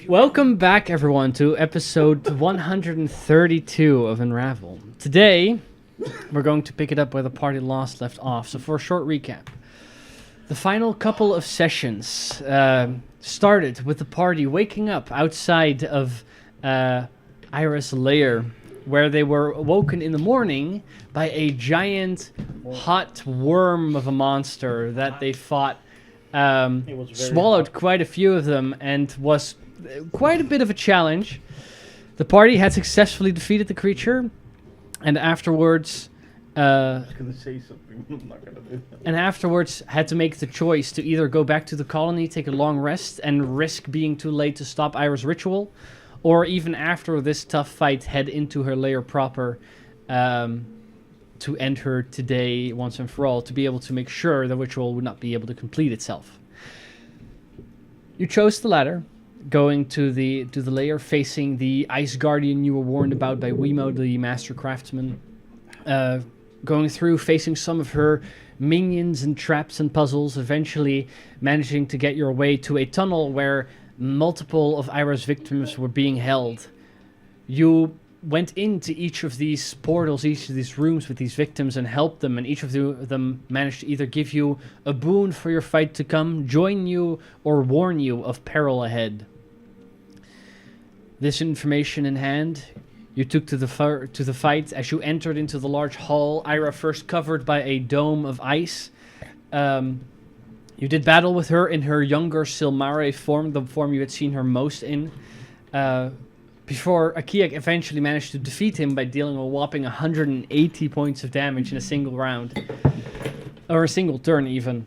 Welcome back, everyone, to episode 132 of Unravel. Today, we're going to pick it up where the party left off. So for a short recap, the final couple of sessions started with the party waking up outside of Ira's lair, where they were woken in the morning by a giant hot worm of a monster that they fought. Swallowed quite a few of them and was quite a bit of a challenge. The party had successfully defeated the creature, and afterwards I was gonna say something, I'm not gonna do that. and afterwards had to make the choice to either go back to the colony, take a long rest, and risk being too late to stop Ira's ritual, or even after this tough fight, head into her lair proper to end her today once and for all, to be able to make sure the ritual would not be able to complete itself. You chose the latter, going to the lair, facing the ice guardian you were warned about by Wemo, the master craftsman, going through, facing some of her minions and traps and puzzles, eventually managing to get your way to a tunnel where multiple of Ira's victims were being held. You went into each of these portals, each of these rooms with these victims, and helped them, and each of them managed to either give you a boon for your fight to come, join you, or warn you of peril ahead. This information in hand, you took to the fight. As you entered into the large hall, Ira first covered by a dome of ice. You did battle with her in her younger Silmare form, the form you had seen her most in, before Akiak eventually managed to defeat him by dealing a whopping 180 points of damage in a single round. Or a single turn, even.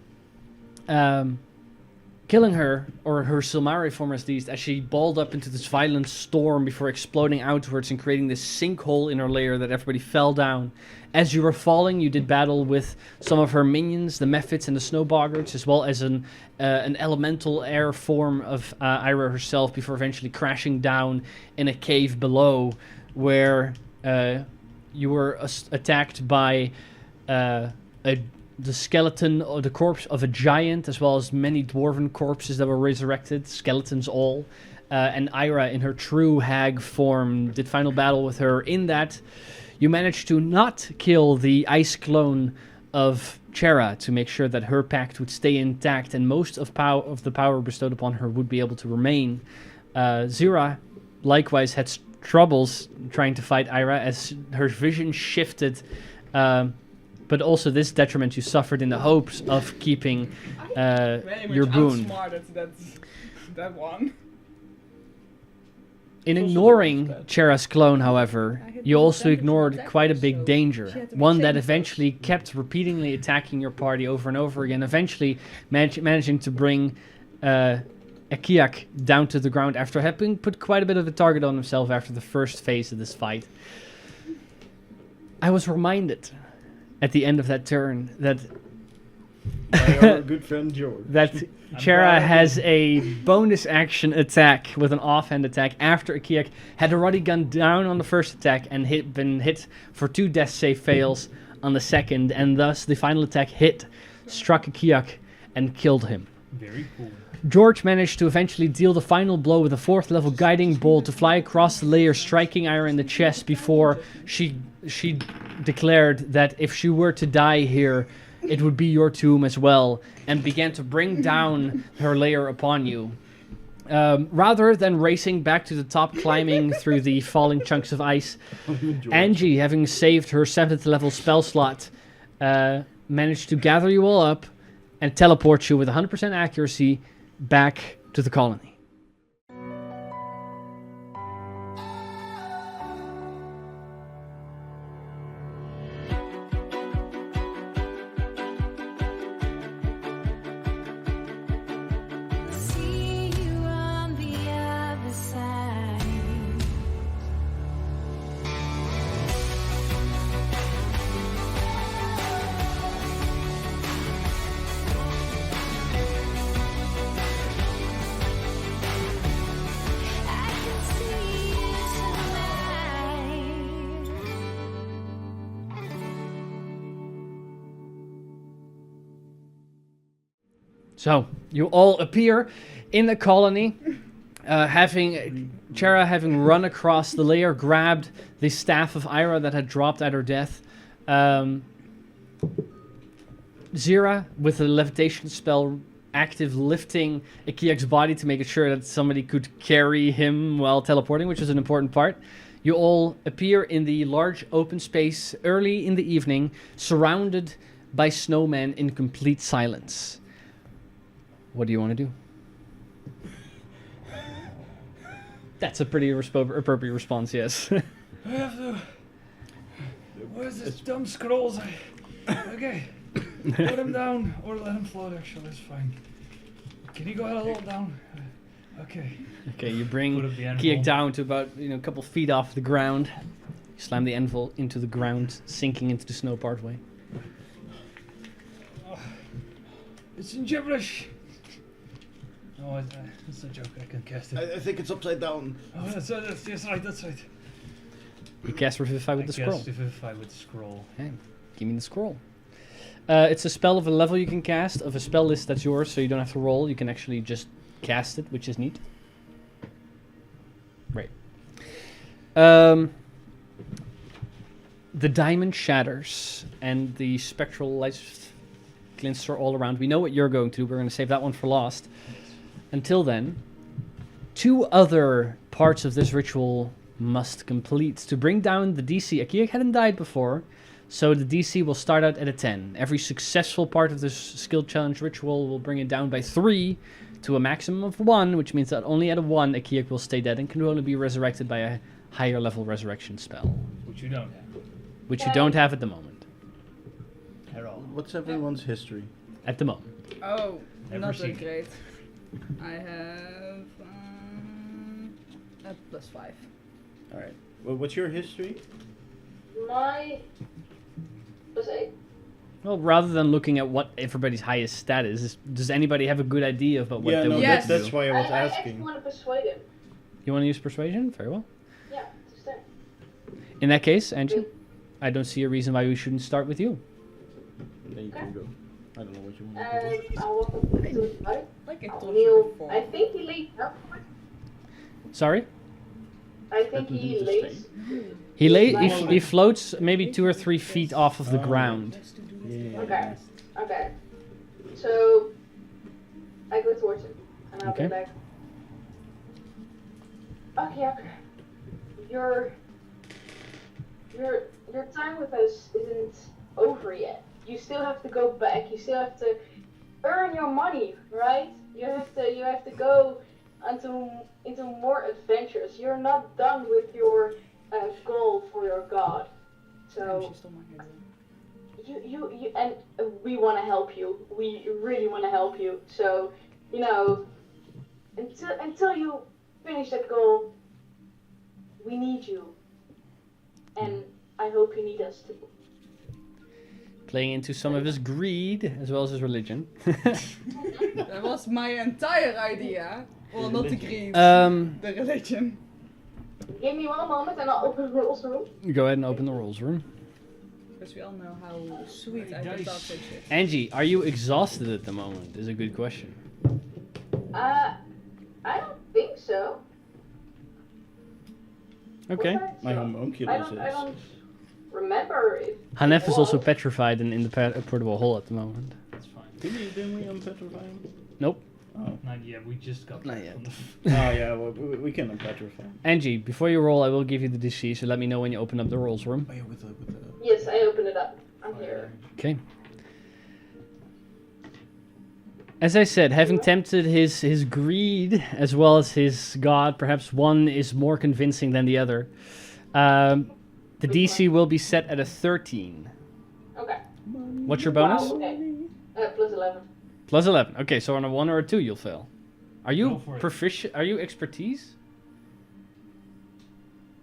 Killing her, or her Silmare form at least, as she balled up into this violent storm before exploding outwards and creating this sinkhole in her lair that everybody fell down. As you were falling, you did battle with some of her minions, the Mephits and the Snowboggards, as well as an elemental air form of Ira herself, before eventually crashing down in a cave below, where you were attacked by the skeleton or the corpse of a giant, as well as many dwarven corpses that were resurrected, skeletons all. And Ira, in her true hag form, did final battle with her. In that, you managed to not kill the ice clone of Chera to make sure that her pact would stay intact and most of the power bestowed upon her would be able to remain. Zira likewise had troubles trying to fight Ira as her vision shifted, but also this detriment you suffered in the hopes of keeping your boon. That one. In ignoring Chera's clone, however, you also ignored quite a big danger, one that eventually kept repeatedly attacking your party over and over again, eventually managing to bring Akiak down to the ground after having put quite a bit of a target on himself after the first phase of this fight. I was reminded at the end of that turn that Our good friend George. that Chera has a bonus action attack with an offhand attack after Akiak had already gone down on the first attack and been hit for 2 death save fails on the second, and thus the final attack struck Akiak and killed him. Very cool. George managed to eventually deal the final blow with a 4th level guiding bolt to fly across the layer, striking Ira in the chest before she declared that if she were to die here, it would be your tomb as well, and began to bring down her lair upon you. Rather than racing back to the top, climbing through the falling chunks of ice, Angie, having saved her 7th level spell slot, managed to gather you all up and teleport you with 100% accuracy back to the colony. See you on the other side. I can see you tonight. So, you all appear in the colony, Chera having run across the layer, grabbed the staff of Ira that had dropped at her death. Zira, with the levitation spell active, lifting Akiak's body to make sure that somebody could carry him while teleporting, which is an important part. You all appear in the large open space early in the evening, surrounded by snowmen in complete silence. What do you want to do? That's a pretty appropriate response, yes. I have to. Where's this dumb scrolls? Okay. Put him down or let him float, actually, that's fine. Can you go ahead a little down? Okay. Okay, you bring Put up the Kiak anvil. down to about a couple feet off the ground. You slam the anvil into the ground, sinking into the snow partway. Oh, it's in gibberish. Oh, it's a joke. I can cast it. I think it's upside down. Oh, that's right. That's right. You cast Revivify with the scroll. Cast Revivify with the scroll. Okay, give me the scroll. It's a spell of a level you can cast, of a spell list that's yours, so you don't have to roll. You can actually just cast it, which is neat. Right. The diamond shatters, and the spectral lights glinster all around. We know what you're going to do. We're going to save that one for last. Until then, 2 other parts of this ritual must complete to bring down the DC. Akiak hadn't died before, so the DC will start out at a 10. Every successful part of this skill challenge ritual will bring it down by 3 to a maximum of 1, which means that only at a 1 Akiak will stay dead and can only be resurrected by a higher level resurrection spell, Which you don't have. which you don't have at the moment. At all. What's everyone's history? At the moment. Oh, Not never that seen. great. I have a +5. All right. Well, what's your history? My +8. Well, rather than looking at what everybody's highest stat is, does anybody have a good idea about what yeah, they no, want Yes. to do? that's why I was I actually asking. want to persuade him. You want to use persuasion? Very well. Yeah, to stay. In that case, Angie, I don't see a reason why we shouldn't start with you. Then you can go. I don't know what you want to do. I'll walk up to his body. Like I I'll told you kneel. before. I think he lays down. Sorry? I think Let him he do the lays. He floats maybe 2 or 3 feet off of the ground. Yeah. Okay. Okay. So I go towards him and I'll Okay. be like, okay, your time with us isn't over yet. You still have to go back. You still have to earn your money, right? You have to go into more adventures. You're not done with your goal for your god. So She stole my hair. you and we want to help you. We really want to help you. So, until you finish that goal, we need you. And I hope you need us too. Playing into some of his greed as well as his religion. That was my entire idea. Well, not the greed. The religion. Give me one moment and I'll open the rules room. Go ahead and open the rules room. Because we all know how sweet I can talk that shit. Angie, are you exhausted at the moment? Is a good question. I don't think so. Okay. Was I? My I homunculus don't remember if Hanef is also was. petrified and in the portable hole at the moment. That's fine. Didn't we unpetrify him? Nope. Oh. Not yet. We just got Not back yet. from the Oh yeah, well, we can unpetrify him. Angie, before you roll, I will give you the DC, so let me know when you open up the rules room. Oh yeah, with the. Yes, I opened it up. I'm here. Okay. As I said, having tempted his greed as well as his god, perhaps one is more convincing than the other. The DC will be set at a 13. Okay. What's your bonus? Wow, okay. +11. Plus 11. Okay, so on a 1 or a 2 you'll fail. Are Go you for it. proficient? Are you expertise?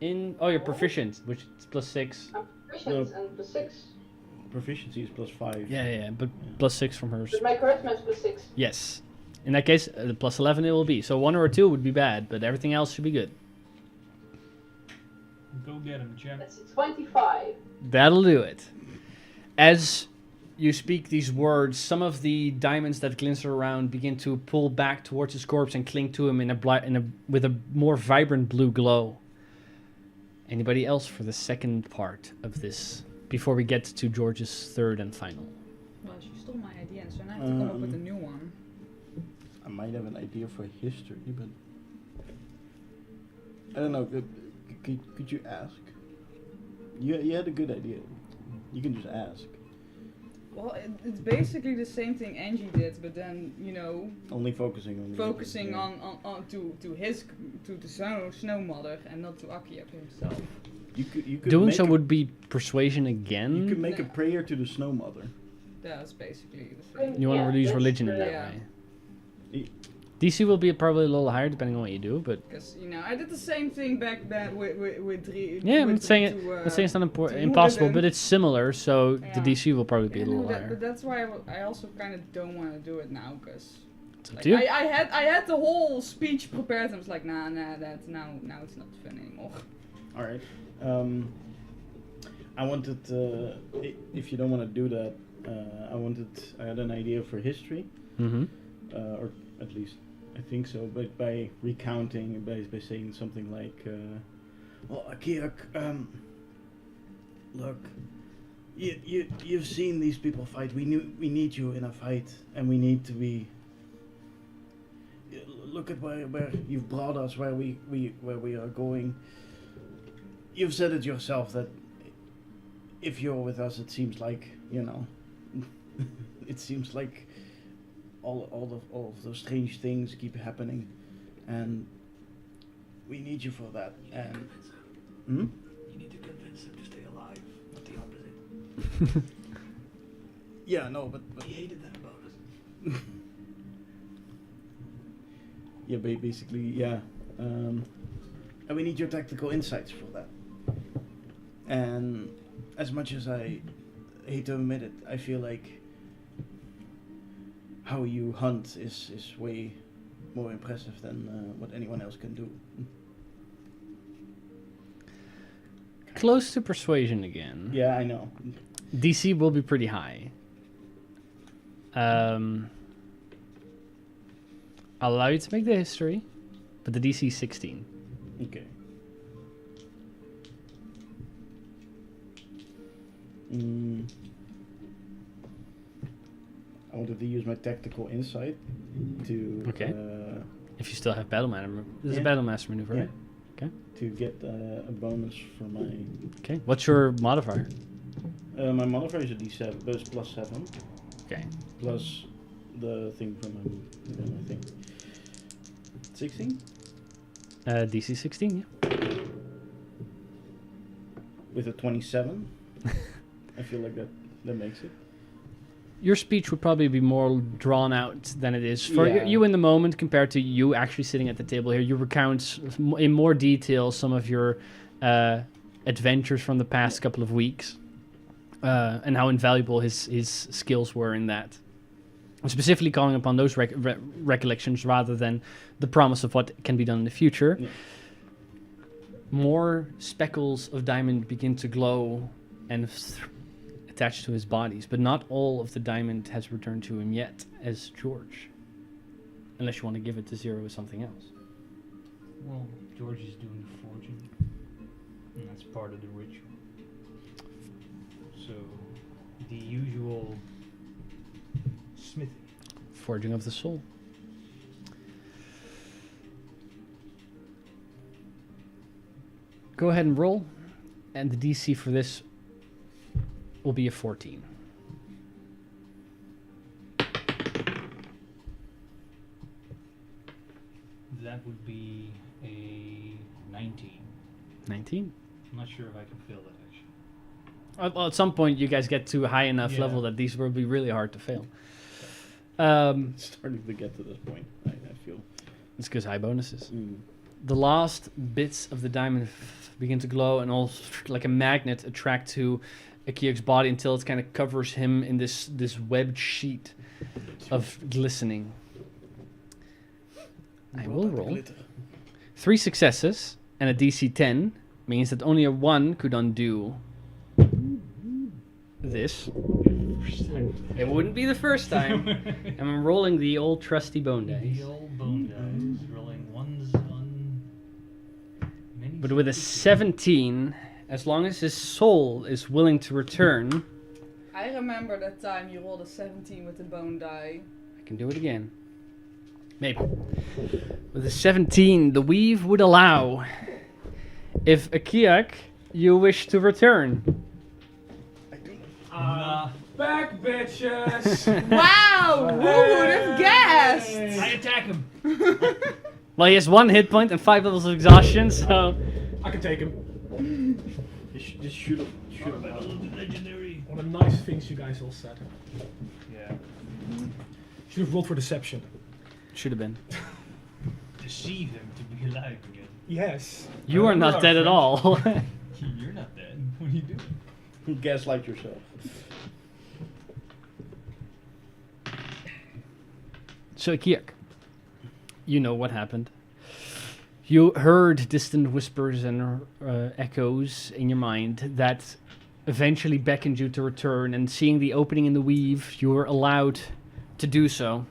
Oh, you're proficient, which is +6. I'm proficient and +6. Proficiency is +5. Yeah, but +6 from hers. But my charisma is +6. Yes. In that case, the +11 it will be. So 1 or a 2 would be bad, but everything else should be good. Go get him, Jen. That's 25. That'll do it. As you speak these words, some of the diamonds that glitter around begin to pull back towards his corpse and cling to him with a more vibrant blue glow. Anybody else for the second part of this, before we get to George's third and final? Well, she stole my idea, so now I have to come up with a new one. I might have an idea for history, but I don't know. Could you ask? You had a good idea. You can just ask. Well, it's basically the same thing Angie did, but then, you know, Only focusing on to the snow mother and not to Akiak himself. You could Doing so would be persuasion again. You could make a No. prayer to the snow mother. That's basically the thing. You want to use that's religion in true. that Yeah. way. Y- DC will be probably a little higher depending on what you do, but Because, you know, I did the same thing back then with three. yeah, I'm with not saying three to, I'm saying it's not to impossible, Moorland. but it's similar, so the Yeah. DC will probably be Yeah, a little no, higher. but that's why I also kind of don't want to do it now, because It's up like, to you. I had the whole speech prepared and I was like, nah, that's now it's not fun anymore. All right. I wanted, if you don't want to do that, I had an idea for history, Mm-hmm. or at least I think so. But by recounting, by saying something like, "Well, Akiak, look, you've seen these people fight. We need you in a fight, and we need to be. Look at where you've brought us, where we are going. You've said it yourself that if you're with us, it seems like, you know, it seems like all of those strange things keep happening, and we need you for that. And You need to convince him to stay alive, not the opposite. yeah, no, but He hated that about us. yeah, basically, yeah, and we need your tactical insights for that. And as much as I hate to admit it, I feel like how you hunt is way more impressive than what anyone else can do. Close to persuasion again. Yeah, I know. DC will be pretty high. I'll allow you to make the history, but the DC is 16. Okay. I wanted to use my tactical insight to Okay. If you still have battle maneuver, this is a Yeah. battle master maneuver. yeah, Right? Okay. to get a bonus for my Okay. What's your modifier? my modifier is a D7, but it's +7 Okay. plus the thing from my thing. 16 DC 16. Yeah. with a 27. I feel like that makes it. Your speech would probably be more drawn out than it is for Yeah. you in the moment compared to you actually sitting at the table here. You recount in more detail some of your adventures from the past couple of weeks and how invaluable his skills were in that. Specifically calling upon those recollections rather than the promise of what can be done in the future. Yeah. More speckles of diamond begin to glow and attached to his bodies, but not all of the diamond has returned to him yet as George. Unless you want to give it to Zero as something else. Well, George is doing the forging, and that's part of the ritual. So, the usual smithy. Forging of the soul. Go ahead and roll, and the DC for this will be a 14. That would be a 19. 19. I'm not sure if I can fail that actually. Well, at some point, you guys get to a high enough Yeah. level that these will be really hard to fail. It's starting to get to this point, I feel. It's because high bonuses. The last bits of the diamond begin to glow and all like a magnet attract to Akiak's body until it kind of covers him in this webbed sheet of glistening. I will roll. 3 successes and a DC 10 means that only a 1 could undo this. First time. It wouldn't be the first time. And I'm rolling the old trusty bone dice. The old bone dice. Rolling ones on many. But with a 17, as long as his soul is willing to return, I remember that time you rolled a 17 with the bone die. I can do it again. Maybe. With a 17, the weave would allow, if Akiak, you wish to return. Back, bitches! Wow! Who would have guessed? I attack him. Well, he has 1 hit point and 5 levels of exhaustion, so... I can take him. Just shoot him. Shoot him. Battle of the legendary. What a nice things you guys all said. Yeah. Should have rolled for deception. Should have been. Deceive him to be alive again. Yes. You are not dead at all. You're not dead. What are you doing? Gaslight yourself. So, Akiak, you know what happened. You heard distant whispers and echoes in your mind that eventually beckoned you to return, and seeing the opening in the weave, you were allowed to do so.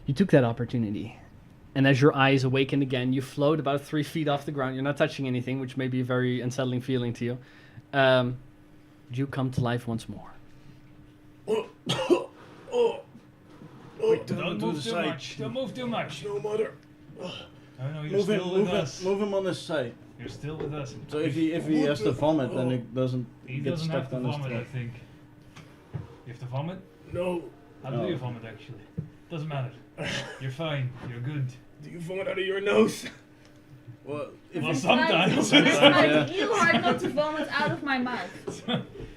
You took that opportunity, and as your eyes awakened again, you float about 3 feet off the ground. You're not touching anything, which may be a very unsettling feeling to you. You come to life once more. Wait, Don't move too much. Don't move too much. No, mother. Oh no, you're Move him, still with move us. him, move him on his side. You're still with us. So if he has to vomit, then it doesn't He get doesn't have stuck to on his vomit, I throat. think. You have to vomit? No. How do No. you vomit, actually? Doesn't matter. You're fine. You're good. Do you vomit out of your nose? Well, if Well, you- sometimes. It's Yeah. real hard not to vomit out of my mouth.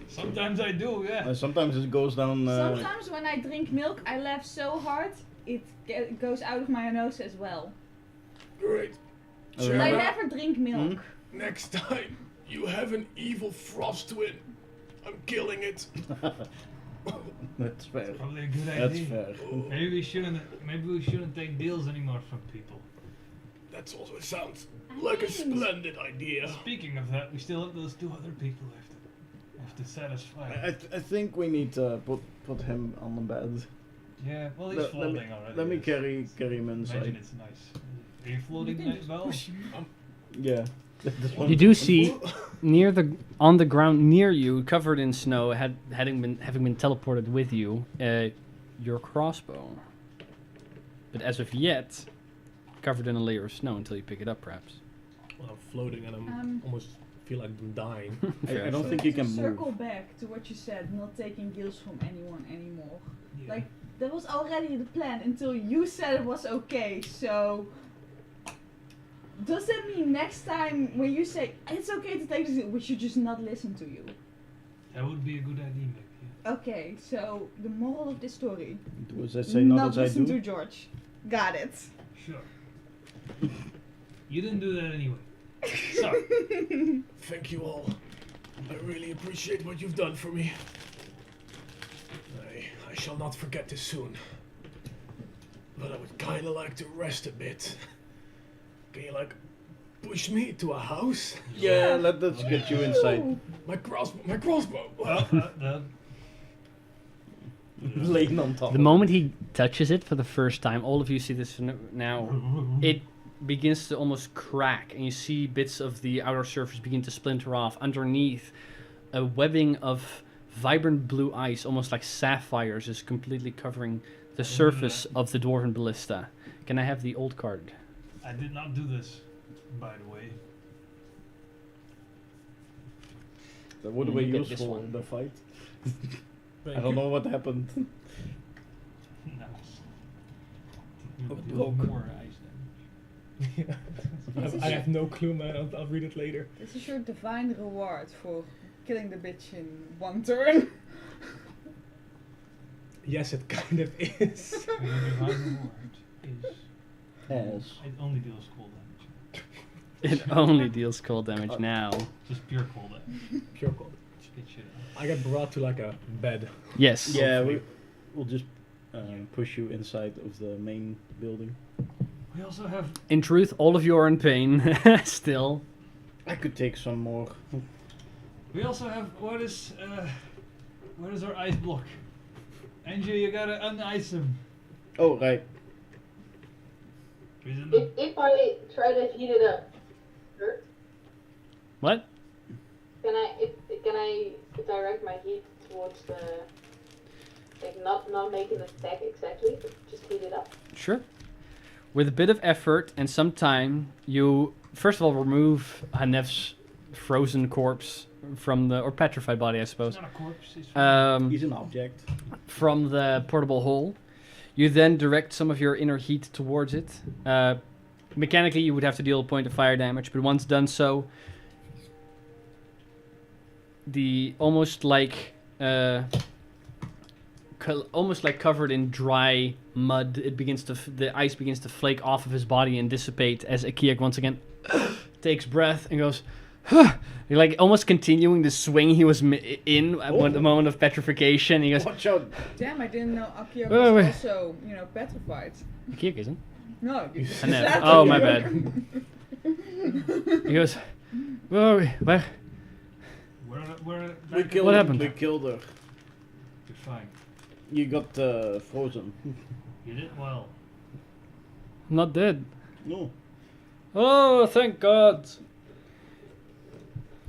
Sometimes I do, yeah. sometimes it goes down. Sometimes when I drink milk, I laugh so hard, it goes out of my nose as well. Great. I But I remember- never drink milk. Next time you have an evil frost twin, I'm killing it. That's fair. Probably a good That's idea. fair. Maybe we shouldn't take deals anymore from people. That also sounds like a splendid idea. Speaking of that, we still have those 2 other people we have to satisfy. I think we need to put him on the bed. Yeah, well, he's Let floating me- already. Let me It's- carry him Imagine inside. it's nice. Are you floating well? Yeah. You do see on the ground near you, covered in snow, having been teleported with you, your crossbow. But as of yet, covered in a layer of snow until you pick it up, perhaps. Well, I'm floating and I'm almost feel like I'm dying. I don't think you To can circle move. back to what you said, not taking deals from anyone anymore. Yeah. Like, that was already the plan until you said it was okay, so... Does that mean next time when you say, it's okay to take this deal, we should just not listen to you? That would be a good idea, maybe. Yeah. Okay, so the moral of this story, Was I say not as I listen do? to George. Got it. Sure. You didn't do that anyway. So, Thank you all. I really appreciate what you've done for me. I shall not forget this soon. But I would kinda like to rest a bit. Can you push me to a house? Yeah, let's get you inside. Ooh. My crossbow! Laying on top. The moment he touches it for the first time, all of you see this now. It begins to almost crack, and you see bits of the outer surface begin to splinter off. Underneath, a webbing of vibrant blue ice, almost like sapphires, is completely covering the surface of the dwarven ballista. Can I have the old card? I did not do this, by the way. That would You be get this useful one. in the fight. Thank I don't you. know what happened. Nice. Oh, Do more ice damage. I have no clue, man. I'll read it later. This is your divine reward for killing the bitch in one turn. Yes, it kind of is. The divine reward is... Yes. It only deals cold damage. It only deals cold damage now. Just pure cold damage. Pure cold. Just get shit out. I get brought to a bed. Yes. Yeah, Hopefully. we'll just push you inside of the main building. We also have... In truth, all of you are in pain still. I could take some more. We also have where is our ice block? Andrew, you gotta un-ice him. Oh, right. He's in the If I try to heat it up, Hurt, What? can I direct my heat towards the like not making the stack exactly, but just heat it up? Sure. With a bit of effort and some time, you first of all remove Hanef's frozen corpse from the, or petrified body, I suppose, He's not a corpse. He's fine. He's an object. from the portable hole. You then direct some of your inner heat towards it. Mechanically, you would have to deal a point of fire damage, but once done so, the almost like covered in dry mud, it begins to the ice begins to flake off of his body and dissipate as Akiak once again takes breath and goes, huh. You're like almost continuing the swing he was in at the moment of petrification. He goes, Watch out. Damn, I didn't know Akio Wait, was wait. also, petrified. Akiak isn't. No, you just Hanef. said Oh, it. my bad. He goes, where are we? Where? We killed What happened? We killed her. You're fine. You got frozen. You did well. I'm not dead. No. Oh, thank God.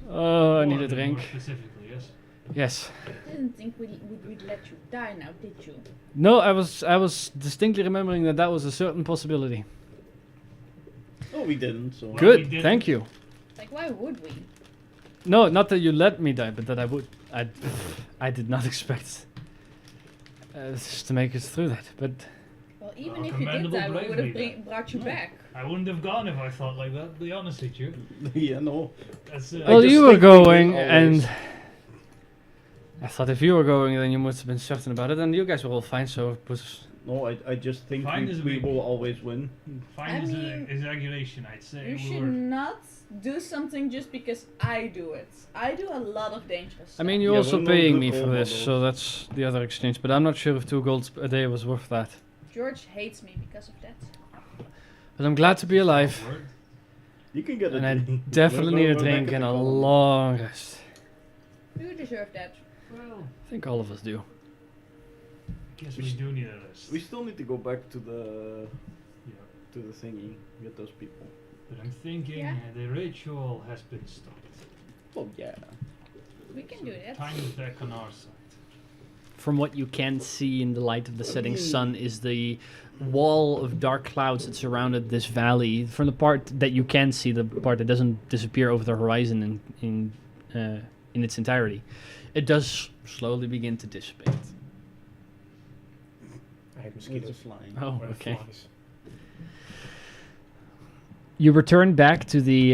Oh, I need a More drink. specifically, yes. Yes. I didn't think we'd let you die now, did you? No, I was distinctly remembering that was a certain possibility. Oh, we didn't. So. Well, Good, we didn't. thank you. Like, why would we? No, not that you let me die, but that I would. I did not expect just to make us through that. But Well, even Well, if you did commendable die, we would have bravery, brought you back. I wouldn't have gone if I thought like that. To be honest with you. Yeah, no. That's well, just you were think we going, will and always- I thought if you were going, then you must have been certain about it, and you guys were all fine. So it was. No, I just think Fine is a we big- will always win. Fine I is mean, an exaggeration, I'd say. You We should were not do something just because I do it. I do a lot of dangerous stuff. I mean, you're Yeah, also we're not paying good me for role this, models. so that's the other exchange. But I'm not sure if 2 gold a day was worth that. George hates me because of that. But I'm glad to be alive, word. You can get and a I drink. definitely We're- need a we're back drink at and the a colony. long rest. You deserve that. Well, I think all of us do. guess We we sh- do need a rest. We still need to go back to the Yeah. thingy. Get those people. But I'm thinking Yeah. the ritual has been stopped. Oh yeah. We can do that. Time is back on our side. From what you can see in the light of the setting sun is the wall of dark clouds that surrounded this valley. From the part that you can see, the part that doesn't disappear over the horizon in its entirety, it does slowly begin to dissipate. I hate It's mosquitoes. flying. Oh, Or okay. flies. You return back to the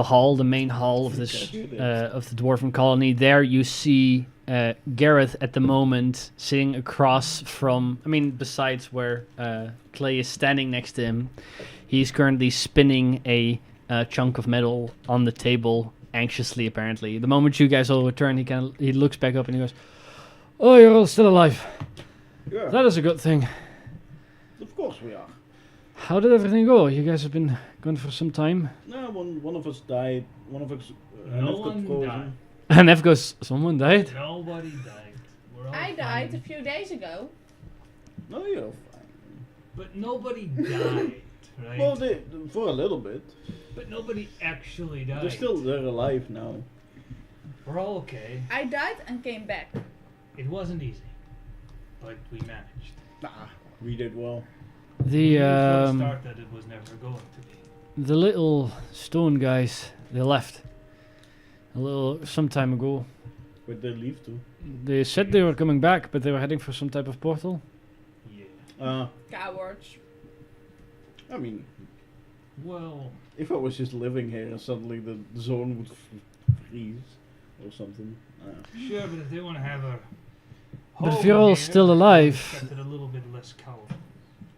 hall, the main hall of this of the dwarven colony. There you see Gareth at the moment sitting across from. I mean, besides where Clay is standing next to him, he's currently spinning a chunk of metal on the table anxiously. Apparently, the moment you guys all return, he looks back up and he goes, "Oh, you're all still alive. Yeah. That is a good thing. Of course we are. How did everything go? You guys have been gone for some time." No, one of us died. One of us. No got one frozen. died. And F goes, "Someone died?" Nobody died. We're all I died a fine. few days ago. No, you're fine. But nobody died, right? Well, for a little bit. But nobody actually died. They're alive now. We're all okay. I died and came back. It wasn't easy, but we managed. Nah, we did well. The We knew from the start that it was never going to be. the little stone guys, they left some time ago. Where'd they leave to? They said they were coming back, but they were heading for some type of portal. Yeah. Cowards. I mean, Well, if I was just living here and suddenly the zone would freeze or something. sure, but if they want to have a. But if home you're all here, still I alive- expected a little bit less cold.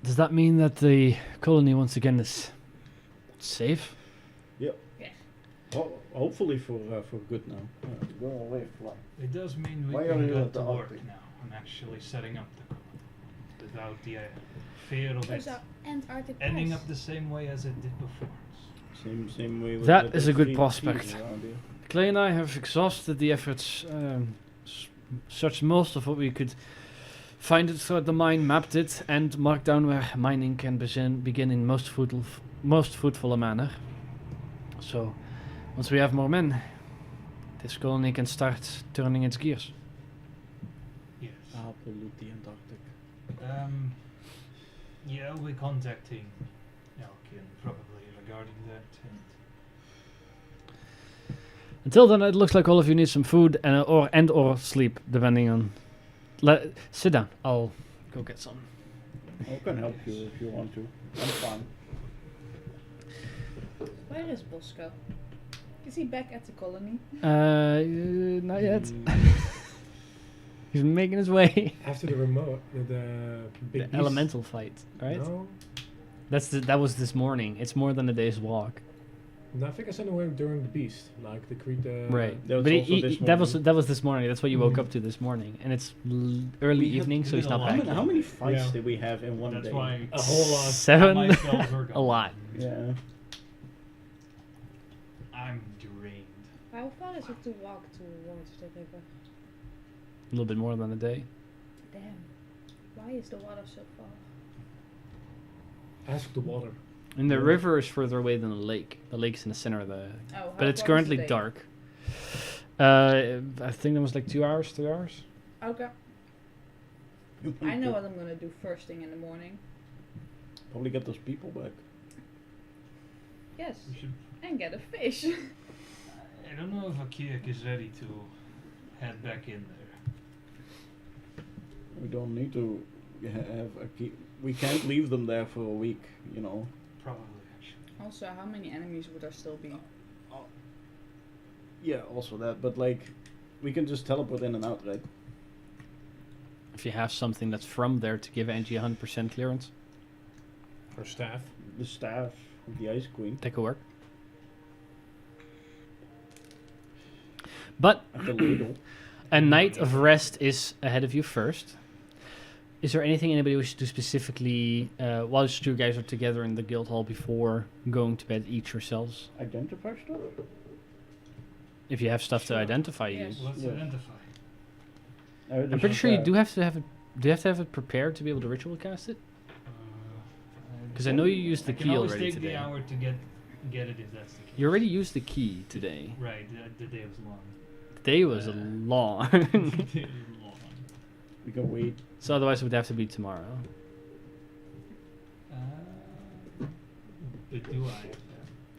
Does that mean that the colony once again is safe? Hopefully for good now. Go away, fly. It does mean we Why are can you get at to the work Arctic? now and actually setting up the colony without the fear of it There's our Antarctic ending pulse. up the same way as it did before. Same way with That the is a good fees prospect. around here. Clay and I have exhausted the efforts, searched most of what we could find it throughout the mine, mapped it, and marked down where mining can begin in most fruitful a manner. So, once we have more men, this colony can start turning its gears. Yes. Absolutely Antarctic. Yeah, I'll be contacting Elkin probably regarding that. Until then, it looks like all of you need some food or sleep, depending on. Sit down. I'll go get some. I can help you if you want to. I'm fine. Where is Bosco? Is he back at the colony? Not yet. He's making his way. After the remote, the big The beast. elemental fight, right? No, That was this morning. It's more than a day's walk. no, I think I sent away during the beast, like the creature. Right. That was But also this that was this morning. That's what you woke Mhm. up to this morning, and it's early We have evening, so he's been not a lot. back. How many fights Yeah. did we have in one That's day? why A whole lot. all Seven, my spells are a gone. lot. Yeah. I'm drained. How far is it to walk towards the river? A little bit more than a day. Damn. Why is the water so far? Ask the water. And the Yeah. river is further away than the lake. The lake's in the center of the. Oh, But it's currently dark. I think that was like 2 hours, 3 hours. Okay. I know what I'm gonna do first thing in the morning. Probably get those people back. Yes. We should. And get a fish. I don't know if Akiak is ready to head back in there. We don't need to have a key. We can't leave them there for a week, you know. Probably, actually. Also, how many enemies would there still be? Yeah, also that, but like, we can just teleport in and out, right? If you have something that's from there to give Angie 100% clearance, Or staff. The staff of the Ice Queen. that could work. But At the ladle. a night of rest is ahead of you first. Is there anything anybody wishes to do specifically whilst you guys are together in the guild hall before going to bed each yourselves? Identify stuff? If you have stuff to Sure. identify Yes. you. Let's Yeah. identify. I'm pretty sure you do have to have it. Do you have to have it prepared to be able to ritual cast it? Because I know you used the I can key always already take today. the hour to get it if that's the case. You already used the key today. Right, the day was long. The day was long. The day was long. We can wait. So otherwise it would have to be tomorrow. But do I?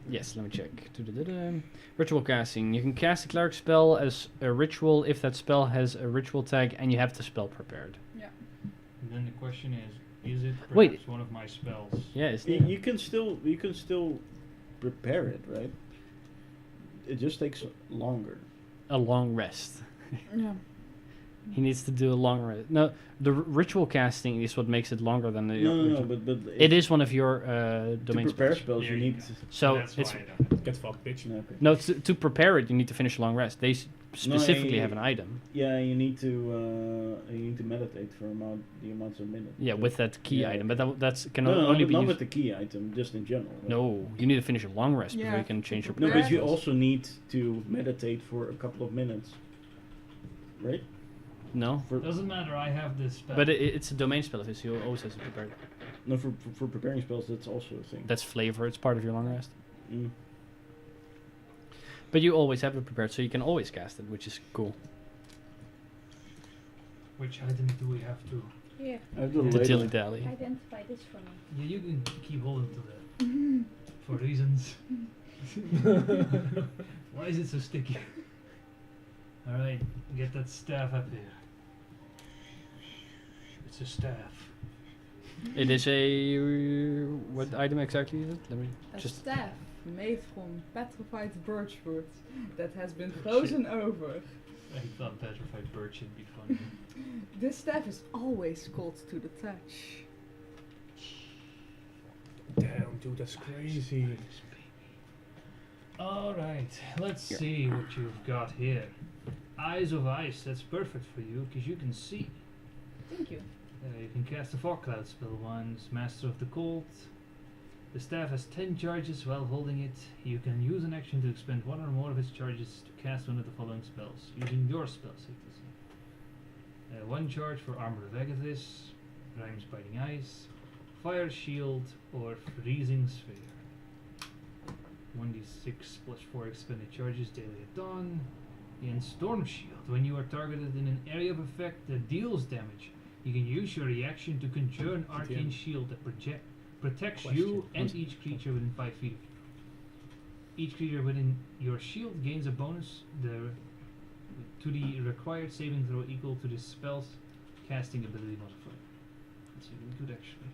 Yes, let me check. Du-du-du-du. Ritual casting. You can cast a cleric spell as a ritual if that spell has a ritual tag and you have the spell prepared. And then the question is it perhaps Wait. one of my spells? Yeah, it's You can still prepare it, right? It just takes longer. a long rest. Yeah. He needs to do a long rest. No, the ritual casting is what makes it longer than the. No, but It is one of your to domain prepare spells. spells, There you you need. go. So that's it's why I don't. Get fucked, bitch. Okay. no to prepare it. You need to finish a long rest. They specifically I- have an item. Yeah, you need to meditate for the amounts of minutes. Yeah, with that key Yeah. item, but that's can No, only be not used. with the key item, just in general. right? No, you need to finish a long rest before Yeah, you can change your. No, prepare but you spells. also need to meditate for a couple of minutes, right? No, Doesn't matter. I have this spell. but it's a domain spell. If it's you always has to prepare. No, for preparing spells, that's also a thing. That's flavor. It's part of your long rest. Mm. But you always have it prepared, so you can always cast it, which is cool. Which item do we have to? Yeah. I have the The ladle. dilly dally. Identify this for me. Yeah, you can keep holding to that for reasons. Why is it so sticky? All right, get that staff up here. It's a staff. It is a what item exactly is it? Let me A just. staff made from petrified birchwood that has been frozen over. I thought petrified birch would be funny. This staff is always cold to the touch. Damn, dude, that's crazy. All right, let's Here. see what you've got here. Eyes of Ice, that's perfect for you because you can see. Thank you. You can cast a fog cloud spell once. Master of the Cold. The staff has 10 charges while holding it. You can use an action to expend one or more of its charges to cast one of the following spells, using your spell sequence. 1 charge for Armor of Agathis, Rhymes Biting Ice, Fire Shield, or Freezing Sphere. 1d6 plus 4 expended charges daily at dawn. And Storm Shield. When you are targeted in an area of effect that deals damage, you can use your reaction to conjure an arcane shield that protects you and each creature within 5 feet of you. Each creature within your shield gains a bonus to the required saving throw equal to the spell's casting ability modifier. That's really good, actually.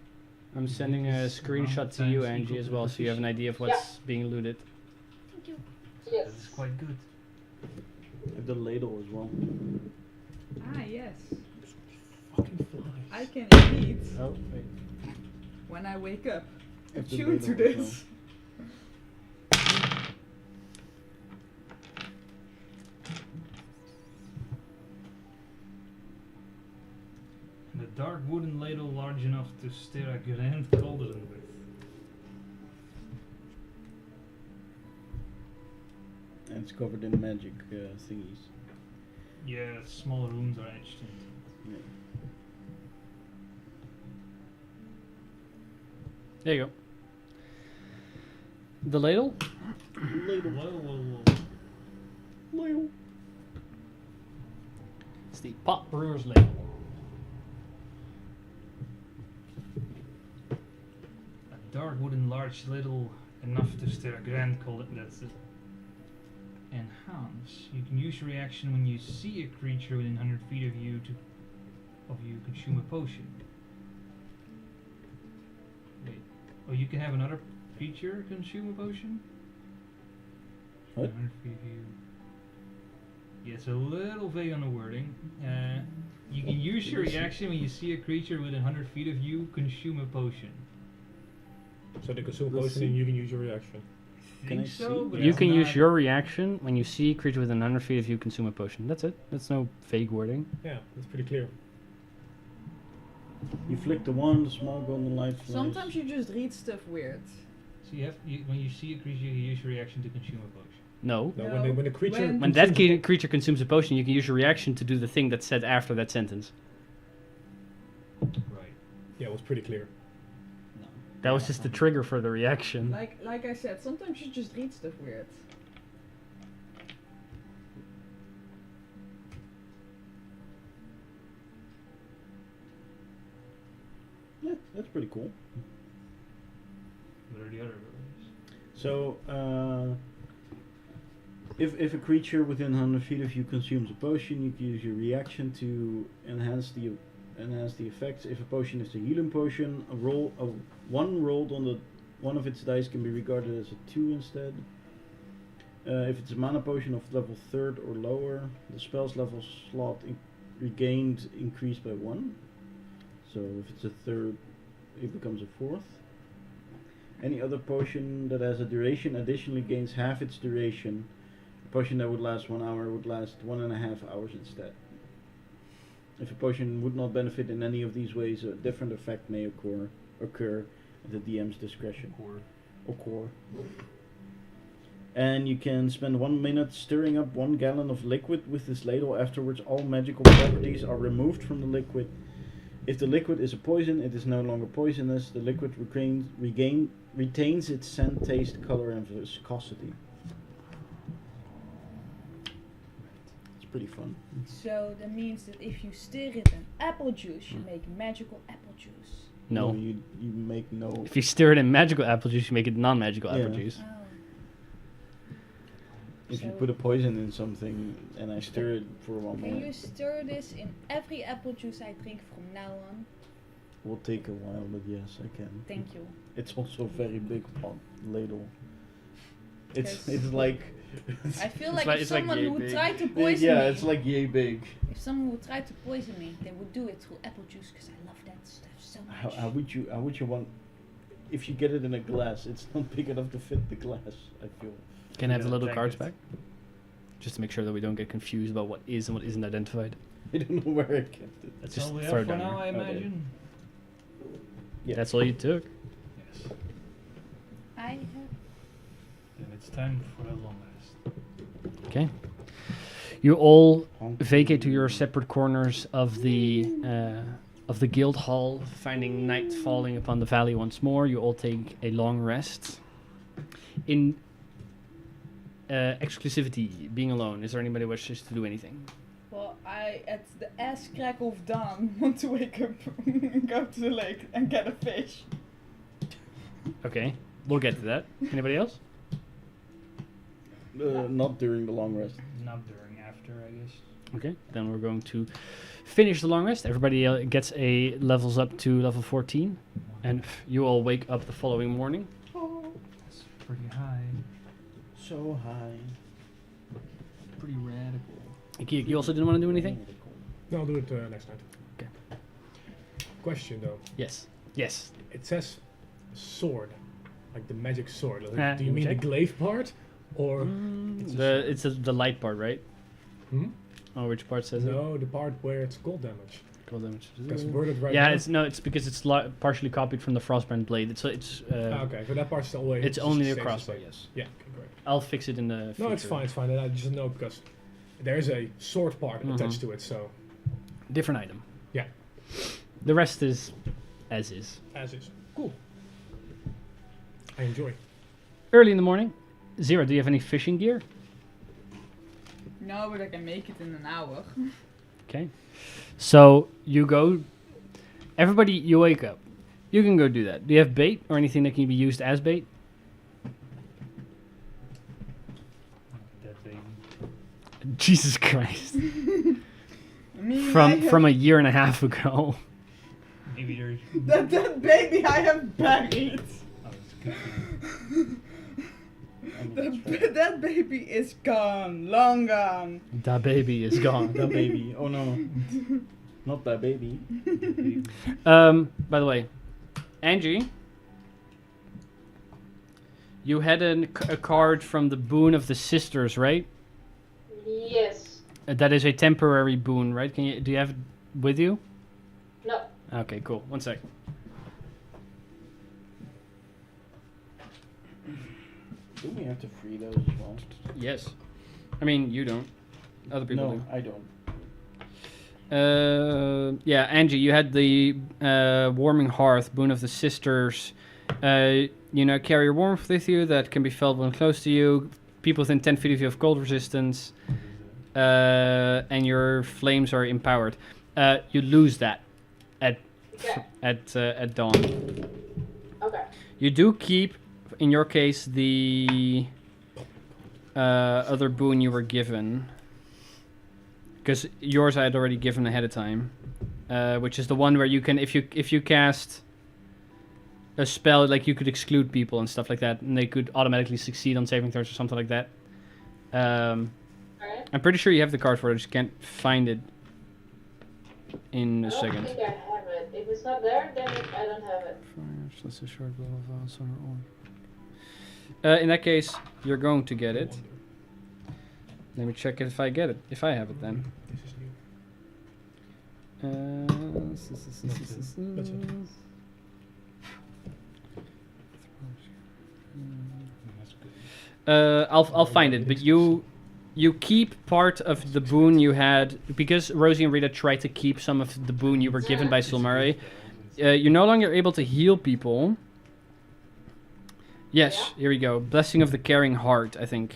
I'm sending a screenshot to you, Angie, as well, so you have an idea of what's being looted. Thank you. Yes. That is quite good. I have the ladle as well. Ah, yes. Fucking flies. I can indeed, Oh, wait. when I wake up, I have the attune to ladle as this. And a dark wooden ladle large enough to stir a grand cauldron with. And it's covered in magic thingies. Yeah, small runes are etched into. Yeah. There you go. The ladle? Ladle. Whoa. Ladle. It's the pot brewer's ladle. A dark wooden large ladle enough to stir a grand cauldron. That's it. Enhance. You can use your reaction when you see a creature within 100 feet of you consume a potion. Wait. Oh, you can have another creature consume a potion? What? 100 feet of you. Yeah, it's a little vague on the wording. You can use your reaction when you see a creature within 100 feet of you consume a potion. So they consume Let's potion see. and you can use your reaction. Can I Think so, see? but You it's can use not- your reaction when you see a creature within 100 feet of you consume a potion. That's it. That's no vague wording. Yeah, that's pretty clear. You flick the wand, the small golden light flares. Sometimes you just read stuff weird. So when you see a creature, you use your reaction to consume a potion. No. No, No, when the creature when- When that creature consumes a potion, you can use your reaction to do the thing that's said after that sentence. Right. Yeah, it was pretty clear. No. That was just the trigger for the reaction. Like I said, sometimes you just read stuff weird. Yeah, that's pretty cool. What are the other abilities? So, if a creature within 100 feet of you consumes a potion, you can use your reaction to enhance the effects. If a potion is a healing potion, one rolled on one of its dice can be regarded as a 2 instead. If it's a mana potion of level 3rd or lower, the spell's level slot regained increased by 1. So if it's a 3rd, it becomes a 4th. Any other potion that has a duration additionally gains half its duration. A potion that would last 1 hour would last 1.5 hours instead. If a potion would not benefit in any of these ways, a different effect may occur at the DM's discretion. Occur. And you can spend 1 minute stirring up 1 gallon of liquid with this ladle. Afterwards, all magical properties are removed from the liquid. If the liquid is a poison, it is no longer poisonous. The liquid retains its scent, taste, color, and viscosity. It's pretty fun. So that means that if you stir it in apple juice, you make magical apple juice. No. You make no. If you stir it in magical apple juice, you make it non-magical apple Yeah. juice. Oh. If you So- put a poison in something and I stir it for 1 Can minute, you stir this in every apple juice I drink from now on? will take a while, but yes, I can. Thank you. It's also a very big pot ladle. It's Yes. like. I feel It's like like- if it's like someone yay would big. try to poison Yeah, me, it's like yay big. if someone would try to poison me, they would do it through apple juice because I love that stuff so much. How would you want? If you get it in a glass, it's not big enough to fit the glass. I feel. Can I have the Yeah, little take cards it. back? Just to make sure that we don't get confused about what is and what isn't identified. I don't know where I kept it. That's Just all we throw have it for down now, I there. Okay. imagine. Yeah. That's all you took. Yes. I have. Then it's time for a long rest. Okay. You all vacate to your separate corners of the guild hall, finding night falling upon the valley once more. You all take a long rest. In exclusivity, being alone, is there anybody who wishes to do anything? Well, I, at the ass crack of dawn, want to wake up, go to the lake, and get a fish. Okay, we'll get to that. Anybody else? Not during the long rest. Not during, after, I guess. Okay, then we're going to finish the long rest. Everybody levels up to level 14, and you all wake up the following morning. That's pretty high. So high. Pretty radical. Kiek, you also didn't want to do anything? No, I'll do it next night. Okay. Question though. Yes. Yes. It says sword, like the magic sword. Like, Ah, do you mean check. the glaive part, or It's the light part, right? hmm? Oh, which part says it? No, the part where it's cold damage. Cold damage. Because worded right Yeah, now. it's because it's partially copied from the Frostbrand blade. It's Okay, so that part's always. it's just only safe the to crossbow. say. Yes. Yeah, okay, great. I'll fix it in the future. No, it's fine, it's fine. I just know because there is a sword part attached to it, so Different item. Yeah. The rest is as is. as is. Cool. I enjoy. Early in the morning. Zero, do you have any fishing gear? No, but I can make it in an hour. Okay. So you go. Everybody, you wake up. You can go do that. Do you have bait or anything that can be used as bait? Dead baby. Jesus Christ. I mean, From a year and a half ago. Maybe there's. that baby I have buried. Oh, it's good. That baby is gone, long gone. That baby is gone. That baby. Oh no. Not that baby. By the way, Angie, you had a card from the boon of the sisters, right? Yes. That is a temporary boon, right? Do you have it with you? No. Okay, cool. One sec. Do we have to free those as well? Yes. I mean, you don't. Other people No, do. I don't. Yeah, Angie, you had the warming hearth, boon of the sisters. Carry a warmth with you that can be felt when close to you. People within 10 feet of you have cold resistance, and your flames are empowered. You lose that at dawn. Okay. You do keep, in your case, the other boon you were given. Because yours I had already given ahead of time, which is the one where you can, if you cast a spell, like you could exclude people and stuff like that, and they could automatically succeed on saving throws or something like that. Alright. I'm pretty sure you have the card for it. I just can't find it in a I don't second. think I have it. If it's not there, then I don't have it. In that case, you're going to get it. Let me check if I get it. If I have it, then. This is new. That's it. That's good. I'll find it, but you keep part of the boon you had because Rosie and Rita tried to keep some of the boon you were given by Silmari. You're no longer able to heal people. Yes, here we go. Blessing of the Caring Heart, I think.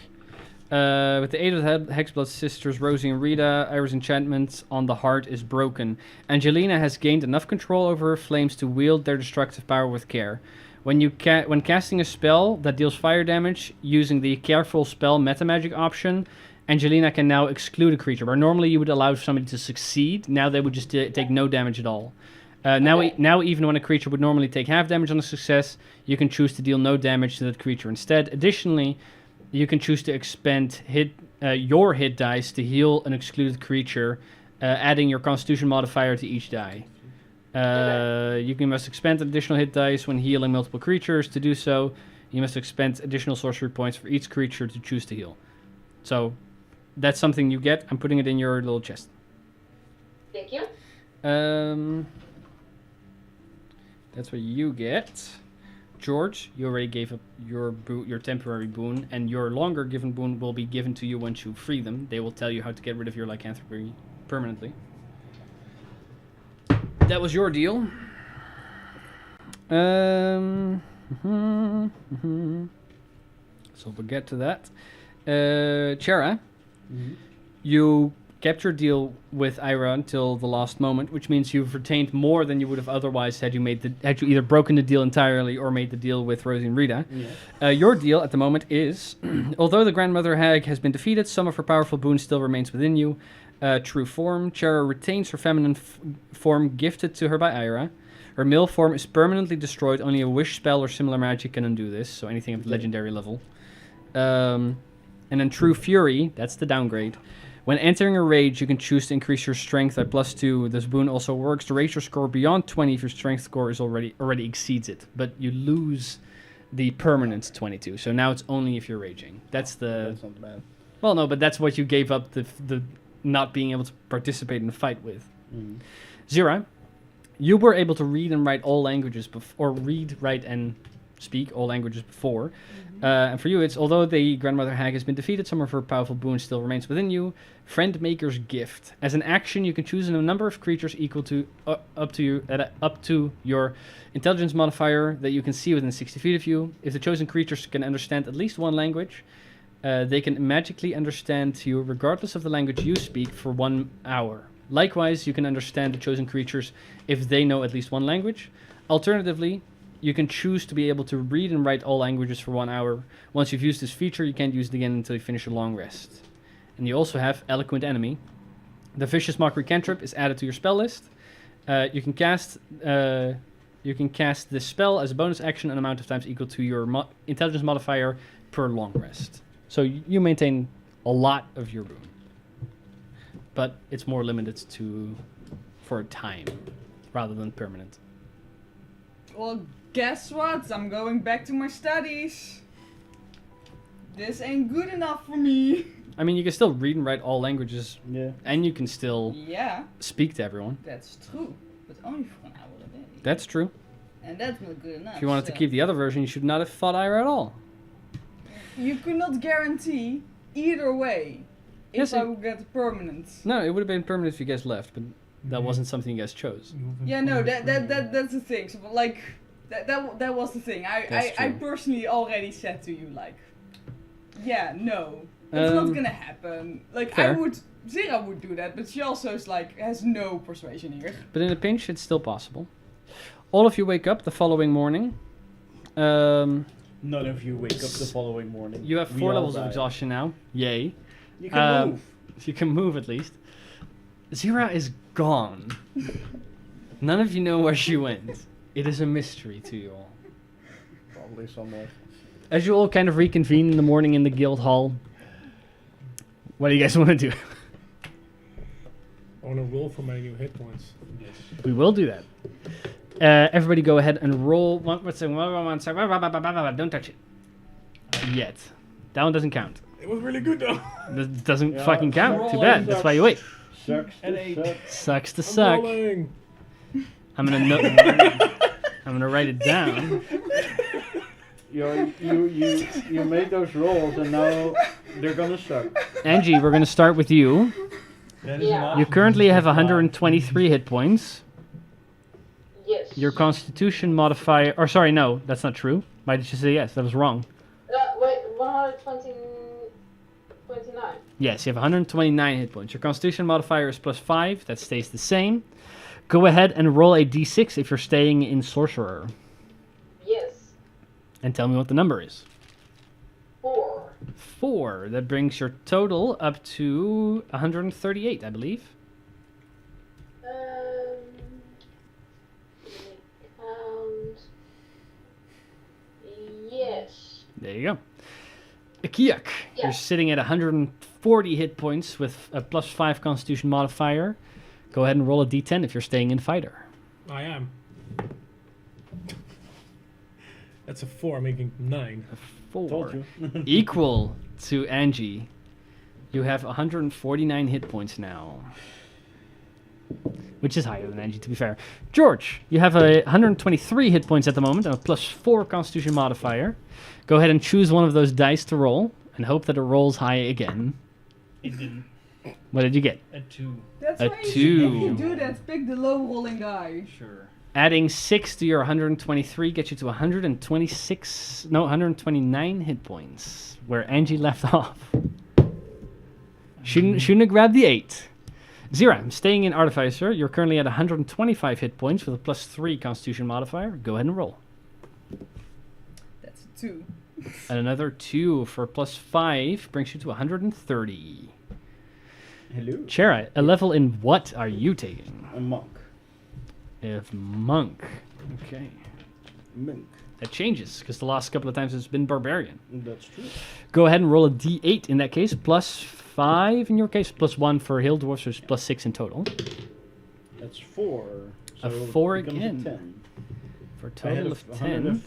With the aid of the Hexblood sisters, Rosie and Rita, Iris' enchantment on the heart is broken. Angelina has gained enough control over her flames to wield their destructive power with care. When casting a spell that deals fire damage using the Careful Spell Metamagic option, Angelina can now exclude a creature. Where normally you would allow somebody to succeed, now they would just take no damage at all. Now even when a creature would normally take half damage on a success, you can choose to deal no damage to that creature instead. Additionally, you can choose to expend your hit dice to heal an excluded creature, adding your Constitution modifier to each die. You must expend additional hit dice when healing multiple creatures. To do so, you must expend additional sorcery points for each creature to choose to heal. So, that's something you get. I'm putting it in your little chest. Thank you. That's what you get. George, you already gave up your your temporary boon, and your longer given boon will be given to you once you free them. They will tell you how to get rid of your lycanthropy permanently. That was your deal. So we'll get to that. Chera, you kept your deal with Ira until the last moment, which means you've retained more than you would have otherwise had you either broken the deal entirely or made the deal with Rosie and Rita. Yeah. Your deal at the moment is, although the grandmother hag has been defeated, some of her powerful boon still remains within you. True form, Chera retains her feminine form gifted to her by Ira. Her male form is permanently destroyed. Only a wish spell or similar magic can undo this, so anything at legendary level. And then True Fury, that's the downgrade. When entering a rage, you can choose to increase your strength by +2. This boon also works to raise your score beyond 20 if your strength score is already exceeds it. But you lose the permanent 22. So now it's only if you're raging. That's not bad. Well, no, but that's what you gave up the not being able to participate in the fight with. Zira, you were able to read and write all languages or read, write, and speak all languages before. And for you, it's although the grandmother hag has been defeated, some of her powerful boon still remains within you. Friend Maker's Gift. As an action, you can choose a number of creatures equal to up to your intelligence modifier that you can see within 60 feet of you. If the chosen creatures can understand at least one language, they can magically understand you regardless of the language you speak for 1 hour. Likewise, you can understand the chosen creatures if they know at least one language. Alternatively, you can choose to be able to read and write all languages for 1 hour. Once you've used this feature, you can't use it again until you finish a long rest. And you also have Eloquent Enemy. The Vicious Mockery cantrip is added to your spell list. You can cast this spell as a bonus action an amount of times equal to your intelligence modifier per long rest. So you maintain a lot of your boon. But it's more limited for a time rather than permanent. Well, guess what? I'm going back to my studies. This ain't good enough for me. I mean, you can still read and write all languages. Yeah. And you can still speak to everyone. That's true. But only for an hour a day. That's true. And that's not good enough. If you wanted to keep the other version, you should not have fought Ira at all. You could not guarantee either way if I would get permanent. No, it would have been permanent if you guys left, but that wasn't something you guys chose. Yeah, no, that's the thing. So, like, that was the thing. I personally already said to you, like, yeah, no, it's not gonna happen. Like, fair. Zira would do that, but she also is like has no persuasion here. But in a pinch, it's still possible. All of you wake up the following morning. None of you wake up the following morning. You have 4 levels of exhaustion now. Yay. You can move. You can move at least. Zira is gone. None of you know where she went. It is a mystery to you all. Probably somewhere. As you all kind of reconvene in the morning in the guild hall, what do you guys want to do? I want to roll for my new hit points. Yes. We will do that. Everybody go ahead and roll. Don't touch it. Yet. That one doesn't count. It was really good though. That doesn't fucking count. Too bad. That's why you wait. Sucks to suck. Sucks to I'm suck. rolling. I'm gonna write it down. You made those rolls and now they're gonna suck. Angie, we're gonna start with you. Yeah. You currently have 123 hit points. Yes. Your Constitution modifier... Or sorry, no, that's not true. Why did you say yes? That was wrong. Wait, 129. Yes, you have 129 hit points. Your Constitution modifier is +5. That stays the same. Go ahead and roll a d6 if you're staying in Sorcerer. Yes. And tell me what the number is. 4. 4. That brings your total up to 138, I believe. Count. Yes. There you go. Akiak, Yeah. you're sitting at 140 hit points with a +5 Constitution modifier. Go ahead and roll a d10 if you're staying in Fighter. I am. That's a 4, making 9. 4. Told you. Equal to Angie. You have 149 hit points now. which is higher than Angie, to be fair. George, you have a 123 hit points at the moment and a +4 Constitution modifier. Go ahead and choose one of those dice to roll and hope that it rolls high again. It didn't. What did you get? A 2. That's A why if 2. you do that, pick the low rolling guy. Sure. Adding 6 to your 123 gets you to 129 hit points, where Angie left off. Shouldn't have grabbed the 8. Zira, staying in Artificer, you're currently at 125 hit points with a +3 Constitution modifier. Go ahead and roll. That's a 2. And another 2 for +5 brings you to 130. Hello. Chera, a level in what are you taking? A monk. If monk. Okay. Monk. That changes, because the last couple of times it's been barbarian. That's true. Go ahead and roll a d8 in that case, +5 in your case, +1 for Hill Dwarf, so it's +6 in total. That's 4. A So 4 it becomes again. A 10. For a I had total a of 10.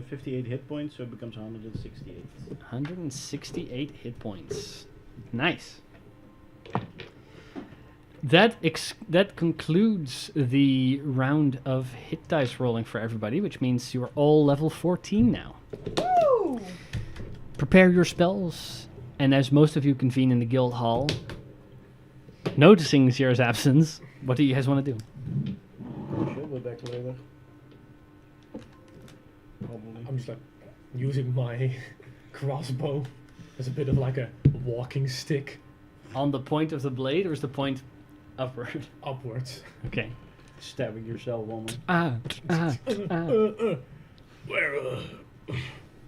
58 hit points, so it becomes 168. 168 hit points. Nice. That concludes the round of hit dice rolling for everybody, which means you are all level 14 now. Woo! Prepare your spells, and as most of you convene in the guild hall, noticing Zira's absence, what do you guys want to do? She'll be back later. Probably. I'm just like using my crossbow as a bit of like a walking stick On the point of the blade, or is the point upward? upwards. Okay. Stabbing yourself, woman. Where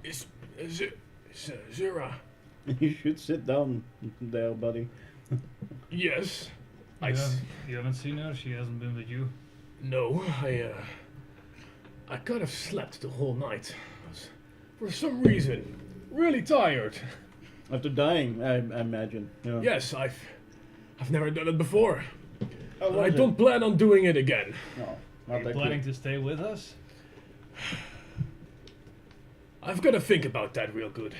is Zira? You should sit down there, buddy. Yes. You haven't seen her? She hasn't been with you? No, I kind of slept the whole night. I was, for some reason, really tired. After dying, I imagine. Yeah. Yes, I've never done it before. How And was I it? don't plan on doing it again. No, Are not you that planning good. to stay with us? I've got to think about that real good.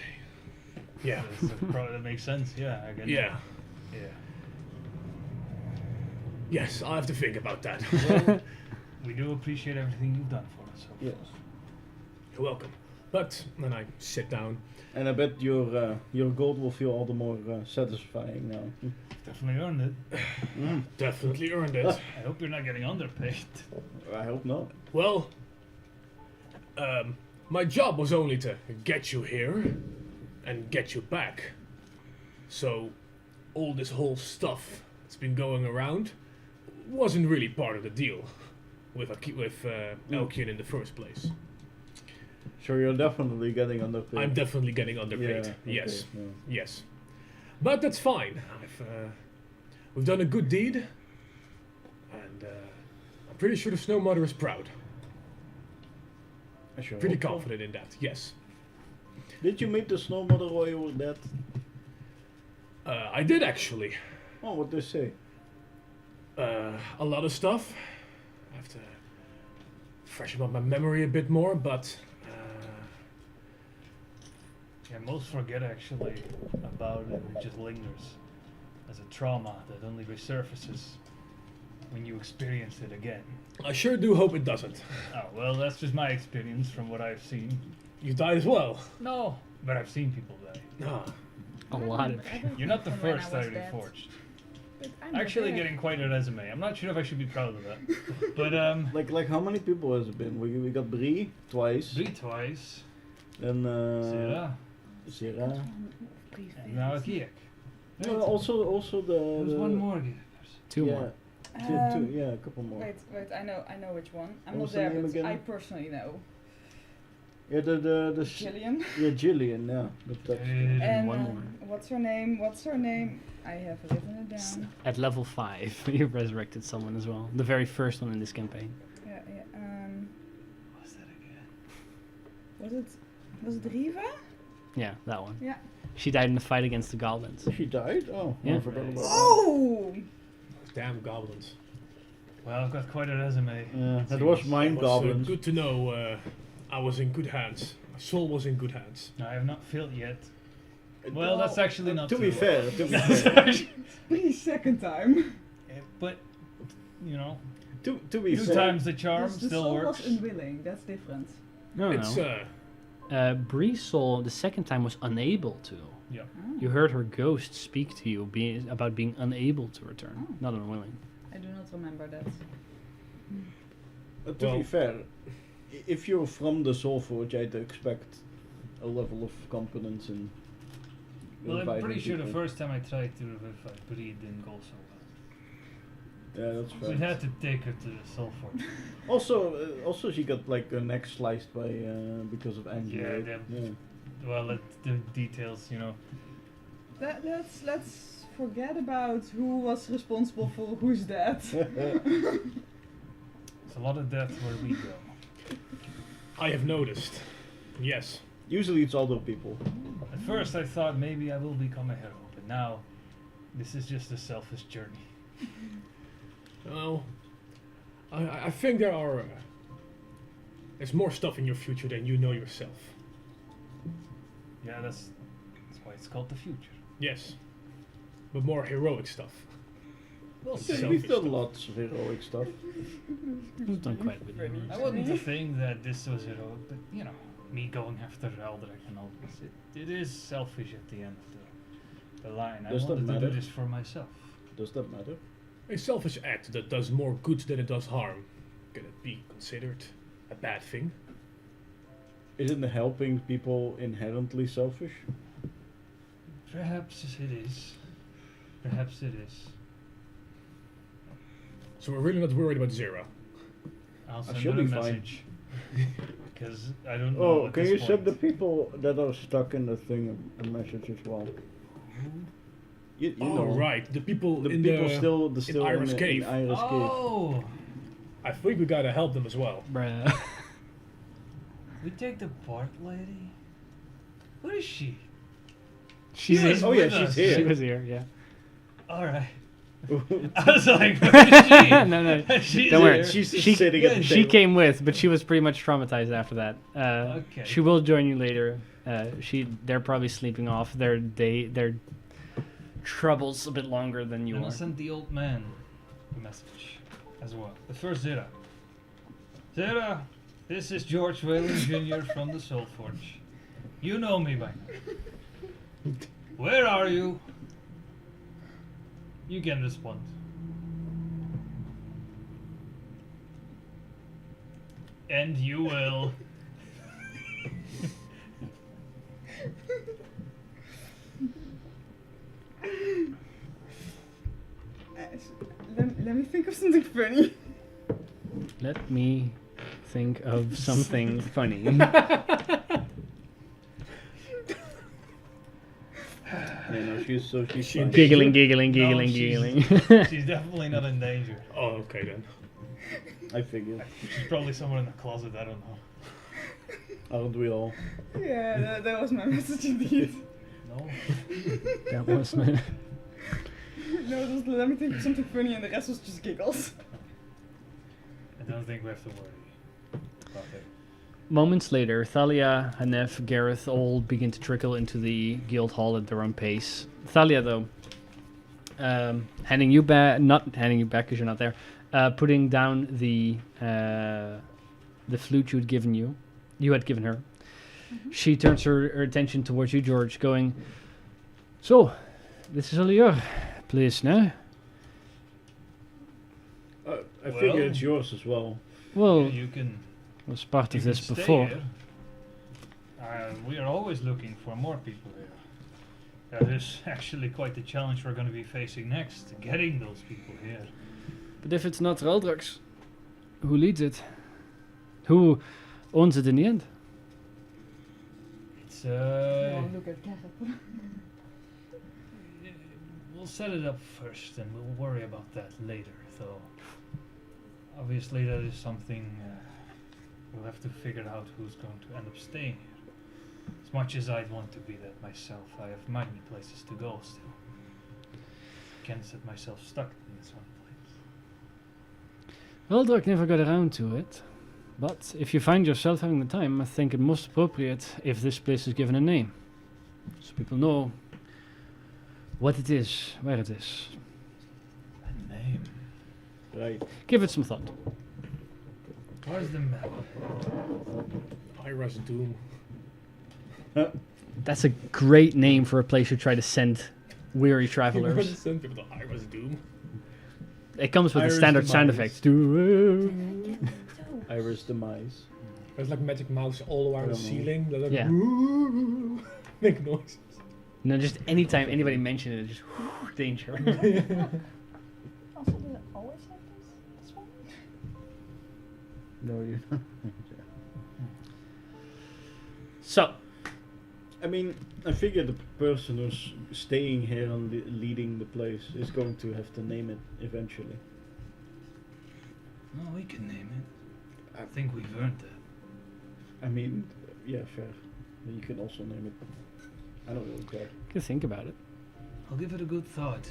Yeah. That makes sense, yeah. I get it. Yeah. Yeah. Yes, I'll have to think about that. Well, we do appreciate everything you've done for us. So Yes. You're welcome. But then I sit down. And I bet your gold will feel all the more satisfying now. definitely earned it. Definitely earned it. I hope you're not getting underpaid. I hope not. Well, my job was only to get you here and get you back. So, all this whole stuff that's been going around wasn't really part of the deal with Elkian in the first place. So you're definitely getting underpaid. I'm definitely getting underpaid. Yeah, Yes, okay, yes, but that's fine. We've done a good deed, and I'm pretty sure the Snow Mother is proud. I sure Pretty hope so. confident in that. Yes, Did you meet the Snow Mother while you were dead? I did actually. Oh, what they say? A lot of stuff. I have to freshen up my memory a bit more, but Yeah, most forget actually about it. It just lingers as a trauma that only resurfaces when you experience it again. I sure do hope it doesn't. Oh, well, that's just my experience from what I've seen. You died as well. No, but I've seen people die. Ah, A lot of. You're not the From when I first I was dead. reforged. But I'm Actually not getting quite a resume. I'm not sure if I should be proud of that. But, Like how many people has it been? We got Bree twice. Bree twice. And Sarah. Sarah. And now a Giek. No, also the. There's one more Giek. Two yeah, more. yeah, a couple more. Wait, I know which one. I'm What was not the there, name but again? I personally know. Yeah, the Gillian. yeah, Jillian, yeah. That's And one more. what's her name? What's her name? I have written it down. At level 5, you resurrected someone as well. The very first one in this campaign. Yeah. What's that again? Was it Riva? Yeah, that one. Yeah. She died in the fight against the goblins. she died? Oh, Yeah. I forgot about that. Oh! damn goblins. Well, I've got quite a resume. Yeah, that was mine It was, goblins. good to know I was in good hands. My soul was in good hands. I have not filled yet. Well, that's actually not To be true. fair, to be fair. Please, second time. But you know, To be two fair, times the charm the still soul works. was unwilling. That's different. No, It's no. Bree's soul the second time was unable to. Yeah. You heard her ghost speak to you about being unable to return, Oh. not unwilling. I do not remember that. to Well- be fair, if you're from the Soulforge, I'd expect a level of competence in. Well, I'm reviving pretty sure the people. first time I tried to revive Bree didn't go so well. Yeah, that's We fair. had to take her to the Sulfur. Also, she got like her neck sliced by because of anger. Yeah, right? them- Well, the details, you know. Let's forget about who was responsible for whose death. It's a lot of death where we go. I have noticed. Yes. Usually it's older people. At first I thought maybe I will become a hero, but now this is just a selfish journey. Well, I think there's more stuff in your future than you know yourself. Yeah, that's why it's called the future. Yes. But more heroic stuff. Well, We've Selfish done stuff. lots of heroic stuff. We've done quite a bit. Pretty I wouldn't think that this was heroic, but you know, me going after Eldrak and all this, it is selfish at the end of the line. I Does that wanted to matter? do this for myself. Does that matter? A selfish act that does more good than it does harm. Can it be considered a bad thing? Isn't helping people inherently selfish? Perhaps it is. Perhaps it is. So we're really not worried about Zera. I'll I send should her a be fine. message. Because I don't know. Oh, at can this you point. send the people that are stuck in the thing a message as well? You Oh, know, right. The people the in people the... still Iris in Cave. Iris Cave. Oh! I think we gotta help them as well. Bruh. We take the part lady? Where is she? She's was here. Oh yeah, with she's us. here. She was here, yeah. Alright. I was like, where is she? No. She's Don't worry. here. She's She- sitting at the She table. came with, but she was pretty much traumatized after that. Okay. She will join you later. They're probably sleeping off their troubles a bit longer than you And I'll are. send the old man a message as well. But first, Zera. Zera, this is George Whalen Jr. from the Soulforge. You know me by now. Where are you? You can respond. And you will. Let me think of something funny. Let me think of something funny. Yeah, no, she's fine. Giggling. No, She's definitely not in danger. Oh, okay then. I figured. She's probably somewhere in the closet, I don't know. Aren't we all? Yeah, that was my message indeed. No? That was my... No, it was let me think of something funny and the rest was just giggles. I don't think we have to worry about it. Moments later, Thalia, Hanef, Gareth all begin to trickle into the guild hall at their own pace. Thalia, though, not handing you back because you're not there, putting down the flute you had given her. She turns her attention towards you, George, going, "So, this is all your place now? I figure it's yours as well. Well, You can was part you of can this stay before." here. We are always looking for more people here. That is actually quite the challenge we're going to be facing next, getting those people here. But if it's not Reldrax, who leads it? Who owns it in the end? It's Oh, look at Gareth. we'll set it up first, and we'll worry about that later. Though, obviously, that is something we'll have to figure out who's going to end up staying here. As much as I'd want to be that myself, I have many places to go still. Can't set myself stuck in this one place. Reldrax never got around to it. But if you find yourself having the time, I think it most appropriate if this place is given a name. So people know what it is, where it is. A name. Right. Give it some thought. Where's the map? Ira's Doom. That's a great name for a place you try to send weary You travelers. want to send people to Ira's Doom? It comes with the Iris standard sound demise. effects. Do Iris demise. There's like magic mouse all around I the don't know. ceiling. They're like, Yeah. make noises. No, just anytime anybody mentions it, just danger. Also, did it always have this one? No, you. So, I mean, I figure the person who's staying here and leading the place is going to have to name it eventually. No, we can name it. I think we've earned that. I mean, yeah, fair. But you can also name it. I don't really care. good think about it. I'll give it a good thought.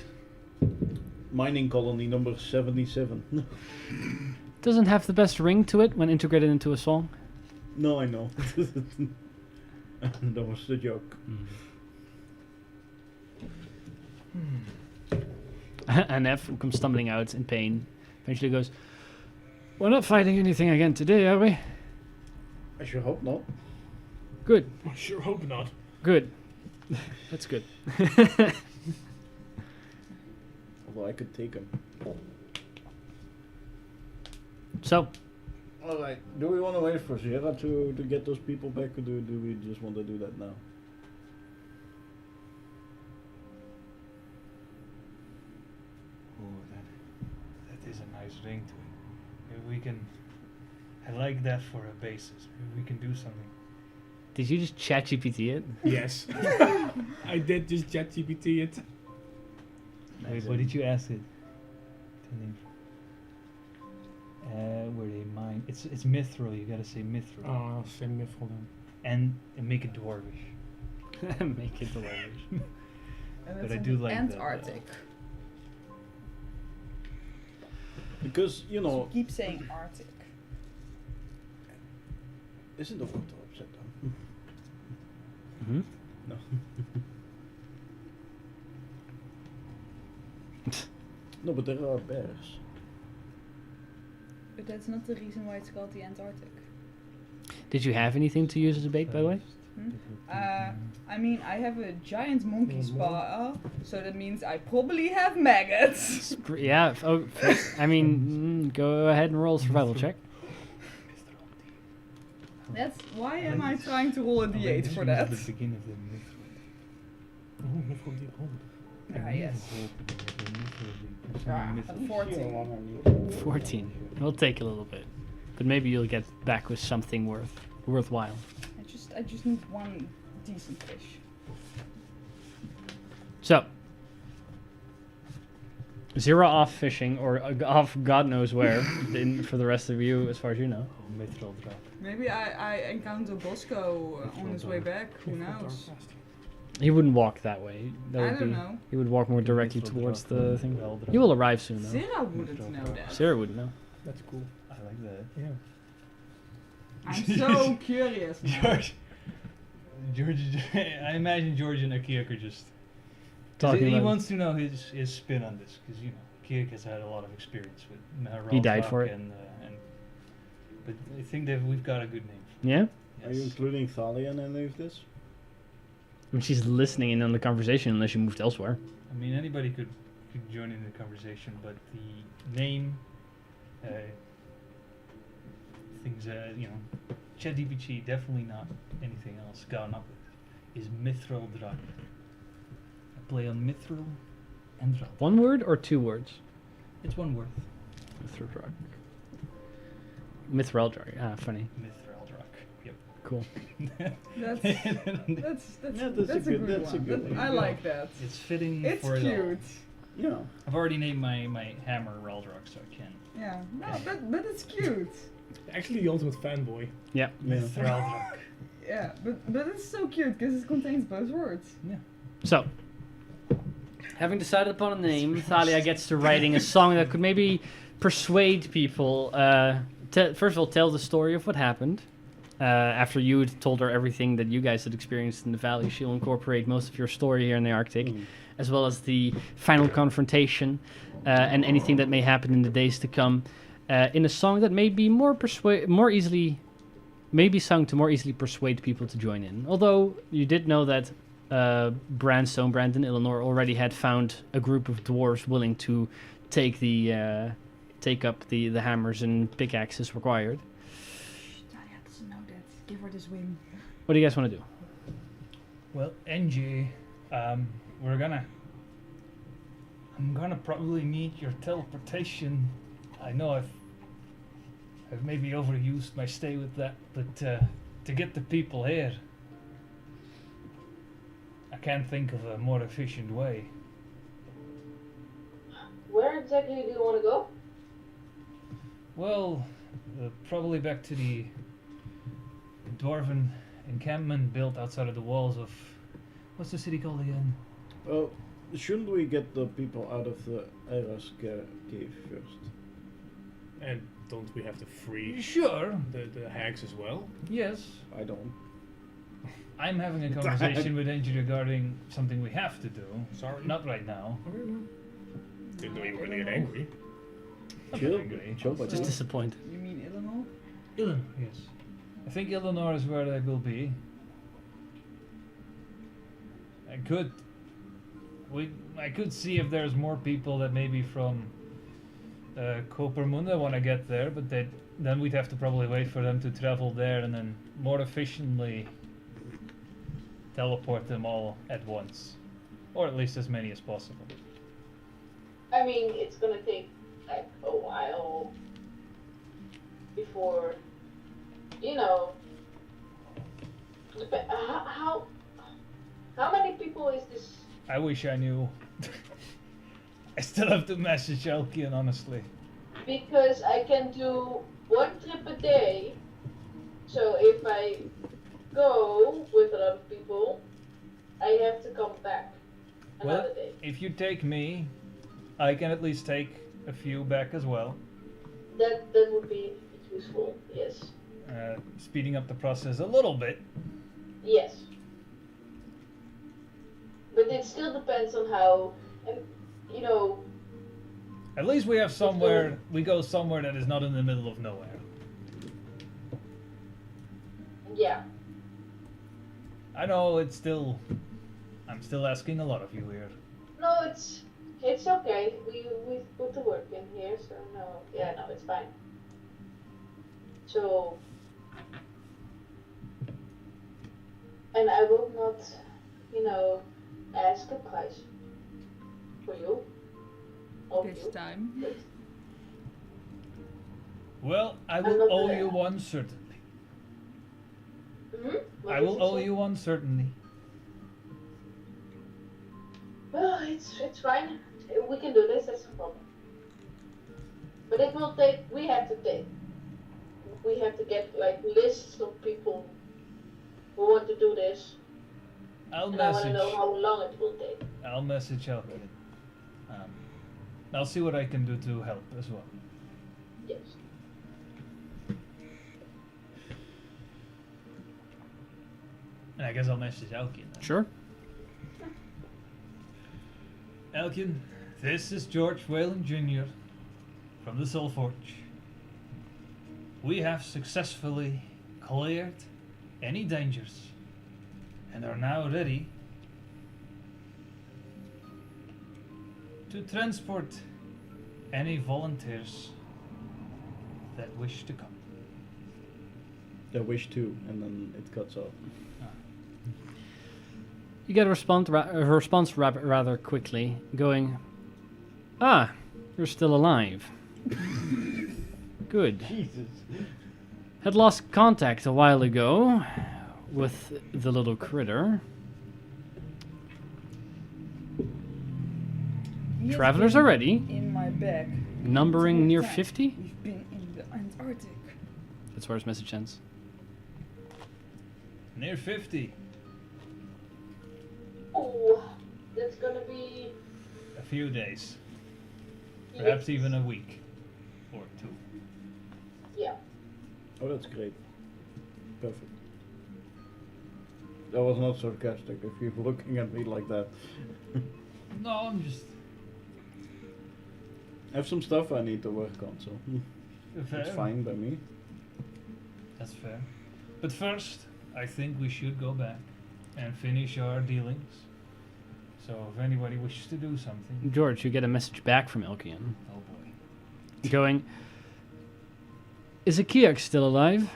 Mining colony number 77. Doesn't have the best ring to it when integrated into a song. No, I know. That was the joke. And F comes stumbling out in pain. Eventually goes, "We're not fighting anything again today, are we? I sure hope not. Good, I sure hope not. good. That's good." Although I could take him. So, Alright, do we want to wait for Zera to get those people back, or do we just want to do that now? Oh, that is a nice ring to it. Maybe we can. I like that for a basis. Maybe we can do something. did you just chat GPT it? Yes. I did just ChatGPT it. Wait, what did you ask it? Where they mine? It's mithril. You gotta say mithril, Oh, send me for them. and make it dwarvish. Make it dwarvish. And But it's I in do the like that, Antarctic. Because, you know, Keep saying Arctic. isn't the photo upside down? Hmm? No. No, but there are bears. But that's not the reason why it's called the Antarctic. Did you have anything to use as a bait, by the way? I mean, I have a giant monkey spa, so that means I probably have maggots. Yeah. I mean, go ahead and roll a survival check. That's why am I trying to roll a d8 for that? The beginning of the mithril. Oh, mithril deep. Ah, yes. Ah, Mithril. 14. 14. It'll take a little bit, but maybe you'll get back with something worthwhile. I just need one decent fish. So, Zero off fishing, or off God knows where, for the rest of you, as far as you know. Oh, mithril drop. Maybe I encounter Bosco on his way back. Who knows? He wouldn't walk that way. That I would don't be- know. He would walk more directly Mithril towards drop, the thing. well drop. He will arrive soon, though. Sarah wouldn't know that. Sarah would know. That's cool. I like that. Yeah. I'm so curious now. George, I imagine George and Akiak are just Talking he about- wants to know his spin on this, because you know Akiak has had a lot of experience with He died Ralph for it. and but I think that we've got a good name. Yeah? Are you including Thalia in any of this? I mean, she's listening in on the conversation unless you moved elsewhere. I mean, anybody could join in the conversation, but the name, things, ChatGPT, definitely not anything else gone up with, is Mithril Drak. A play on Mithril and Drak. One word or two words? It's one word. Mithril Drag. Ah, funny. Mithril Drak. Yep. Cool. That's Yeah, that's a good one. one. I like that. It's fitting It's for it all. cute. Yeah. I've already named my hammer Reldrak, so I can. Yeah. No, but it's cute. Actually, the ultimate fanboy. Yeah. Mithril Drak. Yeah, but it's so cute because it contains both words. So, having decided upon a name, Thalia gets to writing a song that could maybe persuade people. First of all, tell the story of what happened, after you had told her everything that you guys had experienced in the valley, she'll incorporate most of your story here in the Arctic, as well as the final confrontation and anything that may happen in the days to come, in a song that may be maybe sung to more easily persuade people to join in. Although you did know that Stonebrand and Eleanor already had found a group of dwarves willing to take up the hammers and pickaxes required. Talia doesn't know that. Give her this win. What do you guys want to do? Well, NG, I'm gonna probably need your teleportation. I know I've maybe overused my stay with that, but to get the people here, I can't think of a more efficient way. Where exactly do you want to go? Well, probably back to the dwarven encampment built outside of the walls of... What's the city called again? Well, shouldn't we get the people out of the Eras cave first? And don't we have to free Sure. the hags as well? Yes. I don't. I'm having a conversation with Angie regarding something we have to do. Sorry. Not right now. Okay, no. Didn't know you were really angry. Chill, angry. chill, but Just disappointed. You mean Eleanor? Eleanor, yes. I think Eleanor is where they will be. I could see if there's more people that maybe from Coppermunda want to get there, but then we'd have to probably wait for them to travel there and then more efficiently teleport them all at once. Or at least as many as possible. I mean, it's gonna take like a while before, how many people is this? I wish I knew. I still have to message Elkian, honestly. Because I can do 1 trip a day, so if I go with other people, I have to come back another day. If you take me, I can at least take a few back as well. That would be useful, yes. Speeding up the process a little bit. Yes. But it still depends on how, and At least we have somewhere, we go somewhere that is not in the middle of nowhere. yeah. I know I'm still asking a lot of you here. No, it's okay. We put the work in here, so no, it's fine. So, and I will not, ask a price for you. Of This you. time. But Well, I I'm will not owe there. you one certainly. What I did will owe say? you one certainly. Well, it's fine. We can do this. That's no problem. But it will take. We have to get like lists of people who want to do this, I'll and I want to message. know how long it will take. I'll message Elkian. I'll see what I can do to help as well. Yes. And I guess I'll message Elkian then. Sure. Elkian, this is George Whalen Jr. from the Soul Forge. We have successfully cleared any dangers and are now ready to transport any volunteers that wish to come. I wish to, and then it cuts off. You get a response rather quickly, going, "Ah, you're still alive. Good. Jesus. Had lost contact a while ago with the little critter. He has Travelers been are ready, in my bag. numbering near Time. 50. We've been in the Antarctic. That's where his message ends. Near 50. Oh, that's gonna be. A few days. Perhaps even a week. Or two. Yeah. Oh, that's great. Perfect. That was not sarcastic if you're looking at me like that. No, I'm just I have some stuff I need to work on, so fair. it's fine by me. That's fair. But first, I think we should go back and finish our dealings. So if anybody wishes to do something, George, you get a message back from Elkian oh boy. going, is Akiak still alive?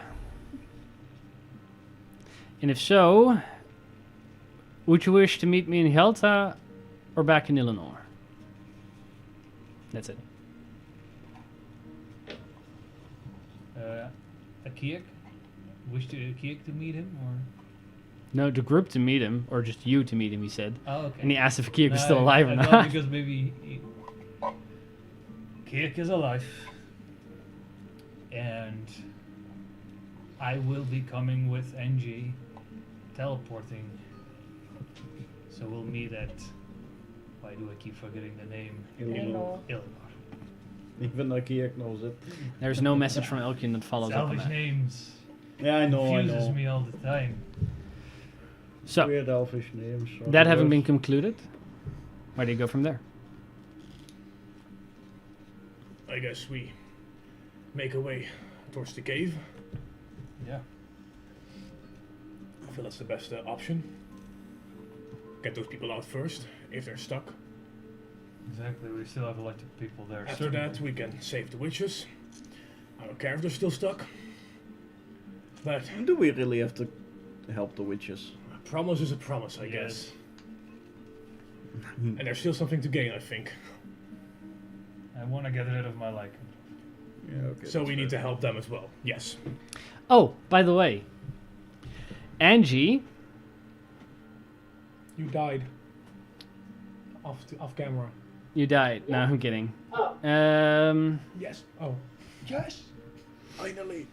And if so, would you wish to meet me in Helta or back in Illinois? That's it. Akiak? Wish to Akiak to meet him or? No, the group to meet him, or just you to meet him, he said. Oh, okay. And he asked if Akiak was No, still alive or I thought not. Because maybe Akiak is alive, and I will be coming with NG, teleporting. So we'll meet at. Why do I keep forgetting the name? Illinois. Illinois. Even Akiak knows it. There's no message from Elkian that follows up on Selfish that. names Yeah, I know. confuses me all the time. So, Weird elfish names. or that having worse. been concluded, where do you go from there? I guess we make our way towards the cave. Yeah. I feel that's the best option. Get those people out first, if they're stuck. Exactly. We still have a lot of people there. After that, we can save the witches. I don't care if they're still stuck. But Do we really have to help the witches? a promise is a promise, I Yes. guess. And there's still something to gain, I think. I want to get rid of my liking. Yeah, okay. So that's we need to fair. help them as well. Yes. Oh, by the way, Angie, You died. Off camera. you died. No, I'm kidding. Oh, Yes. Oh. Yes. Finally.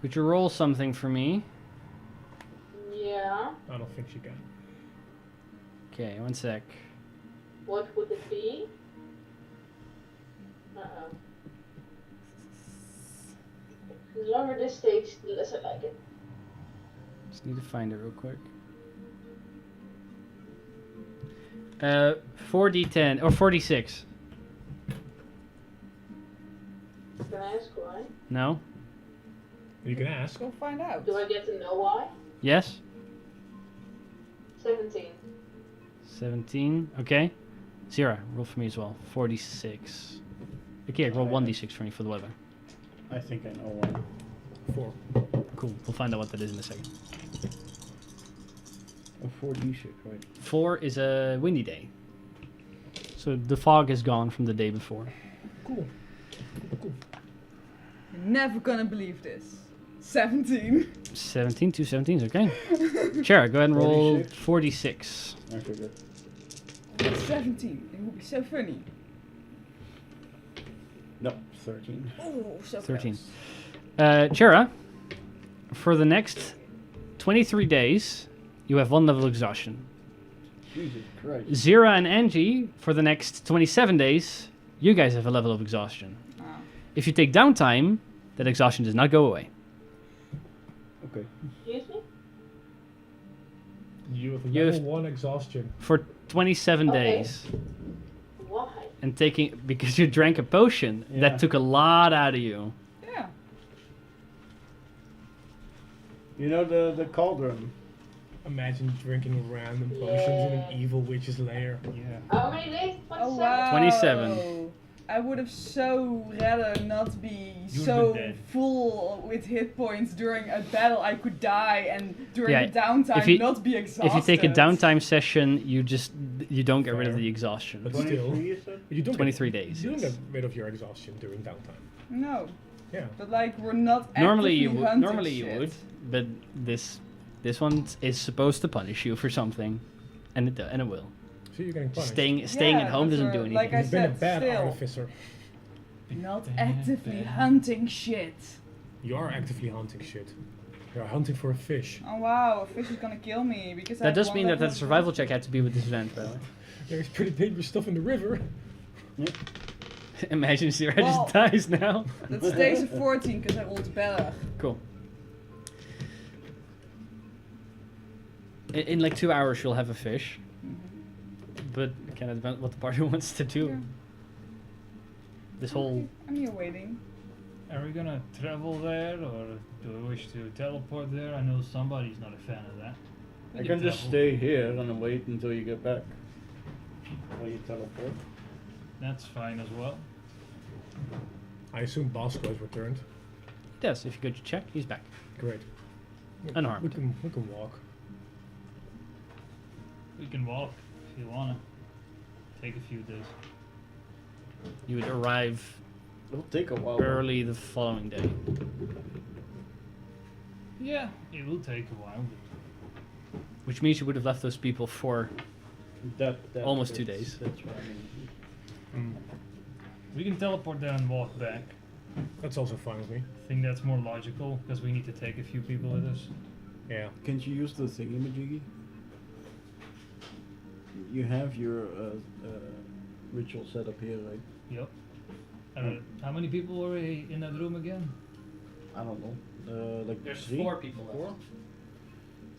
Could you roll something for me? yeah. I don't think she can. Okay, one sec. What would it be? Uh-oh. The longer this takes, the less I like it. Just need to find it real quick. 4d10 or 46. Can I ask why? No? You can ask. Go find out. Do I get to know why? Yes? 17. 17. Okay. Zira, roll for me as well. 46. Okay, roll 1d6 for me for the weather. I think I know one. 4. Cool. We'll find out what that is in a second. A 4d6, right? 4 is a windy day. So the fog is gone from the day before. Cool. You're never gonna believe this. 17. 17, 2 17s, okay. Chara, go ahead and roll 46. Okay, good. 17. It would be so funny. No, 13. Oh, so 13. close. Chara, for the next 23 days, you have 1 level of exhaustion. Jesus Christ. Zira and Angie, for the next 27 days, you guys have a level of exhaustion. Oh. If you take downtime, that exhaustion does not go away. Okay. Excuse me? You have You have- level 1 exhaustion. For 27 Okay. days. Why? And because you drank a potion, Yeah. that took a lot out of you. Yeah. You know the cauldron? Imagine drinking random potions in an evil witch's lair. Yeah. How many days? Oh 27? wow. 27. I would have so rather not be You'd so been dead. full with hit points during a battle. I could die, and during Yeah, the downtime if you- not be exhausted. If you take a downtime session, you don't get rid of Fair. the exhaustion. But still, 23, you said? you don't 23 get, days. You don't yes. get rid of your exhaustion during downtime. No, Yeah. but like we're not Normally actively you would. hunting Normally you shit. would, but this one is supposed to punish you for something, and it will. So you're getting punished. Staying at home but doesn't we're- do anything. like I You've been a said, bad still. artificer. Not actively hunting shit. You are actively hunting shit. You're hunting for a fish. Oh wow, a fish is gonna kill me because I That have does one mean that level that of survival check had to be with disadvantage, by the way. There's pretty dangerous stuff in the river. Imagine Zira Well- just dies now. That stays a 14 because I rolled better. Cool. In like 2 hours, you'll have a fish. Mhm. But it kind of depends what the party wants to do. Yeah. This whole. I'm here waiting. Are we gonna travel there, or do we wish to teleport there? I know somebody's not a fan of that. We I can just travel. stay here and wait until you get back. While you teleport. That's fine as well. I assume Bosco has returned. Yes, if you go to check, he's back. Great. Unharmed. We can walk. We can walk if you wanna. Take a few days. You would arrive It'll take a while. early the following day. Yeah, it will take a while. Which means you would have left those people for. That Almost 2 fits. days. That's what I mean. We can teleport there and walk back. That's also fine with me. I think that's more logical because we need to take a few people with us. Yeah. Can't you use the thingy-majiggy? You have your ritual set up here, right? Yep. How many people were in that room again? I don't know. Like There's three? 4 people left. 4?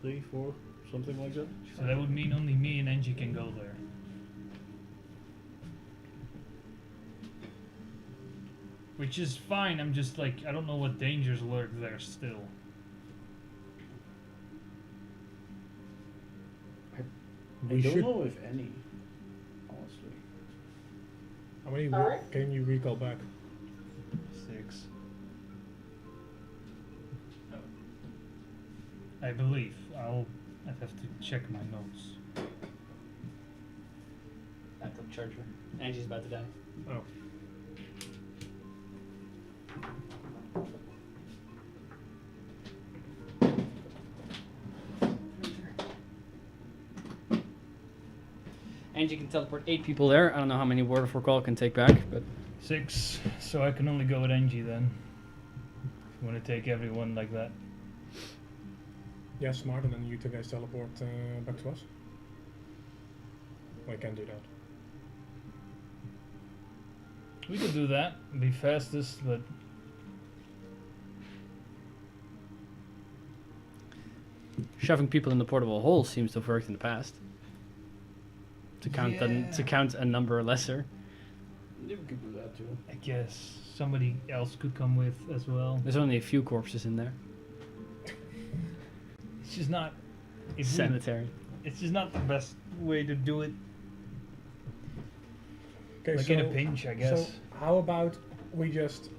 3, 4, something like that. So that would mean only me and Angie can go there. Which is fine, I'm just like, I don't know what dangers lurk there still. I We don't should. know if any, honestly. How many Alright. can you recall back? 6. I believe. I'd have to check my notes. Backup charger. Angie's about to die. Oh. Angie can teleport 8 people there. I don't know how many Word of Recall can take back, but 6, so I can only go with Angie then. If you want to take everyone like that. Yeah, smart, and then you two guys teleport back to us. Well, I can't do that. We could do that, be fastest, but shoving people in the portable hole seems to have worked in the past. To count Yeah. to count a number lesser. Yeah, we could do that too. I guess somebody else could come with as well. There's only a few corpses in there. It's just not. Sanitary. It's just not the best way to do it. Okay, Like in a pinch, I guess. So how about we just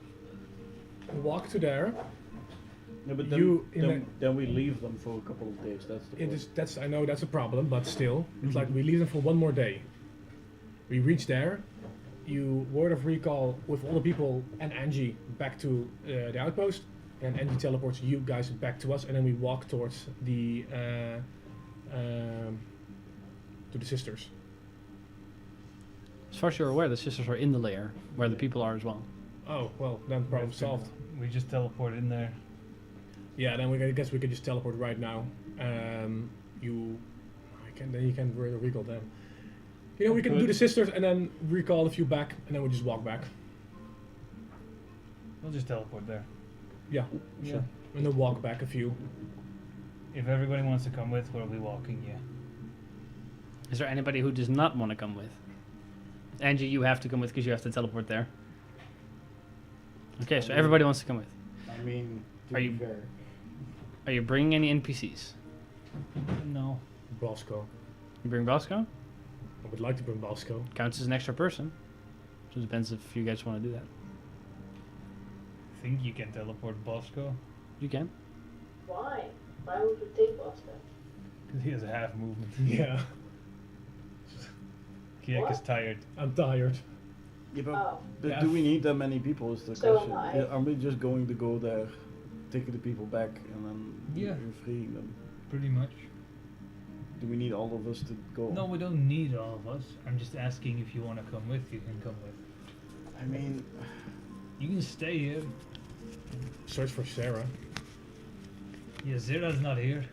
walk to there? Yeah, but You in then we leave them for a couple of days. That's the It point. is, that's I know that's a problem, but still, it's like Mhm. we leave them for one more day. We reach there, you word of recall with all the people and Angie back to the outpost, and Angie teleports you guys back to us, and then we walk towards the to the sisters. As far as you're aware, the sisters are in the lair, where the people are as well. Oh well, then problem solved. We just teleport in there. Yeah, then I guess we could just teleport right now. Then you can word of recall them. You know, we can do Good. the sisters and then recall a few back, and then we just walk back. We'll just teleport there. Yeah, sure. And then walk back a few. If everybody wants to come with, we'll be walking, yeah. Is there anybody who does not want to come with? Angie, you have to come with because you have to teleport there. Okay, so everybody wants to come with. I mean, to Are be you- fair. Are you bringing any NPCs? No. Bosco. You bring Bosco? I would like to bring Bosco. Counts as an extra person. So it depends if you guys want to do that. I think you can teleport Bosco. You can. Why? Why would we take Bosco? Because he has a half movement. Yeah, Kiek is What? tired. I'm tired. Yeah, but, Oh, Yeah. do we need that many people? Is the So question. am I. Yeah, are we just going to go there, take the people back, and then Yeah. we're freeing them? Pretty much. Do we need all of us to go? No, we don't need all of us. I'm just asking if you want to come with, you can come with. I mean, You can stay here. Search for Sarah. Yeah, Zira's not here.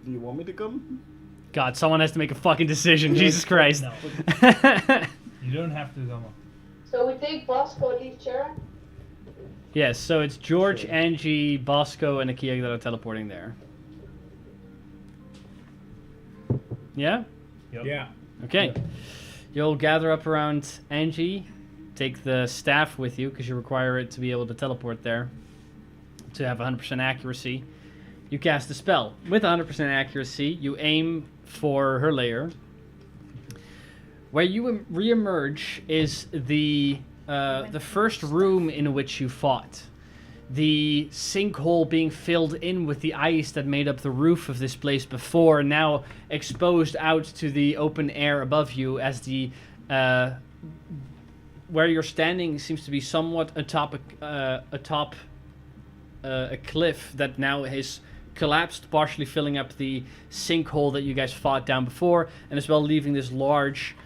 do you want me to come? God, someone has to make a fucking decision. Jesus Christ. No. You don't have to come. so we take Bosco, leave Chera? Yes, so it's George, Sure. Angie, Bosco, and Akia that are teleporting there. Yeah? Yep. Yeah. Okay. Yeah. You'll gather up around Angie, take the staff with you, because you require it to be able to teleport there, to have 100% accuracy. You cast a spell. With 100% accuracy, you aim for her lair. Where you re-emerge is the first room in which you fought. The sinkhole being filled in with the ice that made up the roof of this place before, now exposed out to the open air above you, as the where you're standing seems to be somewhat atop a cliff that now is collapsed, partially filling up the sinkhole that you guys fought down before, and as well leaving this large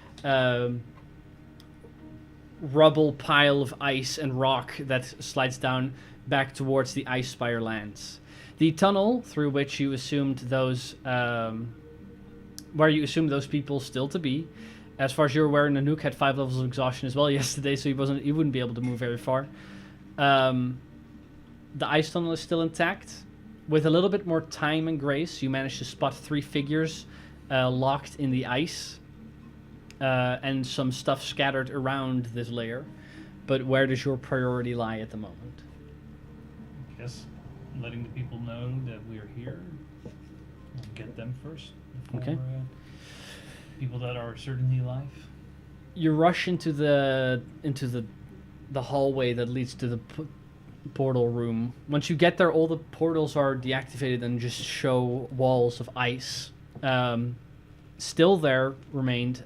rubble pile of ice and rock that slides down back towards the Ice Spire lands. The tunnel through which you assumed those, where you assumed those people still to be, as far as you're aware, Nanook had 5 levels of exhaustion as well yesterday, so he wouldn't be able to move very far. The ice tunnel is still intact. With a little bit more time and grace, you managed to spot 3 figures locked in the ice, and some stuff scattered around this layer. But where does your priority lie at the moment? Guess letting the people know that we're here. And get them first. Before, Okay. People that are certainly alive. You rush into the hallway that leads to the portal room. Once you get there, all the portals are deactivated and just show walls of ice. Still there remained,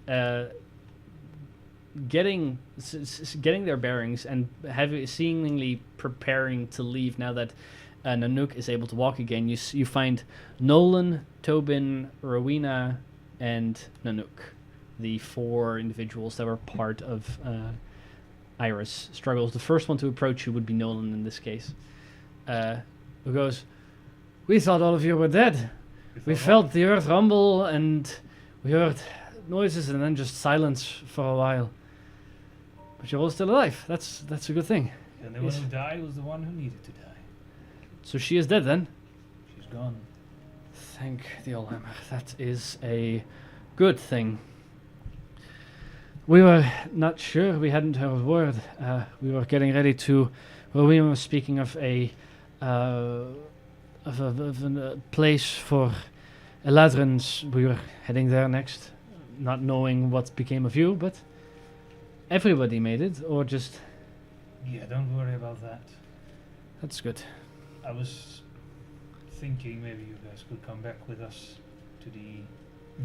getting their bearings and seemingly preparing to leave now that Nanook is able to walk again. You find Nolan, Tobin, Rowena, and Nanook, the 4 individuals that were part of Iris' struggles. The first one to approach you would be Nolan in this case, who goes, "We thought all of you were dead. We felt the earth rumble and we heard noises and then just silence for a while. But you're all still alive. That's a good thing." And the one who died was the one who needed to die. So she is dead then? She's gone. Thank the Allhammer. That is a good thing. We were not sure. We hadn't heard a word. We were getting ready to... Well, we were speaking of a place for Eladrins. We were heading there next, not knowing what became of you, but everybody made it, or just... Yeah, don't worry about that. That's good. I was thinking maybe you guys could come back with us to the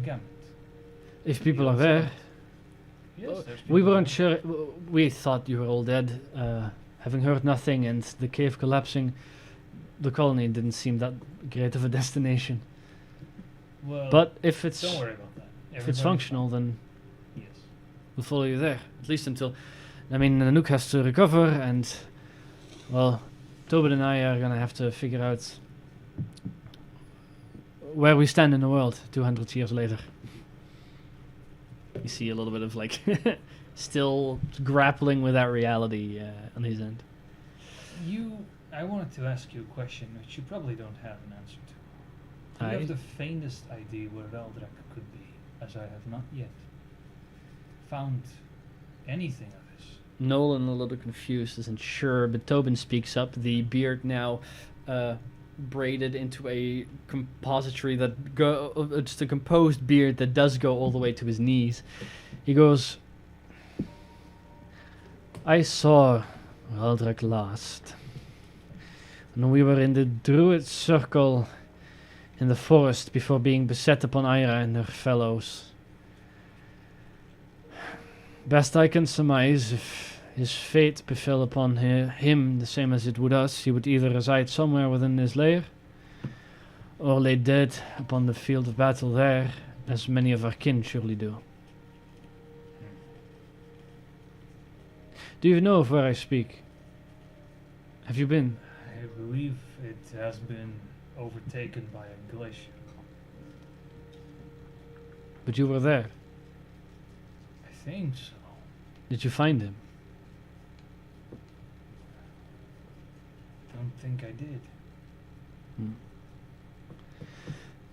Gambit. If people are there... Yes, there's We people weren't there. sure. We thought you were all dead. Having heard nothing and the cave collapsing, the colony didn't seem that great of a destination. Well, But if it's don't worry about that. if it's Everybody's functional, fine. then Yes. we'll follow you there. At least until... I mean, Nanook has to recover, and... Well, Tobin and I are gonna have to figure out where we stand in the world 200 years later. You see a little bit of, like, still grappling with that reality on his end. I wanted to ask you a question which you probably don't have an answer to. Do you Aye. have the faintest idea where Veldrak could be, as I have not yet found anything of this? Nolan, a little confused, isn't sure, but Tobin speaks up. The beard now braided into a compository that just a composed beard that does go all the way to his knees. He goes, "I saw Veldrak last, and we were in the Druid Circle in the forest before being beset upon Ira and her fellows. Best I can surmise, if his fate befell upon him the same as it would us, he would either reside somewhere within his lair, or lay dead upon the field of battle there, as many of our kin surely do. Do you know of where I speak? Have you been? I believe it has been overtaken by a glacier. But you were there. I think so. Did you find him? think I did.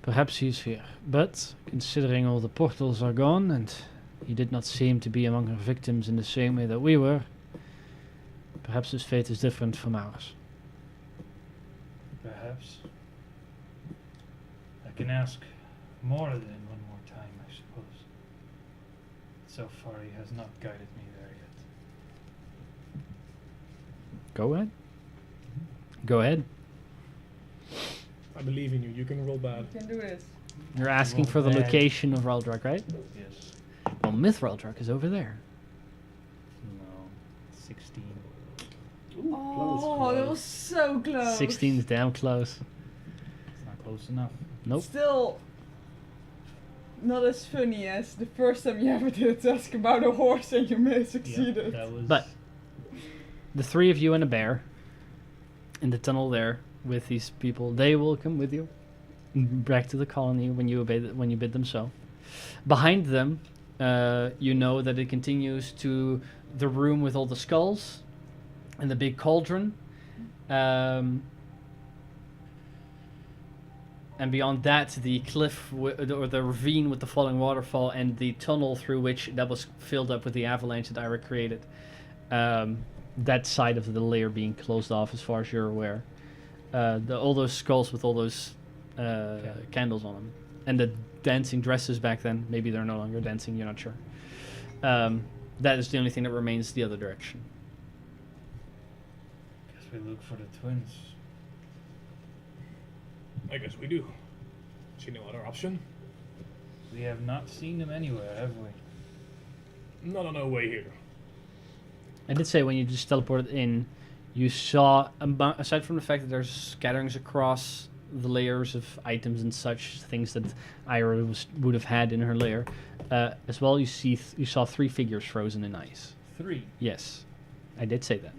Perhaps he's here, but considering all the portals are gone and he did not seem to be among her victims in the same way that we were, perhaps his fate is different from ours. Perhaps. I can ask more than one more time, I suppose. So far, he has not guided me there yet. Go ahead. Go ahead. I believe in you. You can roll bad. You can do it. You're asking Well, for the then- location of Reldrak, right? Yes. Well, Myth Reldrak is over there. No. 16. Ooh, Oh, that was so close. 16 is damn close. It's not close enough. Nope. Still not as funny as the first time you ever did a task about a horse and you may have succeeded. That was. But the three of you and a bear in the tunnel there with these people, they will come with you back to the colony when you bid them so. Behind them, you know that it continues to the room with all the skulls and the big cauldron. And beyond that, the cliff or the ravine with the falling waterfall and the tunnel through which that was filled up with the avalanche that Ira created. That side of the layer being closed off as far as you're aware. All those skulls with all those candles on them. And the dancing dresses back then, maybe they're no longer dancing, you're not sure. That is the only thing that remains the other direction. Guess we look for the twins. I guess we do. See no other option? We have not seen them anywhere, have we? Not on our way here. I did say when you just teleported in, you saw, aside from the fact that there's scatterings across the layers of items and such, things that Ira would have had in her lair, as well you saw 3 figures frozen in ice. 3. Yes, I did say that.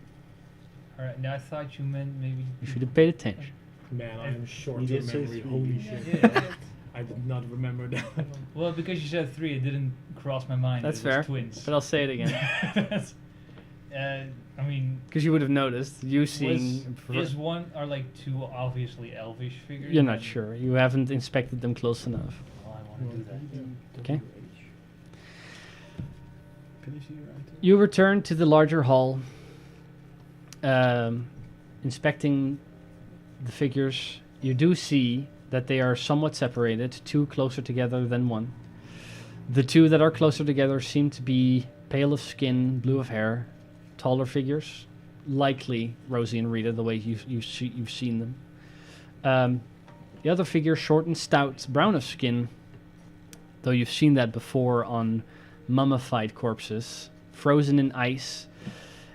Alright, now I thought you meant maybe. You should have paid attention. Man, I am short You of did say memory. 3. Holy Yeah. shit. Yeah. I did not remember that. Well, because you said 3, it didn't cross my mind. That's that it was fair, Twins. but I'll say it again. I mean, Because you would have noticed, you seeing... is one are like 2 obviously elvish figures? You're not sure. You haven't inspected them close enough. Well, I want to do that. Okay. Can you see your item? You return to the larger hall, inspecting the figures. You do see that they are somewhat separated, 2 closer together than 1. The 2 that are closer together seem to be pale of skin, blue of hair, taller figures, likely Rosie and Rita, the way you've seen them. The other figure, short and stout, brown of skin, though you've seen that before on mummified corpses, frozen in ice,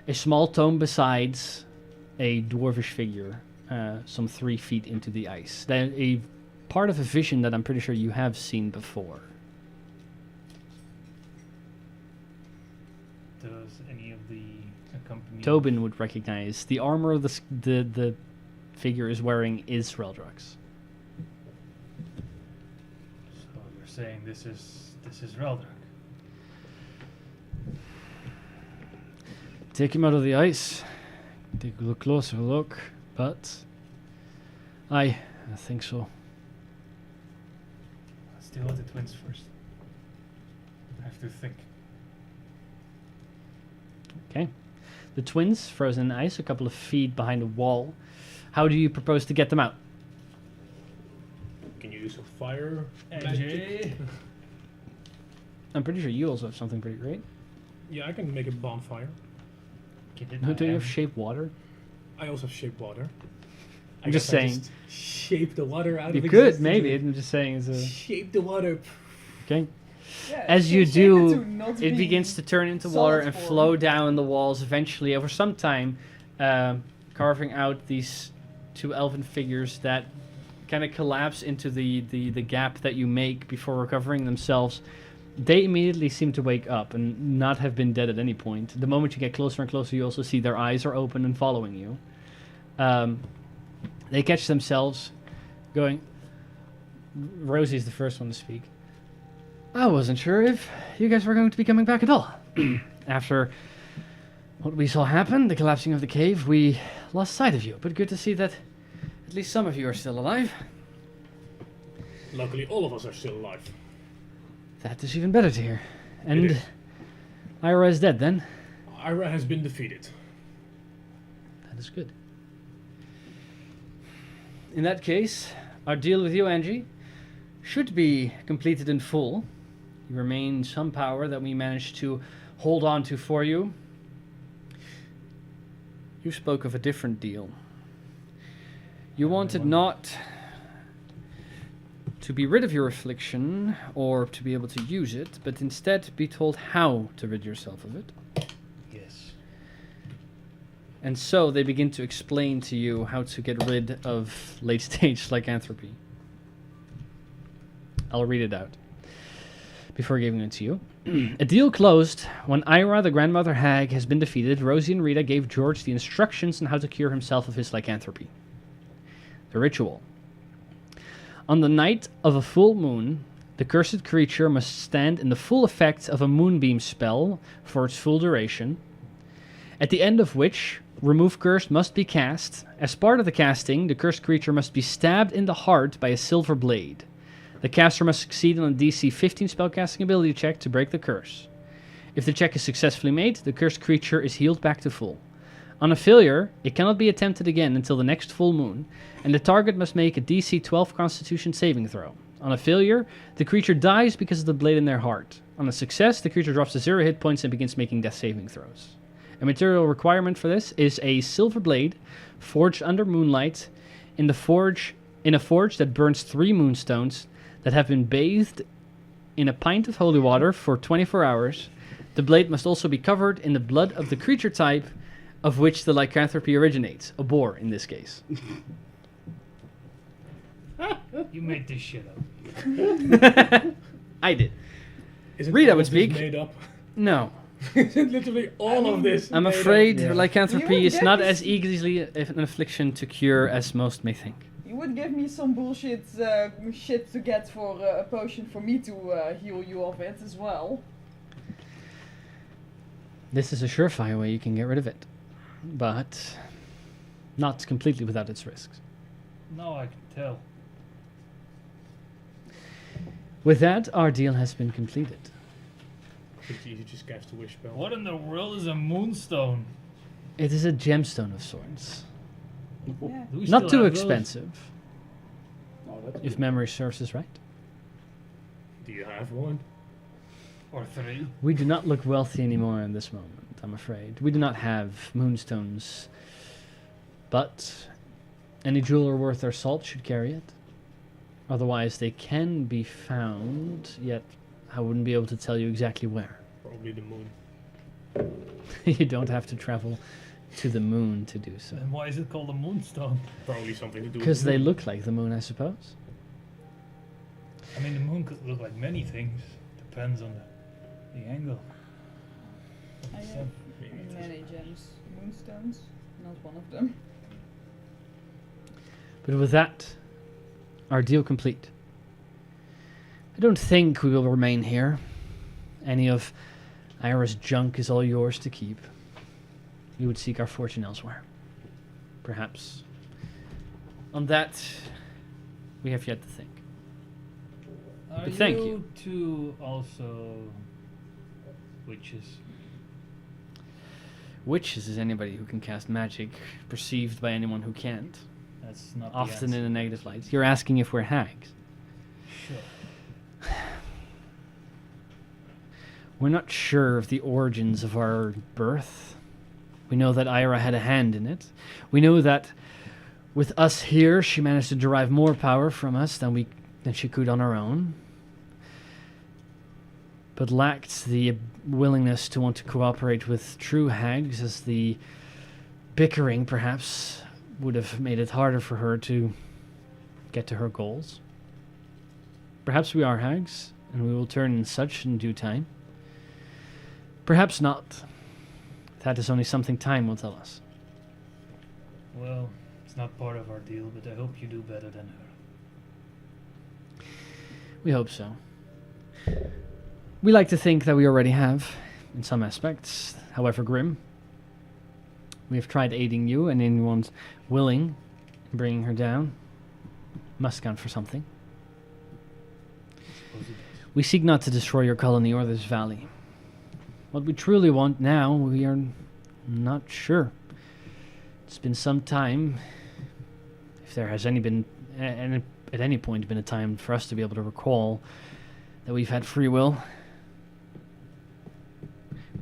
a small tome besides a dwarvish figure, some 3 feet into the ice. A part of a vision that I'm pretty sure you have seen before. Does any of the accompanying... Tobin would recognize the armor the figure is wearing is Reldrak's. So you're saying this is Reldrak? Take him out of the ice. Take a closer look, but I think so. Let's deal with the twins first. I have to think. Okay. The twins, frozen in ice, a couple of feet behind a wall. How do you propose to get them out? Can you use some fire? AJ? magic? I'm pretty sure you also have something pretty great. Yeah, I can make a bonfire. Get it, No, do you have man. shape water? I also have shape water. I'm just saying. Shape the water out You of could, existence. maybe. I'm just saying. It's a, Shape the water. okay. Yeah, As you you shape it to do, not it be begins to turn into solid water and form. flow down the walls. Eventually, over some time, carving out these 2 elven figures that kind of collapse into the gap that you make before recovering themselves. They immediately seem to wake up and not have been dead at any point. The moment you get closer and closer, you also see their eyes are open and following you. They catch themselves going... Rosie's the first one to speak. I wasn't sure if you guys were going to be coming back at all. After what we saw happen, the collapsing of the cave, we lost sight of you, but good to see that at least some of you are still alive. Luckily, all of us are still alive. That is even better to hear. It And is. Ira is dead then? Ira has been defeated. That is good. In that case, our deal with you, Angie, should be completed in full. You remain some power that we managed to hold on to for you. You spoke of a different deal. You wanted not to be rid of your affliction or to be able to use it, but instead be told how to rid yourself of it. Yes. And so they begin to explain to you how to get rid of late-stage lycanthropy. I'll read it out before giving it to you. A deal closed. When Ira, the grandmother hag, has been defeated, Rosie and Rita gave George the instructions on how to cure himself of his lycanthropy. The ritual. On the night of a full moon, the cursed creature must stand in the full effect of a moonbeam spell for its full duration, at the end of which Remove Curse must be cast. As part of the casting, the cursed creature must be stabbed in the heart by a silver blade. The caster must succeed on a DC 15 spellcasting ability check to break the curse. If the check is successfully made, the cursed creature is healed back to full. On a failure, it cannot be attempted again until the next full moon, and the target must make a DC 12 Constitution saving throw. On a failure, the creature dies because of the blade in their heart. On a success, the creature drops to 0 hit points and begins making death saving throws. A material requirement for this is a silver blade forged under moonlight in a forge that burns 3 moonstones that have been bathed in a pint of holy water for 24 hours. The blade must also be covered in the blood of the creature type of which the lycanthropy originates, a boar in this case. You made this shit up. I did. Isn't Rita all would of this speak. made up? No. Isn't literally all of this I'm made afraid up? Yeah. lycanthropy You is would not get as this- easily an affliction to cure as most may think. You would give me some bullshit shit to get for a potion for me to heal you of it as well. This is a surefire way you can get rid of it, but not completely without its risks. No, I can tell. With that, our deal has been completed. You just cast a wish spell. What in the world is a moonstone? It is a gemstone of sorts. Yeah. Do we Not still too have those? expensive, Oh, that's if memory serves us right. Do you have one? Or 3? We do not look wealthy anymore in this moment, I'm afraid. We do not have moonstones, but any jeweler worth their salt should carry it. Otherwise, they can be found, yet I wouldn't be able to tell you exactly where. Probably the moon. You don't have to travel to the moon to do so. Then why is it called a moonstone? Probably something to do with Because the they moon. look like the moon, I suppose. I mean, the moon could look like many things. Depends on the angle. I So, have Maybe it is. many gems. Moonstones, not one of them. But with that, our deal complete. I don't think we will remain here. Any of Ira's junk is all yours to keep. We would seek our fortune elsewhere. Perhaps. On that, we have yet to think. Are But thank you you. two also witches? Witches is anybody who can cast magic, perceived by anyone who can't. That's not Often the in answer. a negative light. You're asking if we're hags. Sure. We're not sure of the origins of our birth. We know that Ira had a hand in it. We know that with us here, she managed to derive more power from us than she could on her own, but lacked the willingness to want to cooperate with true hags, as the bickering perhaps would have made it harder for her to get to her goals. Perhaps we are hags, and we will turn in such in due time. Perhaps not. That is only something time will tell us. Well, it's not part of our deal, but I hope you do better than her. We hope so. We like to think that we already have, in some aspects, however grim. We have tried aiding you, and anyone's willing bringing her down must count for something. We seek not to destroy your colony or this valley. What we truly want now, we are not sure. It's been some time. If there has at any point been a time for us to be able to recall that we've had free will,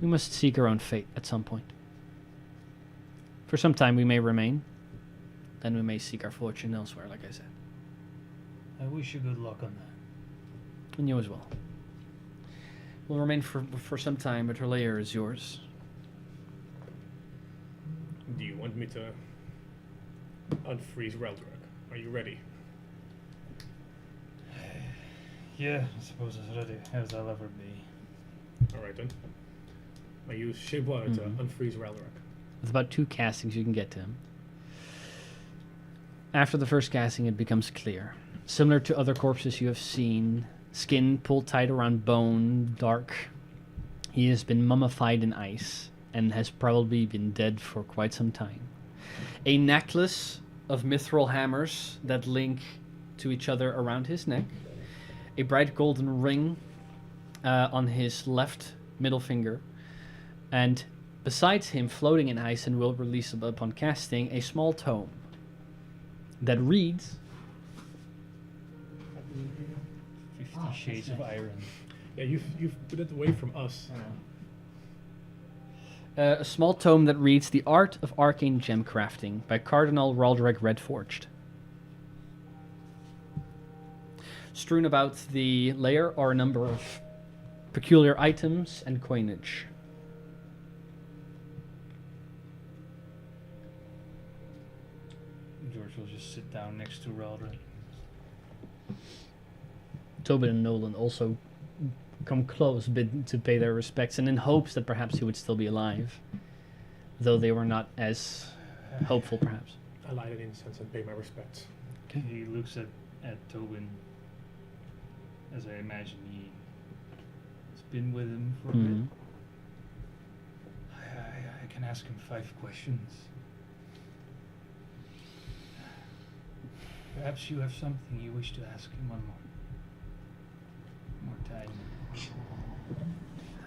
we must seek our own fate at some point. For some time we may remain, then we may seek our fortune elsewhere, like I said. I wish you good luck on that. And you as well. We'll remain for some time, but her lair is yours. Do you want me to unfreeze Reldrak? Are you ready? Yeah, I suppose as ready as I'll ever be. Alright then. I use Shape Water to unfreeze Reldrak. With about 2 castings you can get to him. After the first casting it becomes clear. Similar to other corpses you have seen, skin pulled tight around bone, dark. He has been mummified in ice and has probably been dead for quite some time. A necklace of mithril hammers that link to each other around his neck. A bright golden ring on his left middle finger. And besides him, floating in ice and will release upon casting, a small tome that reads 50 Shades of Iron. Yeah, you've put it away from us. a small tome that reads The Art of Arcane Gem Crafting by Cardinal Raldreg Redforged. Strewn about the lair are a number of peculiar items and coinage. George will just sit down next to Raldra. Tobin and Nolan also come close a bit to pay their respects, and in hopes that perhaps he would still be alive, though they were not as hopeful, perhaps. I light an incense and pay my respects. Okay. He looks at Tobin, as I imagine he's been with him for a bit. I can ask him 5 questions. Perhaps you have something you wish to ask him one more time.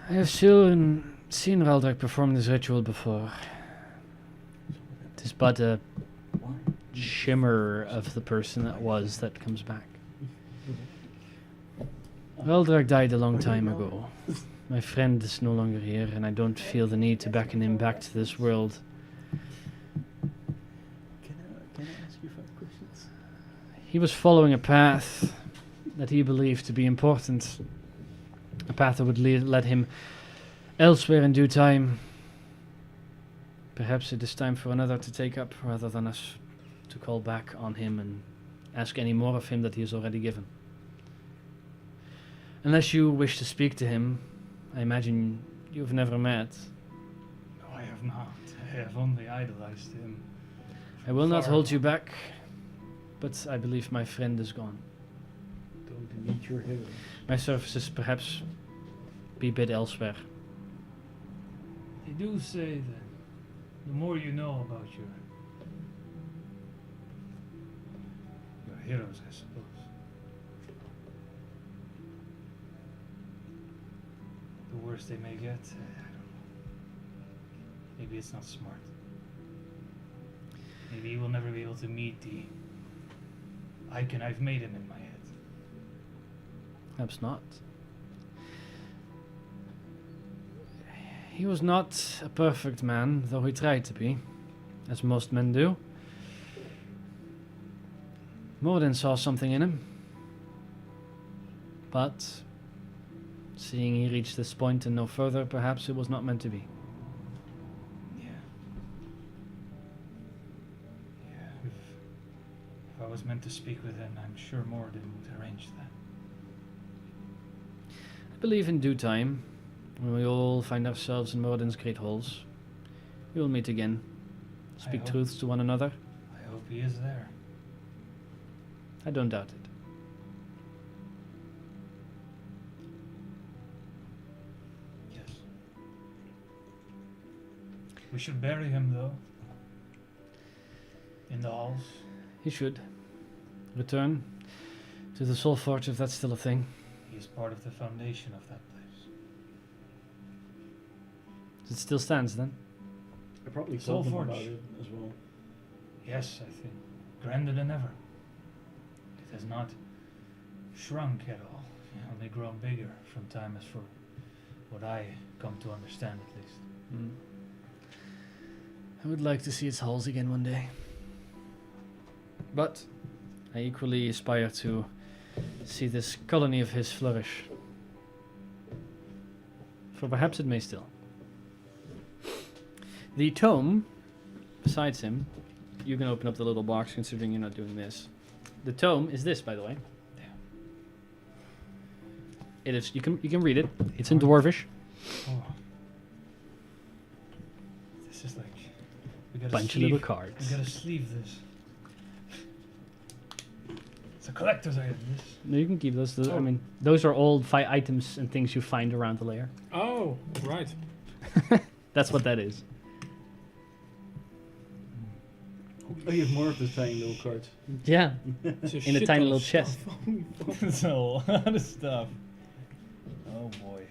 I have seen Raldreg perform this ritual before. It is but a shimmer of the person that was that comes back. Raldreg died a long time ago. My friend is no longer here, and I don't feel the need to beckon him back to this world. Can I ask you 5 questions? He was following a path that he believed to be important. A path that would lead him elsewhere in due time. Perhaps it is time for another to take up, rather than us to call back on him and ask any more of him that he has already given. Unless you wish to speak to him, I imagine you've never met. No, I have not. I have only idolized him. I will not hold you back, but I believe my friend is gone. Don't need your hero. My services perhaps be bid elsewhere. They do say that the more you know about your heroes, I suppose, the worse they may get. I don't know. Maybe it's not smart. Maybe he will never be able to meet the icon I've made him in my head. Perhaps not. He was not a perfect man, though he tried to be, as most men do. Morden saw something in him, but seeing he reached this point and no further, perhaps it was not meant to be. Yeah. If I was meant to speak with him, I'm sure Morden would arrange that. I believe in due time, when we all find ourselves in Morden's great halls, we will meet again, speak I hope- truths to one another. I hope he is there. I don't doubt it. Yes. We should bury him, though. In the halls. He should return to the Soul Forge if that's still a thing. He is part of the foundation of that place. It still stands then. I probably Soul told them Forge. about it as well. Yes, I think. Grander than ever. It has not shrunk at all. Only grown bigger from time as for what I come to understand at least. I would like to see its halls again one day. But I equally aspire to see this colony of his flourish. For perhaps it may still. The tome, besides him, you can open up the little box considering you're not doing this. The tome is this, by the way. It is. You can read it. It's in Dwarvish. Oh. This is like we gotta Bunch of sleeve. little cards. We gotta sleeve this. It's a collector's item. This. No, you can keep those. I Oh. mean, those are all items and things you find around the lair. Oh, right. That's what that is. Oh, you have more of the tiny little cards. Yeah. It's In a shit tiny ton little of chest. stuff. It's a lot of stuff. Oh boy.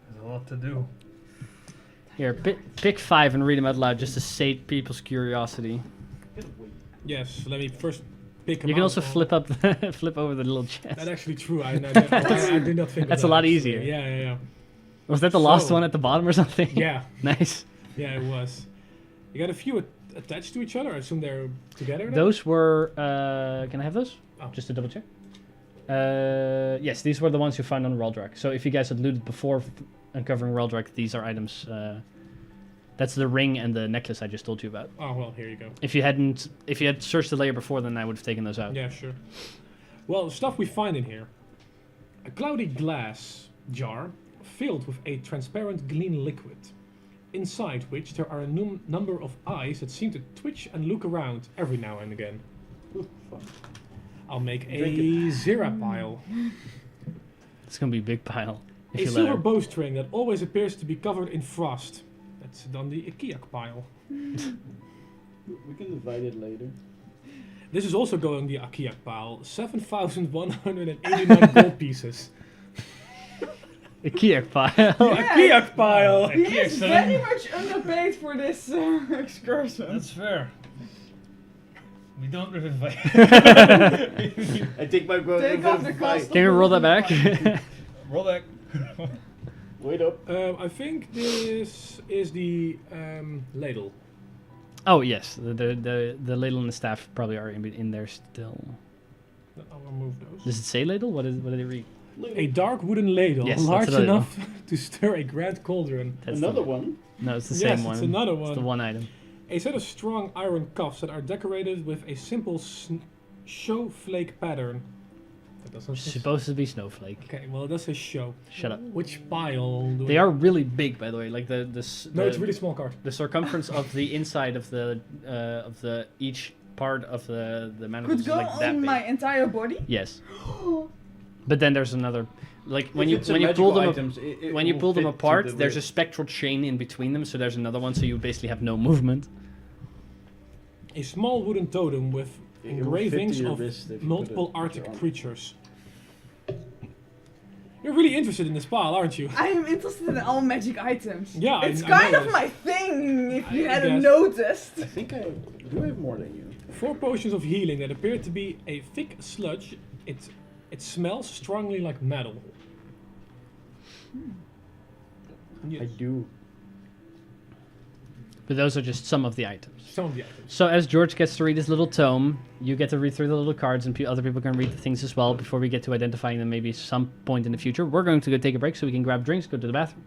There's a lot to do. Here, pick 5 and read them out loud just to sate people's curiosity. Yes, let me first pick 'em You can out. also flip over the little chest. That's actually true. I did not think That's of a that, lot actually. easier. Yeah. Was that the last So- one at the bottom or something? Yeah, Nice. yeah, it was. You got a few attached to each other. I assume they're together. Then? Those were. Can I have those? Oh. Just to double check. Yes, these were the ones you found on Reldrak. So if you guys had looted before uncovering Reldrak, these are items. That's the ring and the necklace I just told you about. Oh well, here you go. If you had searched the layer before, then I would have taken those out. Yeah, sure. Well, the stuff we find in here: a cloudy glass jar filled with a transparent green liquid, inside which there are a number of eyes that seem to twitch and look around every now and again. Ooh, fuck. I'll make Drink a Zira pile. It's gonna be a big pile. If A you let silver her. bowstring that always appears to be covered in frost. That's on the Ikiak pile. We can divide it later. This is also going the Akiak pile. 7,189 gold pieces. A Kiak pile. Akiak pile! He Here, is son. very much underpaid for this excursion. That's fair. We don't invite. I take my boat. Take off the cost. Can you roll that back? Roll back. Wait up. I think this is the ladle. Oh yes, the ladle and the staff probably are in there still. I'll remove those. Does it say ladle? What did it read? A dark wooden ladle, Yes, that's large a ladle. enough to stir a grand cauldron. That's Another the, one. No, it's the Yes, same one. it's another It's the one. one item. A set of strong iron cuffs that are decorated with a simple snowflake pattern. That doesn't It's say supposed to be snowflake. Okay, well, it does say show. Shut up. Which pile? Do They are really big, by the way. Like No, it's a really small card. the circumference of the inside of the each part of the manacles Could is go like that on big. my entire body. Yes. But then there's another, like when If you it's a when you magical pull them items, it when you will pull them fit to apart, the there's a wrist. spectral chain in between them. So there's another one. So you basically have no movement. A small wooden totem with It will fit to engravings your of wrist if you multiple put it with your Arctic arm. creatures. You're really interested in this pile, aren't you? I am interested in all magic items. Yeah, It's I kind know of this. my thing, if you I hadn't guess. noticed. I think I do have more than you. 4 potions of healing that appear to be a thick sludge. It smells strongly like metal. Yes. I do. But those are just some of the items. Some of the items. So as George gets to read his little tome, you get to read through the little cards, and other people can read the things as well before we get to identifying them maybe some point in the future. We're going to go take a break so we can grab drinks, go to the bathroom,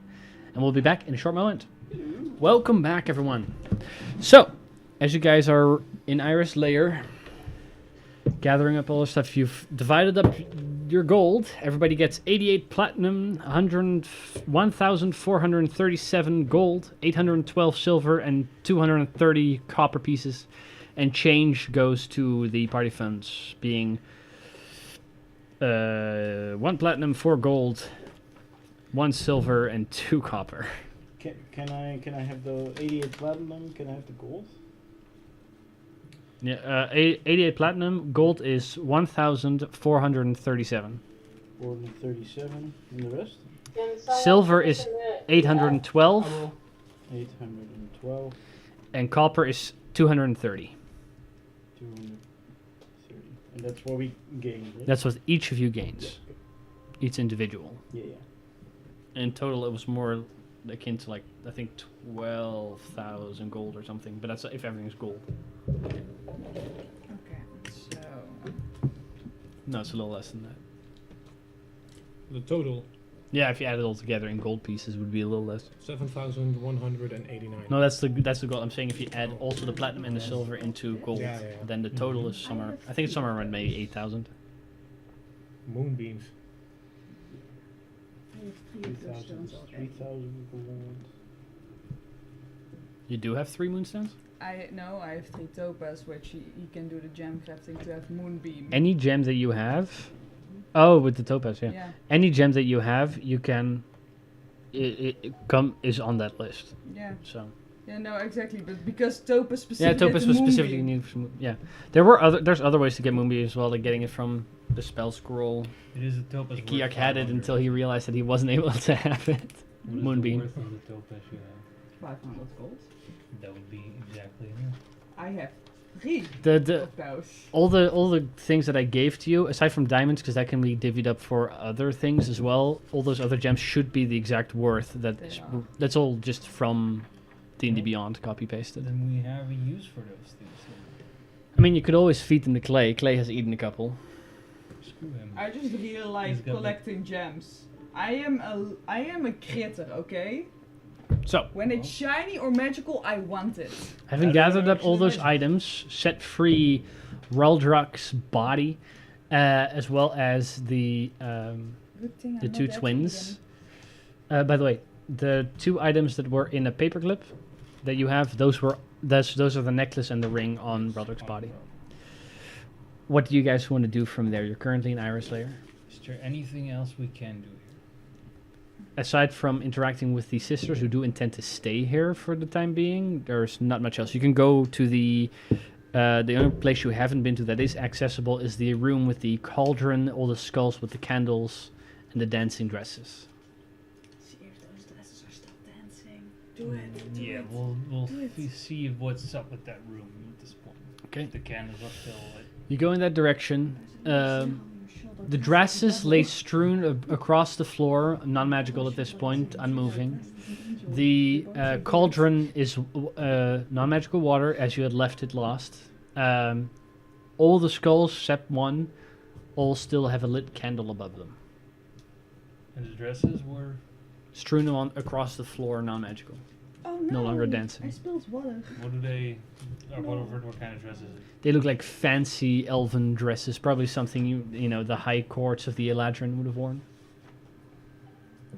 and we'll be back in a short moment. Welcome back, everyone. So, as you guys are in Iris Lair, gathering up all the stuff, you've divided up your gold. Everybody gets 88 platinum, 1,437 gold, 812 silver, and 230 copper pieces. And change goes to the party funds, being 1 platinum, 4 gold, 1 silver, and 2 copper. Can I have the 88 platinum? Can I have the gold? Yeah, 88 platinum. Gold is 1,437. 437. And the rest? Can someone Silver put is in the 812. 812. And copper is 230. 230. And that's what we gained, right? That's what each of you gains. Each individual. Yeah. In total, it was more akin to, like, I think 12,000 gold or something. But that's if everything's gold. Okay, so No, it's a little less than that. The total Yeah, if you add it all together in gold pieces, it would be a little less. 7,189. No, that's the gold. I'm saying if you add also the platinum and the silver into gold, Yeah. then the total is somewhere. I think it's somewhere around maybe 8,000. Moonbeams. I have 3 of those stones already. 3,000 gold. You do have 3 moonstones? I have 3 topaz, which you can do the gem crafting to have moonbeam. Any gem that you have. Oh, with the topaz, yeah. Yeah. Any gem that you have, you can. Is on that list. Yeah. So. Yeah, no, exactly. But because topaz Yeah, specifically. topaz was specifically needed for. Yeah, there's other ways to get moonbeam as well, like getting it from the spell scroll. It is a topaz. Kiak had it until he realized that he wasn't able to have it. Moonbeam. What is the worth of the topaz you have? 500 gold. That would be exactly enough. I have 3 The of those. all the things that I gave to you, aside from diamonds, because that can be divvied up for other things as well. All those other gems should be the exact worth. That's all just from D&D Beyond, copy pasted. Then we have a use for those things. I mean, you could always feed them to Clay. Clay has eaten a couple. Screw him. I just really He's like got collecting gems. I am a critter, okay? So, When it's shiny or magical, I want it. having I don't gathered up all actually those imagine. items, set free Reldrak's body, as well as the Good thing the I'm 2 not twins. By the way, the 2 items that were in a paperclip that you have, those are the necklace and the ring on Reldrak's body. What do you guys want to do from there? You're currently in Iris Layer. Is there anything else we can do here? Aside from interacting with the sisters who do intend to stay here for the time being, there's not much else. You can go to the only place you haven't been to that is accessible is the room with the cauldron, all the skulls with the candles, and the dancing dresses. See if those dresses are still dancing. Do it. Do Yeah, it. we'll Do it. see what's up with that room at this point. Okay. The candles are still lit. You go in that direction. The dresses lay strewn across the floor, non-magical at this point, unmoving. The cauldron is non-magical water, as you had left it last. All the skulls, except one, all still have a lit candle above them. And the dresses were. Strewn across the floor, non-magical. Oh No no! longer dancing. I spilled water. What do they? Or what kind of dresses? They look like fancy elven dresses, probably something you know the high courts of the Eladrin would have worn.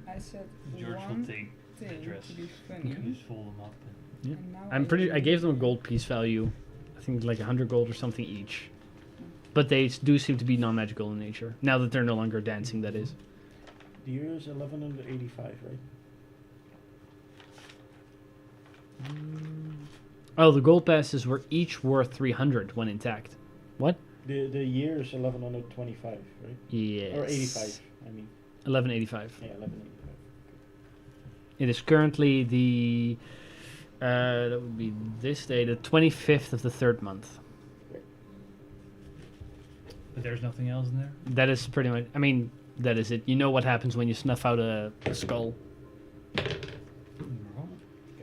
I said George one will take the thing dress. to be You funny. can just fold them up. And Yeah. And now I gave them a gold piece value. I think like 100 gold or something each. But they do seem to be non-magical in nature. Now that they're no longer dancing, that is. The year is 1185, right? Oh, the gold passes were each worth 300 when intact. What? The year is 1125, right? Yes. Or 85, I mean. 1185. Yeah, 1185. It is currently the... that would be this day, the 25th of the 3rd month. But there's nothing else in there. That is pretty much... I mean, that is it. You know what happens when you snuff out a skull. Get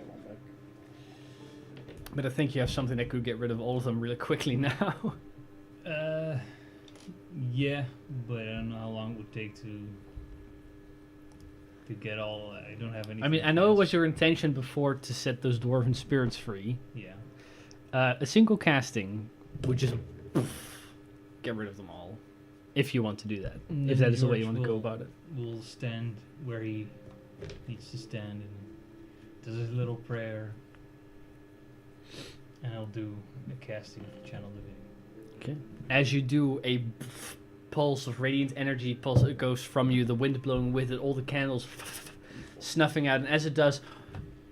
one back. But I think you have something that could get rid of all of them really quickly now. Yeah, but I don't know how long it would take to get all. I don't have any. I mean, I know it was your intention before to set those dwarven spirits free. Yeah. A single casting would just get rid of them all. If you want to do that. And If then that is the way George you want to go will- about it. Will stand where he needs to stand and does his little prayer, and I'll do a casting channel divinity. Okay. As you do, a pulse of radiant energy pulse, it goes from you, the wind blowing with it, all the candles snuffing out, and as it does,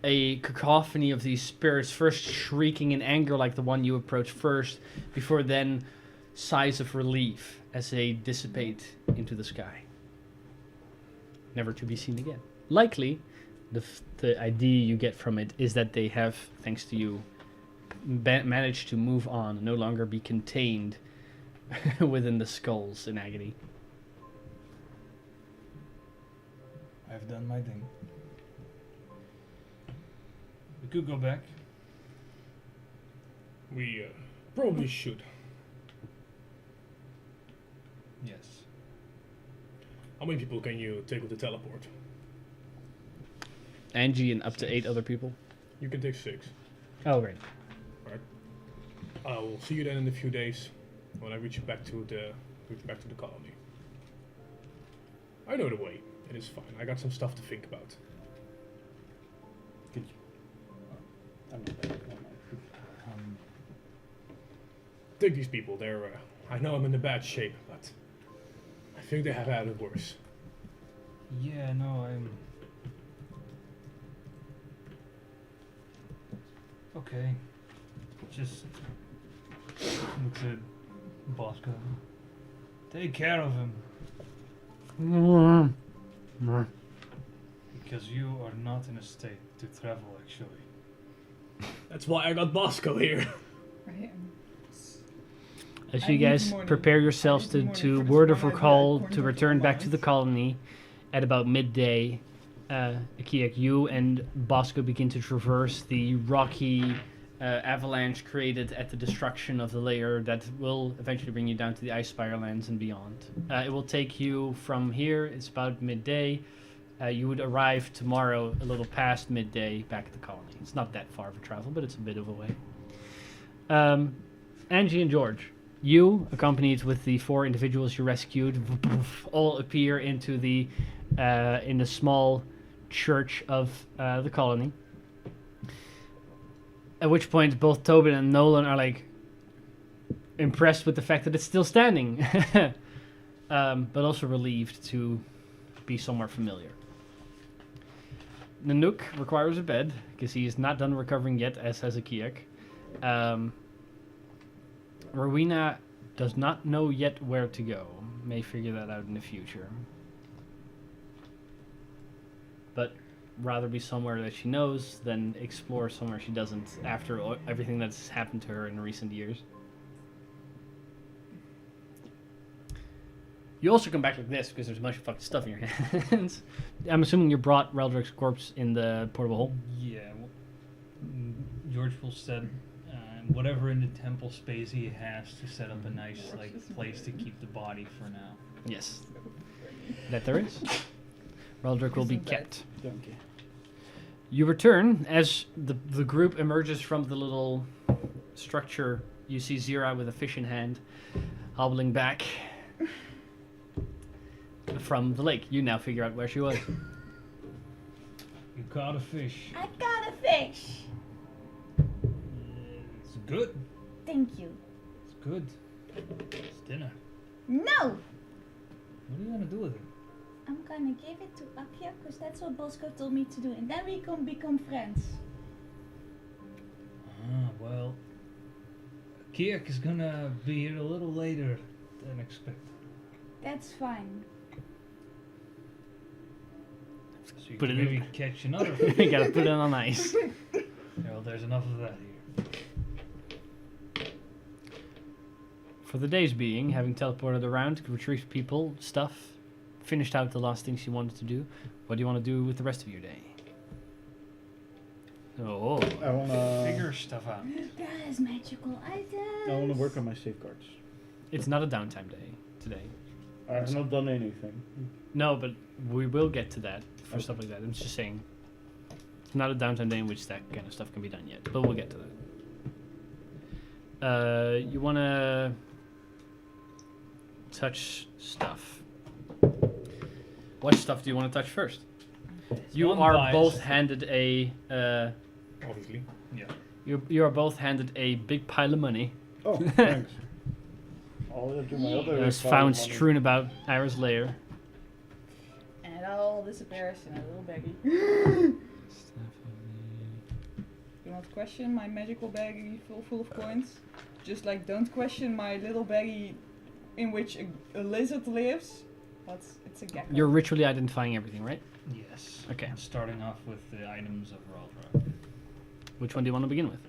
a cacophony of these spirits, first shrieking in anger like the one you approach first, before then sighs of relief as they dissipate into the sky, never to be seen again. Likely, the idea you get from it is that they have, thanks to you, managed to move on, no longer be contained within the skulls in agony. I've done my thing. We could go back. We probably should. Yes. How many people can you take with the teleport? Angie and up to 8 other people. You can take 6. Oh, right. I will see you then in a few days when I reach back to the colony. I know the way. It is fine. I got some stuff to think about. Good. Take these people. They're. I know I'm in a bad shape, but I think they have had it worse. Yeah, no, I'm... Okay. Just... looks at Bosco. Take care of him. Because you are not in a state to travel, actually. That's why I got Bosco here. Right. As I you need guys morning. prepare yourselves I need to morning for word this of one, I recall do that to return back to the point. colony at about midday, Akiak, you and Bosco begin to traverse the rocky avalanche created at the destruction of the layer that will eventually bring you down to the Ice Spire lands and beyond. It will take you from here, it's about midday. You would arrive tomorrow a little past midday back at the colony. It's not that far of a travel, but it's a bit of a way. Angie and George, you, accompanied with the 4 individuals you rescued, all appear into the in the small church of the colony. At which point, both Tobin and Nolan are like impressed with the fact that it's still standing, but also relieved to be somewhere familiar. Nanook requires a bed because he is not done recovering yet, as has Akiak. Rowena does not know yet where to go. May figure that out in the future. But rather be somewhere that she knows than explore somewhere she doesn't after everything that's happened to her in recent years. You also come back like this because there's a bunch of fucking stuff in your hands. I'm assuming you brought Reldrick's corpse in the portable hole. Yeah. George will set whatever in the temple space he has to set up a nice place to keep the body for now. Yes. That there is. Reldrick will be kept. Donkey. You return as the group emerges from the little structure. You see Zira with a fish in hand, hobbling back from the lake. You now figure out where she was. You caught a fish. I got a fish. It's good. Thank you. It's good. It's dinner. No! What are you gonna do with it? I'm gonna give it to Akia because that's what Bosco told me to do, and then we can become friends. Well, Kiak is gonna be here a little later than expected. That's fine. So you Put can it in- maybe catch another You fish. gotta put it on ice. Well, there's enough of that here. For the days being, having teleported around, retrieved people, stuff, finished out the last things you wanted to do, what do you want to do with the rest of your day? Oh, I wanna Figure stuff out. That is magical items. I wanna work on my safeguards. it's not a downtime day today. I have not done anything. No, but we will get to that for stuff like that. I'm just saying, it's not a downtime day in which that kind of stuff can be done yet, but we'll get to that. You want to touch stuff. What stuff do you want to touch first? You One are dies. both handed a. Obviously. Yeah. You are both handed a big pile of money. Oh, thanks. I'll do my other. That was pile found of money. strewn about Ira's lair. And it all disappears in a little baggie. Do not question my magical baggie full of coins. Just like don't question my little baggie in which a lizard lives. It's a gecko. You're ritually identifying everything, right? Yes. Okay. I'm starting off with the items of Raldra. Which one do you want to begin with?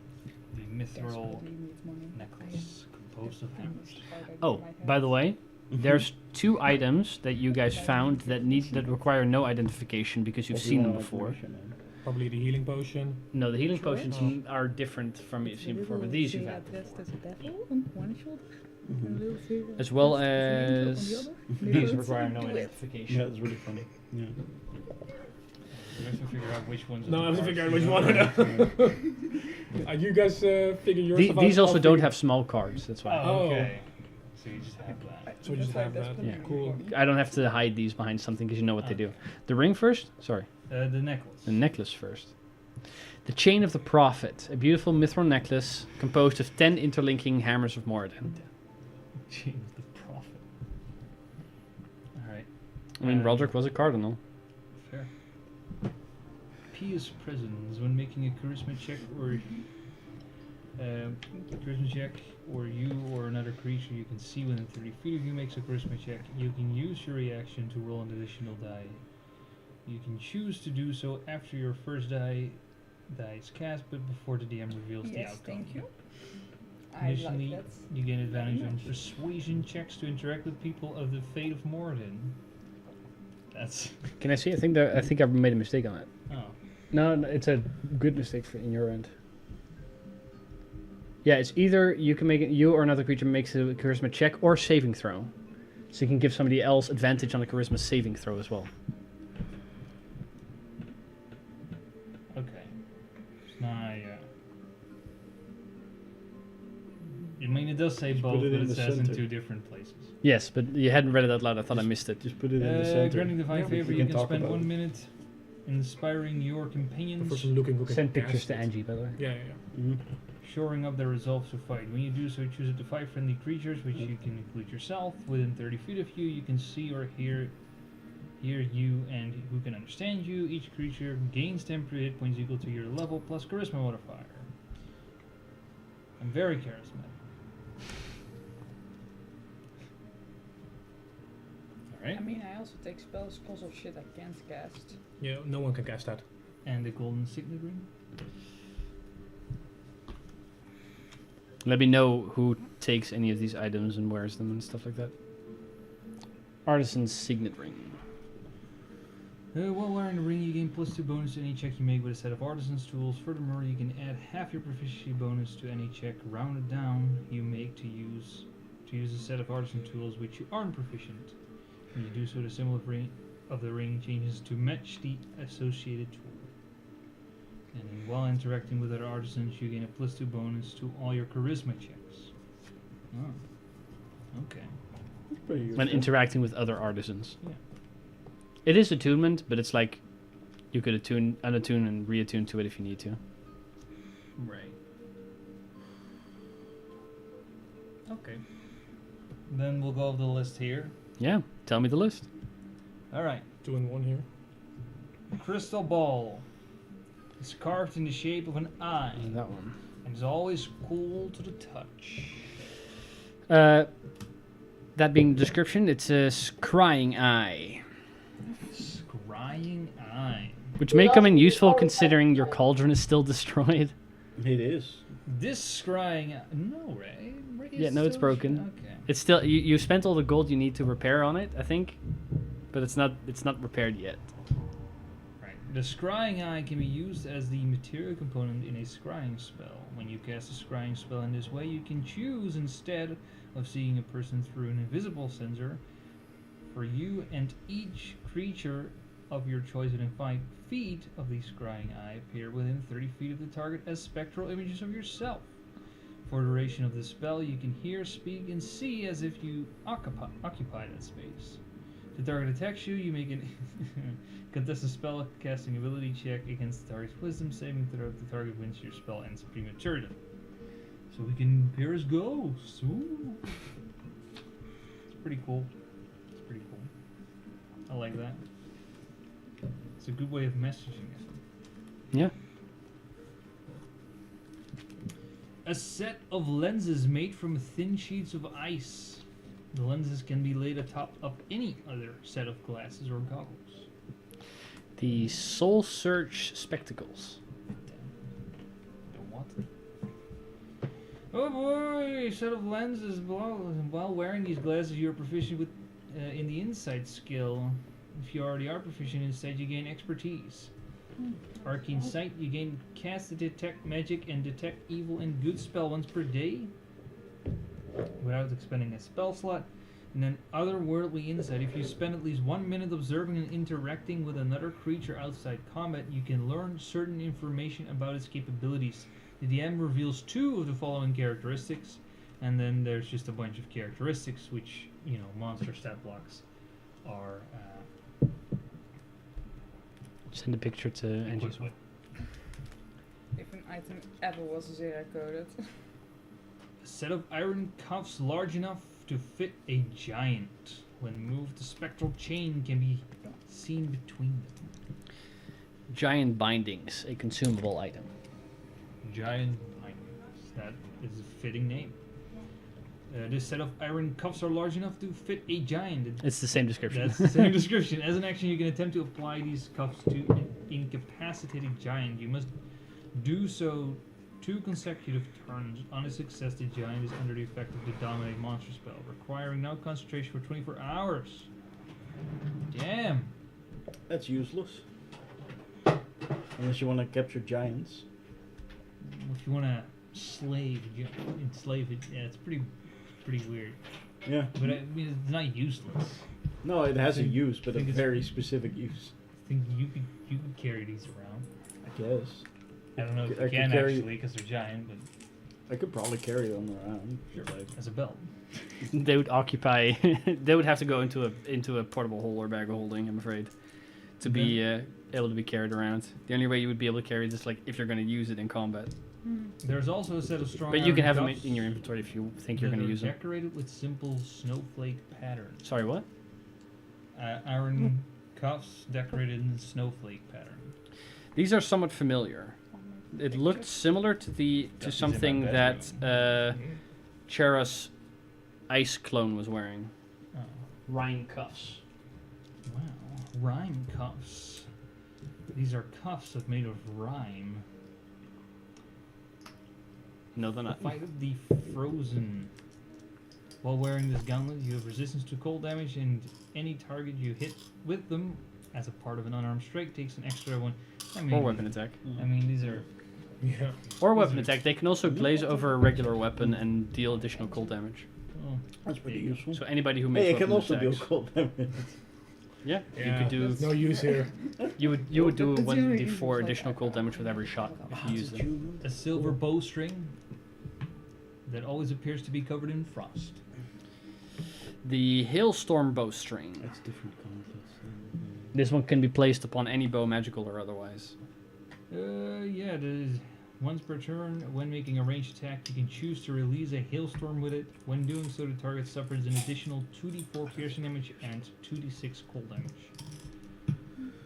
The mithril Desperately need money. necklace composed of hammers. Oh, by the way, there's 2 items that you guys found that require no identification because you've seen them before. Probably the healing potion. No, the healing potions are different from you've seen before, but these you've had. As well as these require no identification. Yeah, that's really funny. Yeah. We have to figure out which ones. No, I have to figure out which one. You guys figure yours out. These also don't have small cards, that's why. Oh, okay. So you just have that. So we just have that. Yeah. Cool. I don't have to hide these behind something because you know what they do. The ring first? Sorry. The necklace. The necklace first. The Chain of the Prophet, a beautiful mithril necklace composed of 10 interlinking hammers of Moradin. Chain of the Prophet. Alright. I mean, Roderick was a cardinal. Fair. Pious presence when making a charisma check or you or another creature you can see within 30 feet of you makes a charisma check. You can use your reaction to roll an additional die. You can choose to do so after your first die is cast, but before the DM reveals the Yes, outcome. thank you. Additionally, you gain advantage on persuasion checks to interact with people of the Fate of Moradin. That's Can I see? I think I made a mistake on it. oh. No, it's a good mistake in your end. Yeah, it's either you or another creature makes a charisma check or saving throw. So you can give somebody else advantage on a charisma saving throw as well. Okay. It's not. I mean, it does say both, put it but in it the says in center. 2 different places. Yes, but you hadn't read it out loud. I thought I missed it. Just put it in the center. Granting divine Yeah, favor, we you can talk spend about 1 it. minute inspiring your The companions, person looking who can Send pictures cast to it. Angie, by the way. Yeah. Mhm. shoring up their resolve to fight. When you do so, choose up to 5 friendly creatures, which you can include yourself. Within 30 feet of you, you can see or hear you and who can understand you. Each creature gains temporary hit points equal to your level plus charisma modifier. I'm very charismatic. Alright. I mean, I also take spells because of shit I can't cast. Yeah, no one can cast that. And the golden signet ring. Let me know who takes any of these items and wears them and stuff like that. Artisan's Signet Ring. While wearing the ring, you gain +2 bonus to any check you make with a set of artisan's tools. Furthermore, you can add half your proficiency bonus to any check rounded down you make to use a set of artisan tools which you aren't proficient. When you do so, the symbol of the ring changes to match the associated tool. And then while interacting with other artisans, you gain a +2 bonus to all your charisma checks. Oh, okay. Pretty When useful. interacting with other artisans. Yeah. It is attunement, but it's like you could unattune and reattune to it if you need to. Right. Okay. Then we'll go over the list here. Yeah, tell me the list. Alright. 2 and 1 here. Crystal ball. It's carved in the shape of an eye That one. and is always cool to the touch. That being the description, it's a scrying eye, Scrying eye. which may come in useful considering your cauldron is still destroyed. It is. This scrying eye. No, Ray. Ray is Yeah, no, it's still broken. Okay. It's still you spent all the gold you need to repair on it, I think, but it's not repaired yet. Right. The scrying eye can be used as the material component in a scrying spell. When you cast a scrying spell in this way, you can choose instead of seeing a person through an invisible sensor for you and each creature of your choice within 5 feet of the scrying eye appear within 30 feet of the target as spectral images of yourself. For the duration of the spell, you can hear, speak, and see as if you occupy that space. If the target attacks you, you make an contest a spell casting ability check against the target's wisdom saving throw. If the target wins, your spell ends prematurely. So we can appear as ghosts. Ooh. It's pretty cool. It's pretty cool. I like that. It's a good way of messaging it. Yeah. A set of lenses made from thin sheets of ice. The lenses can be laid atop of any other set of glasses or goggles. The Soul Search Spectacles. Don't want them. Oh boy! A set of lenses. While wearing these glasses, you are proficient with in the insight skill. If you already are proficient in insight, you gain expertise. Arcane Sight, you gain cast to detect magic and detect evil and good spell once per day without expending a spell slot. And then Otherworldly Insight, if you spend at least 1 minute observing and interacting with another creature outside combat, you can learn certain information about its capabilities. The DM reveals 2 of the following characteristics, and then there's just a bunch of characteristics which, you know, monster stat blocks are Send a picture to Angie. equipped with. If an item ever was zero coded. A set of iron cuffs large enough to fit a giant. When moved, the spectral chain can be seen between them. Giant Bindings, a consumable item. Giant bindings. That is a fitting name. This set of iron cuffs are large enough to fit a giant. It's the same description. That's the same description. As an action, you can attempt to apply these cuffs to an incapacitated giant. You must do so 2 consecutive turns. On a success, the giant is under the effect of the Dominate monster spell, requiring now concentration for 24 hours. Damn. That's useless. Unless you want to capture giants. If you want to enslave it, yeah, it's pretty weird. Yeah. But I mean, it's not useless. No, it has a think- use, but a think it's- very specific use. I think you could carry these around. I guess. I don't know if I you could can carry- actually because they're giant, but I could probably carry them around. sure, Like, as a belt. They would occupy. They would have to go into a portable hole or bag of holding, I'm afraid, to be able to be carried around. The only way you would be able to carry this, like, if you're going to use it in combat. There's also a set of strong. But you can iron have them cuffs in your inventory if you think you're that going to are use them. decorated with simple snowflake patterns. Sorry, what? Iron cuffs decorated in snowflake pattern. These are somewhat familiar. It looked similar to Got these in my something that Chera's ice clone was wearing. Oh, Rhine cuffs. wow. Rime cuffs. These are cuffs made of rime. No, they're not. Fight the frozen. While wearing this gauntlet, you have resistance to cold damage, and any target you hit with them as a part of an unarmed strike takes an extra one. I mean, Or weapon attack. I mean, these are. Yeah. Or weapon attack. They can also glaze over a regular weapon and deal additional cold damage. Oh, that's pretty There you go. useful. So anybody who makes Hey, it can weapon also deal attacks, cold damage. yeah, you Yeah, could do. there's no use here. You would do It's really 1d4 like- additional cold damage with every shot if you use them. a silver bowstring that always appears to be covered in frost. The Hailstorm Bowstring. That's different context. This one can be placed upon any bow, magical or otherwise. Yeah, once per turn, when making a ranged attack, you can choose to release a hailstorm with it. When doing so, the target suffers an additional 2d4 piercing damage and 2d6 cold damage.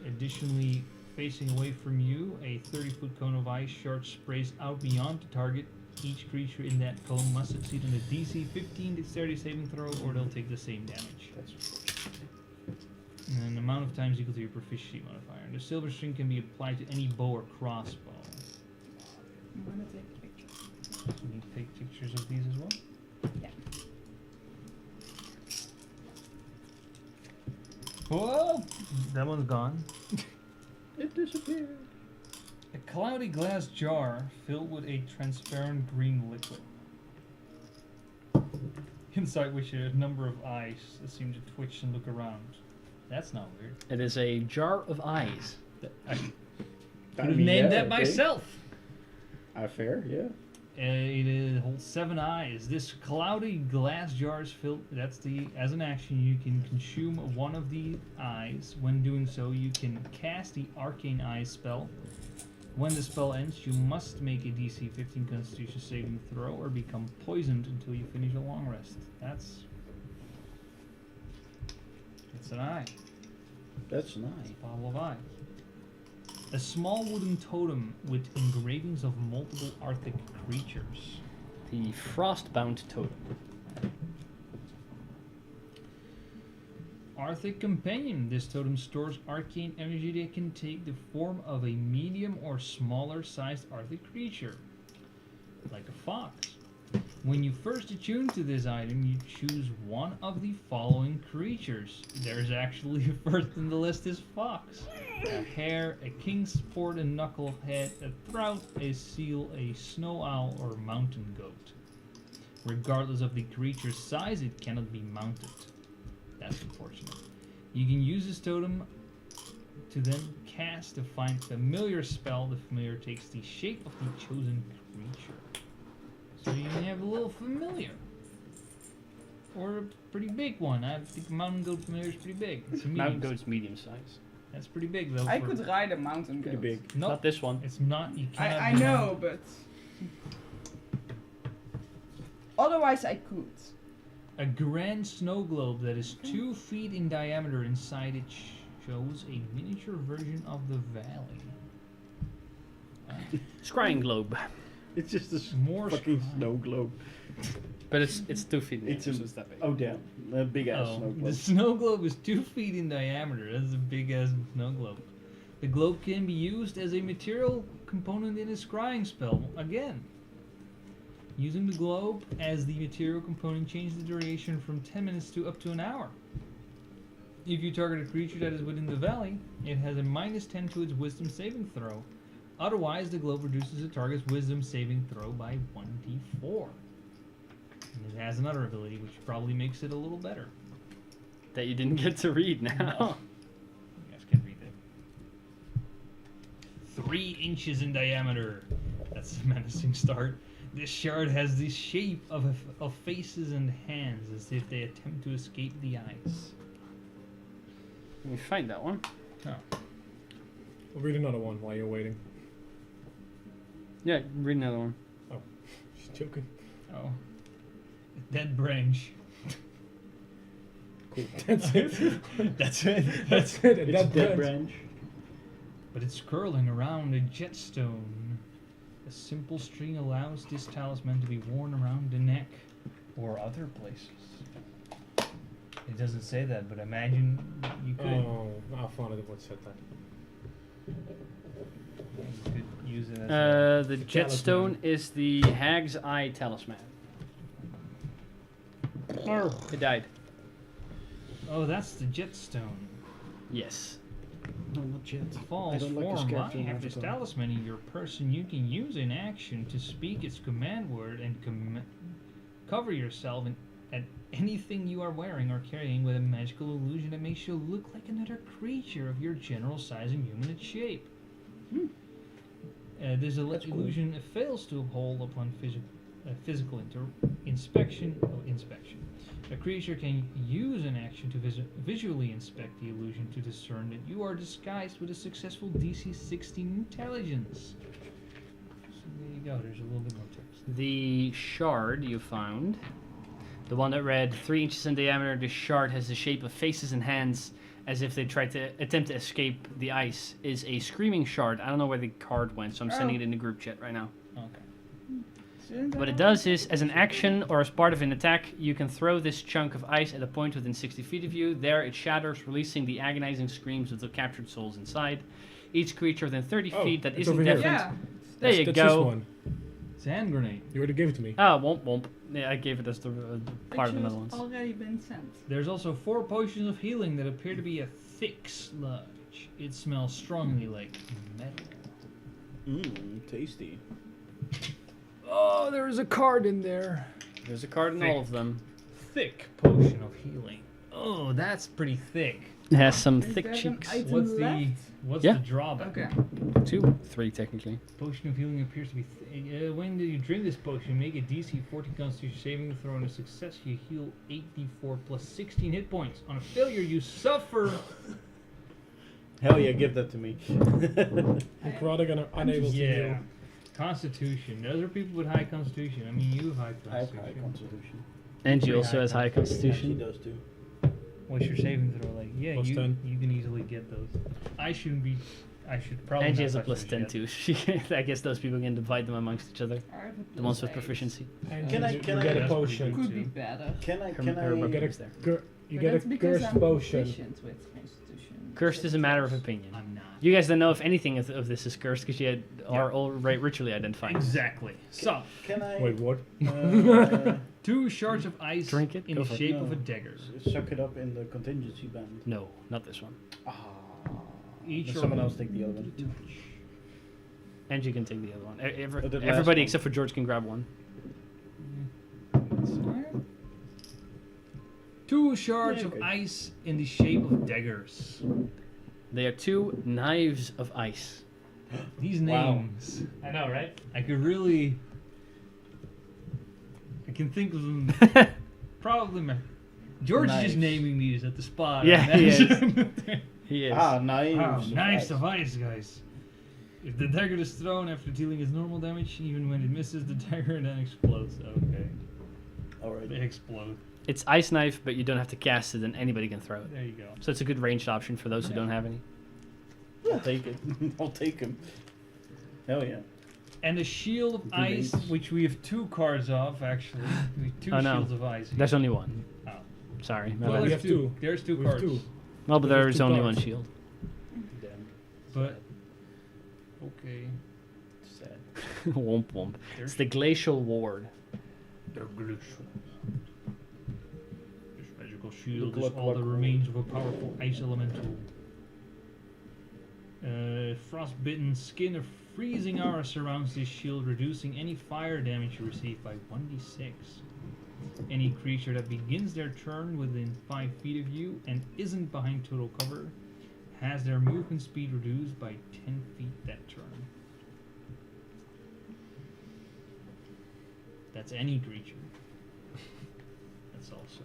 Additionally, facing away from you, a 30-foot cone of ice shard sprays out beyond the target. Each creature in that cone must succeed on a DC 15 dexterity saving throw, or they'll take the same damage. And an amount of times equal to your proficiency modifier. The silver string can be applied to any bow or crossbow. I'm gonna take pictures. Can you take pictures of these as well? Yeah. Whoa! That one's gone. It disappeared. A cloudy glass jar filled with a transparent green liquid. Inside which are a number of eyes that seem to twitch and look around. That's not weird. It is a jar of eyes. I could have named that myself. Fair, yeah. It holds 7 eyes. This cloudy glass jar is filled. As an action, you can consume one of the eyes. When doing so, you can cast the Arcane Eyes spell. When the spell ends, you must make a DC 15 Constitution saving throw or become poisoned until you finish a long rest. It's an eye. That's nice. It's a bottle of eyes. A small wooden totem with engravings of multiple Arctic creatures. The Frostbound Totem. Arctic Companion. This totem stores arcane energy that can take the form of a medium or smaller sized Arctic creature, like a fox. When you first attune to this item, you choose one of the following creatures. There's actually first in the list is fox, a hare, a kingsport, a knucklehead, a trout, a seal, a snow owl, or a mountain goat. Regardless of the creature's size, it cannot be mounted. That's unfortunate. You can use this totem to then cast a find familiar spell. The familiar takes the shape of the chosen creature. So you can have a little familiar. Or a pretty big one. I think mountain goat familiar is pretty big. It's a medium Mountain Goat's medium size. That's pretty big though. I for- could ride a mountain Pretty goat. big. Nope, Not this one. it's not. You cannot. I be know, mounted. but otherwise I could. A grand snow globe that is 2 feet in diameter. Inside it shows a miniature version of the valley. Scrying Globe. It's just a More fucking scry- snow globe. But it's 2 feet in It's diameter, a- so it's that big. Oh damn, a big ass Oh, snow the globe. snow globe is 2 feet in diameter. That's a big ass snow globe. The globe can be used as a material component in a scrying spell. Again, using the globe as the material component changes the duration from 10 minutes to up to an hour. If you target a creature that is within the valley, it has a -10 to its wisdom saving throw. Otherwise, the globe reduces the target's wisdom saving throw by 1d4. And it has another ability, which probably makes it a little better. That you didn't get to read now. No. You guys can read it. 3 inches in diameter. That's a menacing start. This shard has the shape of faces and hands, as if they attempt to escape the ice. Let me find that one. Oh. I'll read another one while you're waiting. Yeah, read another one. Just joking. Oh. A dead branch. Cool. That's it. That's it. That's it. It's That dead branch. branch. But it's curling around a jetstone. A simple string allows this talisman to be worn around the neck or other places. It doesn't say that, but imagine you could. Oh, I found it. What said that? You could use it as The The Jetstone talisman. is the Hag's Eye Talisman. It died. Oh, that's the jetstone. Yes. No, not yet. False I don't like this form. character I in have this Avatar. talisman in your person. You can use an action to speak its command word and cover yourself at anything you are wearing or carrying with a magical illusion that makes you look like another creature of your general size and humanoid shape. This illusion fails to uphold upon physical inspection. A creature can use an action to visually inspect the illusion to discern that you are disguised with a successful DC 16 intelligence. So there you go, there's a little bit more text. The shard you found, the one that read 3 inches in diameter, the shard has the shape of faces and hands as if they tried to attempt to escape the ice, is a screaming shard. I don't know where the card went, so I'm sending it in the group chat right now. Okay. What it does is, as an action or as part of an attack, you can throw this chunk of ice at a point within 60 feet of you. There it shatters, releasing the agonizing screams of the captured souls inside. Each creature within 30 Oh, feet that it's isn't over here. deafened. Yeah. There you That's go. this one. It's a hand grenade. You already gave it to me. Ah, womp. Yeah, I gave it as the part of the Picture has Netherlands. already been sent. There's also 4 potions of healing that appear to be a thick sludge. It smells strongly like metal. Mmm, tasty. Oh, there's a card in there. There's a card in all of them. Thick potion of healing. Oh, that's pretty thick. It has some Is thick there an cheeks. item What's left? what's Yeah. the drawback? Okay. 2, 3 technically. Potion of healing appears to be when you drink this potion, make a DC 14 Constitution saving throw. On a success, you heal 8d4 plus 16 hit points. On a failure, you suffer. Hell yeah, give that to me. I'm rather gonna unable to Yeah. heal. Constitution. Those are people with high Constitution. I mean, you have high I have Constitution. high constitution. And she Pretty also high has high She constitution. does too. What's your saving throw like? Yeah, Plus you 10. you can easily get those. I shouldn't be. I should probably. Angie not has a touch plus this 10 yet. too. I guess those people can divide them amongst each other. I have a The ones with plus 8. proficiency. And Can I- you can I- get a That's pretty potion. good Could be too. better. Can I? Her Can I? book Get a is there. You But get that's a because cursed I'm potion. proficient with Constitution. Cursed is a matter of opinion. I'm not. You guys don't know if anything of this is cursed because you are Yeah. all right ritually identifying. Exactly. So, Can I? Wait, what? 2 shards of ice Drink it? in Go the for it. shape of No. a dagger. Suck it up in the contingency band. No, not this one. Ah. Each Let are- someone else take the other one. And you can take the other one. the last Everybody one. except for George can grab one. Sorry. 2 shards Yeah, of okay. ice in the shape of daggers. They are 2 knives of ice. These Wow. names, I know, right? I could really. I can think of them. Probably my. George is Knives. just naming these at the spot. Yeah, he is. is. He is. Ah, knives. Knives of ice, guys. If the dagger is thrown after dealing its normal damage, even when it misses the dagger, then explodes. Okay, they Alright. explode. It's ice knife, but you don't have to cast it, and anybody can throw it. There you go. So it's a good ranged option for those who don't have any. I'll take it. I'll take him. Hell yeah. And a shield of ice, Grenades. which we have 2 cards of actually. We have 2 Oh, no. shields of ice. Here. There's only one. Oh. Sorry. my Well, bad. we there's have 2. There's 2 We have cards. 2. Well, but we have there is 2 only cards. one shield. Damn. But okay. Sad. Womp womp. It's the Glacial Ward. They're glacial. This magical shield is Gluck, all the gluck. remains of a powerful ice elemental. Frostbitten skin of freezing aura surrounds this shield, reducing any fire damage you receive by 1d6. Any creature that begins their turn within 5 feet of you and isn't behind total cover has their movement speed reduced by 10 feet that turn. That's any creature. That's also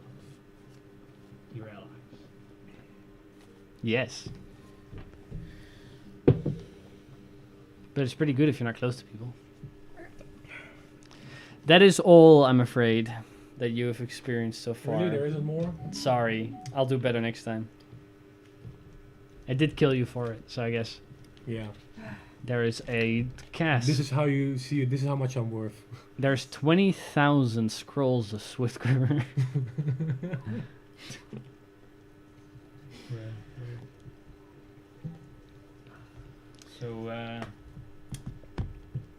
your allies. Yes. But it's pretty good if you're not close to people. That is all, I'm afraid, that you have experienced so far. Really, there isn't more? Sorry. I'll do better next time. I did kill you for it, so I guess Yeah. there is a cast. This is how you see it. This is how much I'm worth. There's 20,000 scrolls of Swiftgriver. So,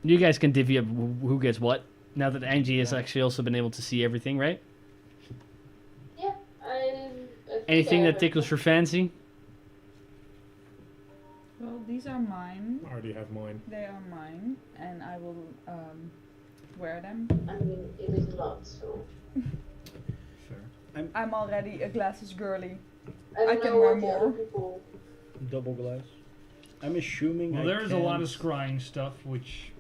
You guys can divvy up who gets what. Now that Angie has actually also been able to see everything, right? Yeah, I think Anything I that have tickles your fancy? Well, these are mine. I already have mine. They are mine, and I will wear them. I mean, it is a lot, so. I'm already a glasses girly. I don't I can know wear what the other more. people. Double glass. I'm assuming well, I there's a lot of can't- scrying stuff, which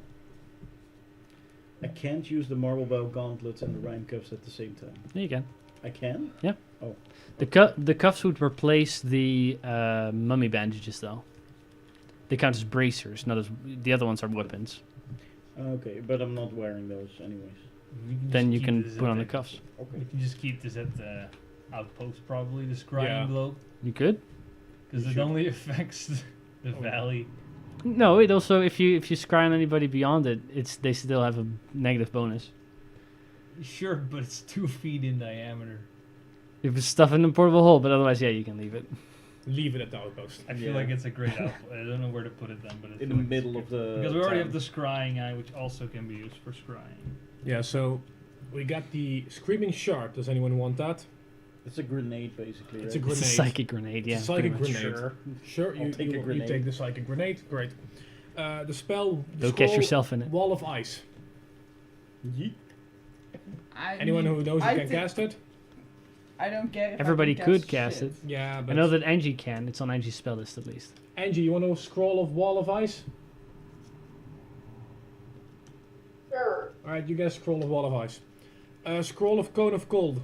I can't use the marble bow gauntlets and the rhyme cuffs at the same time. Yeah, you can. I can? The cuffs would replace the mummy bandages, though. They count as bracers, not as the other ones are weapons. Okay, but I'm not wearing those anyways. we can Then just you keep can this put at on the cuffs. Okay. We can just keep this at the outpost, probably the scrying Yeah. globe, You could. because You it should. only affects the valley. No, it also if you scry on anybody beyond it, they still have a negative bonus. Sure, but it's 2 feet in diameter. If it's stuff in the portable hole, but otherwise, yeah, you can leave it. Leave it at the outpost. I feel Yeah. like it's a great output. I don't know where to put it then, but it's In the middle of the. because we already town. have the scrying eye, which also can be used for scrying. Yeah, so we got the Screaming Shard. Does anyone want that? It's a grenade, basically. It's a right? It's a Grenade. psychic grenade, yeah. It's a psychic pretty much. grenade. Sure. Sure, I'll take a you grenade. take the Psychic Grenade. Great. The spell. Don't catch scroll yourself in it. Wall of Ice. Yeet. Anyone who knows I who can think- cast it? I don't care if Everybody I can could cast it. Yeah, I but know that Angie can. It's on Angie's spell list at least. Angie, you want to scroll of Wall of Ice? Sure. Alright, you get a scroll of Wall of Ice. Scroll of Cone of Cold.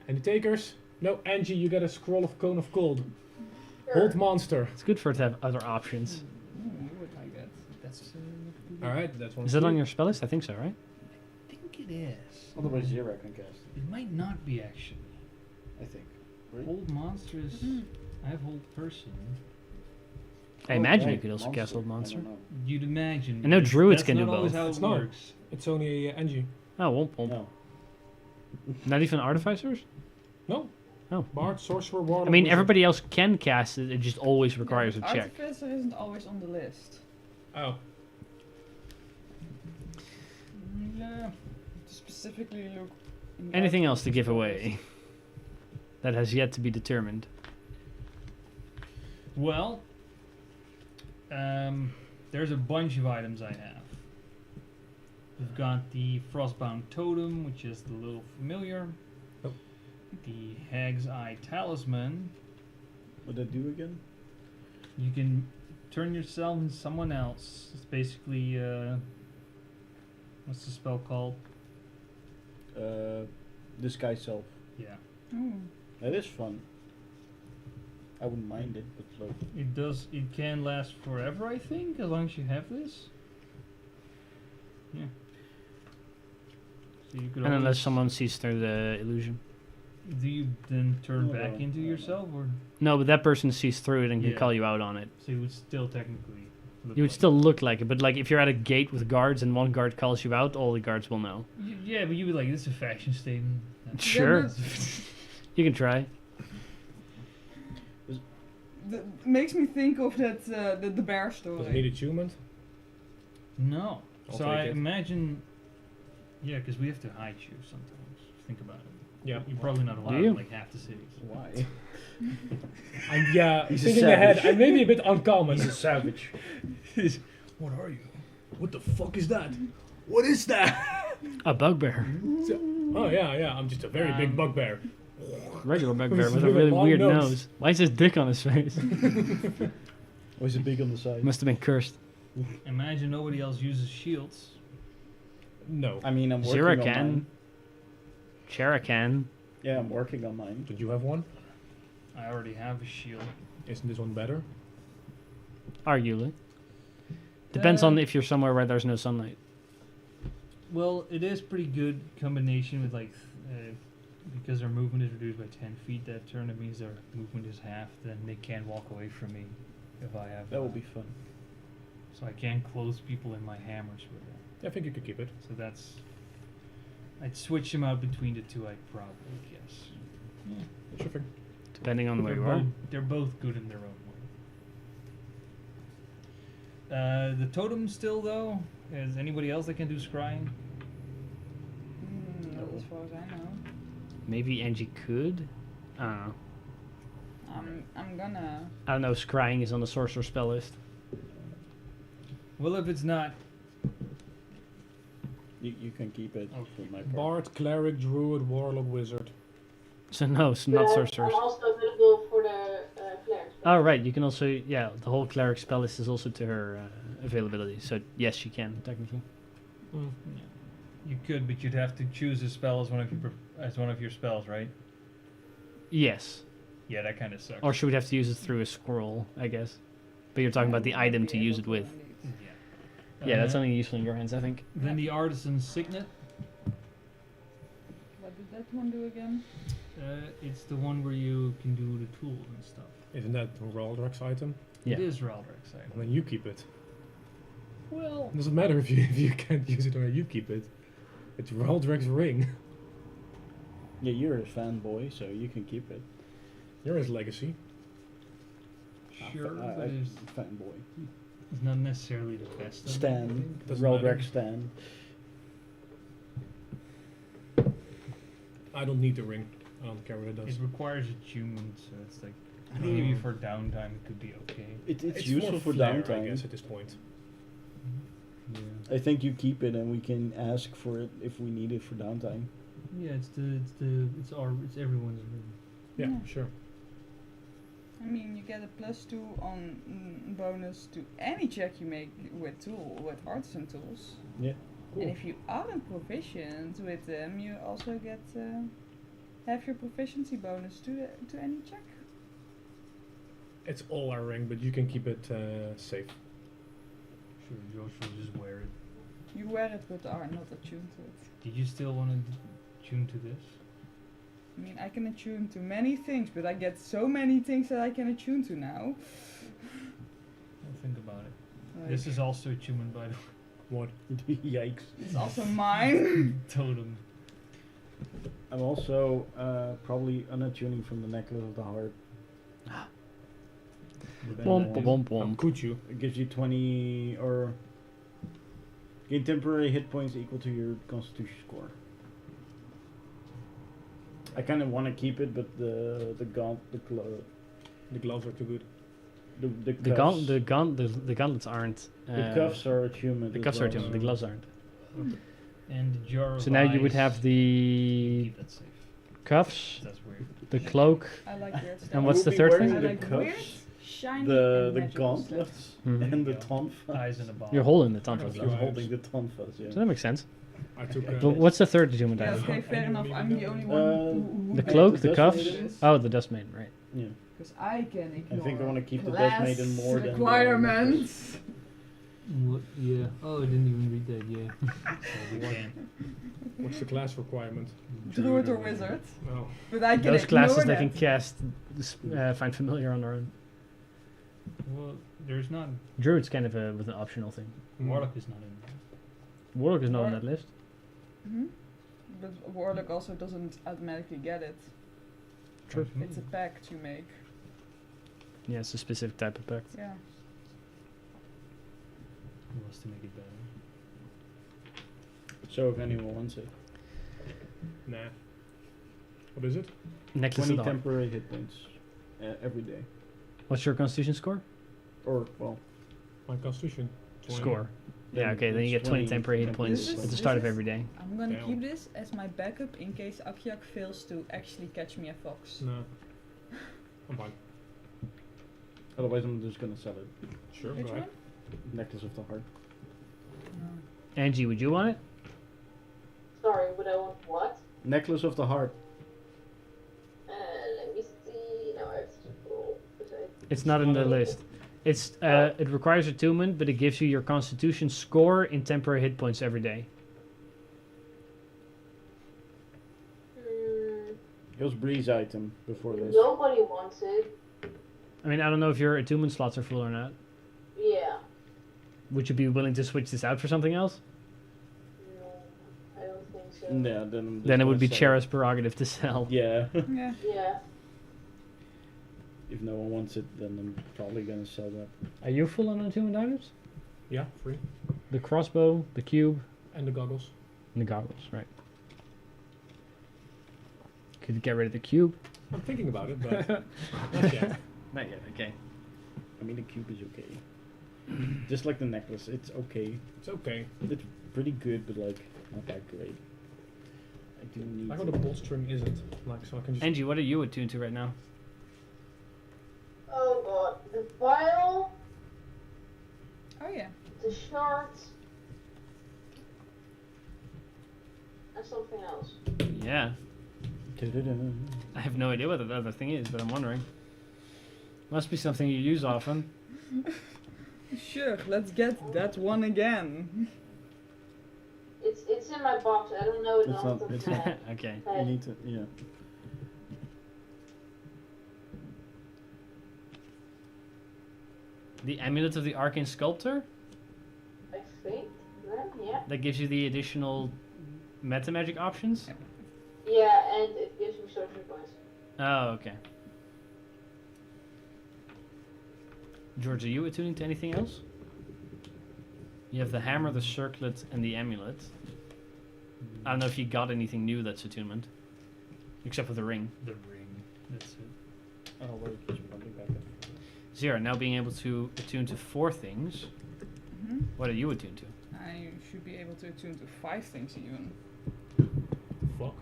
Any takers? No, Angie, you get a scroll of Cone of Cold. Sure. Hold Monster. It's good for it to have other options. You would like that. That's. Alright, that's one. Is that on your spell list? I think so, right? I think it is. Otherwise, Zero can cast it, It might not be actually. I think. Right? Hold monsters. I have hold person. I imagine you right, could also cast Old Monster. I don't know. You'd imagine. I know but druids that's can do not always both. how It's it not. works. It's only NG. Oh, won't. No. Not even artificers? No. Oh. Bard, sorcerer, warlock. I mean, wizard. everybody else can cast it. It just always requires a Yeah, but check. Artificer isn't always on the list. Oh. Yeah. To specifically look. in the Anything else to give Artificer away list. that has yet to be determined? Well, there's a bunch of items I have. We've got the Frostbound Totem, which is the little familiar. Oh. The Hag's Eye Talisman. What did I do again? You can turn yourself into someone else. It's basically, what's the spell called? Disguise self. Yeah. Oh. That is fun. I wouldn't mind it, but like, It can last forever, I think, as long as you have this. Yeah. So you could And unless always- someone sees through the illusion. Do you then turn No, back into no. yourself, or No, but that person sees through it and can Yeah. call you out on it. so you would still technically look You would like still look like it, but like if you're at a gate with guards and one guard calls you out, all the guards will know. Yeah, but you would like, this is a fashion statement. Sure. but- You can try. That makes me think of that the bear story. Does it need attunement? No. I'll So take I it. imagine, yeah, because we have to hide you sometimes. Think about it. Yeah. You're probably not allowed you? in like half the cities. why? Yeah, He's a thinking ahead, savage. I may be a bit uncommon. He's a savage. What are you? What the fuck is that? What is that? A bugbear. Oh yeah, I'm just a very big bugbear. Regular bugbear with a With a really long weird nose. nose. Why is his dick on his face? Or is it big on the side? Must have been cursed. Imagine nobody else uses shields. No. I mean, I'm working Zira on can. mine. Chera can. Yeah, I'm working on mine. Did you have one? I already have a shield. Isn't this one better? Arguably. Depends on Uh, if you're somewhere where there's no sunlight. Well, it is pretty good combination with like, because their movement is reduced by 10 feet that turn. It means their movement is half. Then they can't walk away from me if I have. That will be fun. So I can close people in my hammers with it. I think you could keep it. So that's. I'd switch them out between the two. I'd probably guess. Sure thing. Depending on where They're you are. both, they're both good in their own way. The totem still though. Is anybody else that can do scrying? Not as far as I know. Maybe Angie could? I don't know. I'm gonna. I don't know if scrying is on the sorcerer spell list. Well, if it's not, You can keep it Okay. for my part. Bard, cleric, druid, warlock, wizard. So no, it's But not I'm sorcerers. also available for the clerics. Oh right, you can also, yeah, the whole cleric spell list is also to her availability. So yes, she can, technically. Mm. you could, but you'd have to choose a spell as one of your spells, right? Yes. Yeah, that kind of sucks. Or she would have to use it through a scroll, I guess. But you're talking about the I item might to be use able it to with. indeed. Yeah, that's Uh, something useful in your hands, I think. Then the artisan's signet. What did that one do again? It's the one where you can do the tools and stuff. Isn't that a Raldrek's item? Yeah. It is Raldrek's item. And then you keep it. Well, It doesn't matter if you can't use it or you keep it. It's Raldrek's ring. Yeah, you're a fanboy, so you can keep it. You're his legacy. sure, I, but it's, fanboy. it's not necessarily the best. of it, I Stan. think. Doesn't matter. Raldrek Stan. I don't need the ring. I don't care what it does. It requires attunement, so it's like maybe for downtime it could be okay. It's more useful for flair, I downtime. guess, at this point. Yeah. I think you keep it and we can ask for it if we need it for downtime. Yeah, it's everyone's room. Yeah, Yeah. sure. I mean, you get a +2 on bonus to any check you make with artisan tools. Yeah. And if you aren't proficient with them, you also get have your proficiency bonus to any check. It's all our ring, but you can keep it safe. Sure, Josh will just wear it. You wear it but are not attuned to it. Did you still want to tune to this? I mean, I can attune to many things, but I get so many things that I can attune to now. This is also attunement, by the way. What? Yikes. It's also mine. Totem. I'm also probably unattuning from the Necklace of the Heart. Womp womp How womp. could you? It gives you 20 or gain temporary hit points equal to your Constitution score. I kind of want to keep it, but the The gloves are too good. the The gauntlets aren't. the cuffs are attunement. The as cuffs are well, attuned, so- the gloves aren't. And the jar of So now you would ice. have the Keep that safe. cuffs, That's weird. the cloak. I like weird stuff. And what's We'll the be third wearing thing? I The like cuffs, weird, shiny, the and magical gauntlets, stuff. Mhm. and the Yeah. tonfa. Eyes in a ball. You're holding the I tonfa. got I'm Few holding items. the tonfas, yeah. So that makes sense. I took. Okay. But what's the third attunement Yeah, item? okay, fair Anyone enough. I'm even the know? only one who The Okay, cloak, the the dust cuffs. maiden. Oh, the dust maiden, right? Yeah. Because I can ignore I think I want to keep the class Dust Maiden more than the requirements. What? Yeah. Oh, I didn't even read that. Yeah. You can. What's the class requirement? Druid or wizard. Oh, But I can Those ignore classes they that. can cast, find familiar on their own. Well, there's not. Druid's kind of with an optional thing. Warlock is not in there. Warlock is not on War- that list. Mhm. But Warlock also doesn't automatically get it. True. It's a pact you make. Yeah, it's a specific type of pact. Yeah. Who wants to make it better? So if anyone wants it, nah. What is it? Necklace 20 of the Heart. temporary hit points every day, What's your constitution score? or well, My constitution. 20. Score. Yeah, okay, then you get 20 temporary hit points This is- at the start of this is- every day. I'm gonna Damn. keep this as my backup in case Akiak fails to actually catch me a fox. No. I'm fine. Otherwise, I'm just gonna sell it. Sure. Which go one? ahead. Necklace of the Heart. Angie, would you want it? Sorry, would I want what? Necklace of the Heart. Let me see. Now I have to roll. 'cause I- It's not in the list. It's it requires attunement, but it gives you your constitution score in temporary hit points every day. Hmm, It was Bree's item before this. nobody wants it. I mean, I don't know if your attunement slots are full or not. Yeah. Would you be willing to switch this out for something else? No, I don't think so. Yeah, then. I'm just Then it would gonna be sell Chera's prerogative to sell. Yeah. Yeah. Yeah. If no one wants it, then I'm probably gonna sell that. Are you full on attunement items? Yeah, free. The crossbow, the cube, And the goggles. and the goggles, right? Could you get rid of the cube? I'm thinking about it, but not yet. Not yet, okay. I mean, the cube is okay. Just like the necklace, it's okay. It's okay. It's pretty good, but like not that great. I do need. Like how the bolt string isn't. Like, so I can just. Angie, what are you attuned to right now? Oh god. The vial, Oh yeah. the shards, and something else. Yeah. Da-da-da. I have no idea what the other thing is, but I'm wondering. Must be something you use often. Sure, let's get that one again. It's in my box. I don't know it It's off not- the top it's of my not- head. Okay. You need to, yeah. The Amulet of the Arcane Sculptor? I think. Then, yeah. That gives you the additional meta magic options? Yeah, and it gives me sorcery points. Oh, okay. George, are you attuning to anything else? You have the hammer, the circlet, and the amulet. I don't know if you got anything new that's attunement. Except for the ring. The ring. That's it. Oh, wait, just probably back up. Zero, now being able to attune to 4 things. Hmm. What are you attuned to? I should be able to attune to 5 things even. Fuck.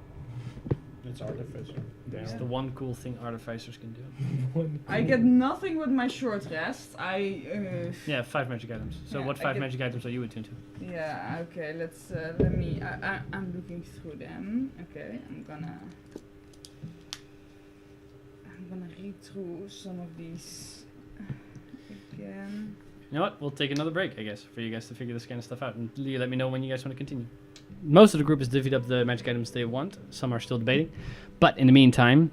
It's artificer. It's Yeah. the one cool thing artificers can do. I get nothing with my short rest. Yeah, 5 magic items. So Yeah, what I 5 get- magic items are you attuned to? Yeah, okay, let's, let me, I'm looking through them. Okay, I'm gonna read through some of these again. You know what? We'll take another break, I guess, for you guys to figure this kind of stuff out. And you let me know when you guys want to continue. Most of the group has divvied up the magic items they want. Some are still debating. But in the meantime,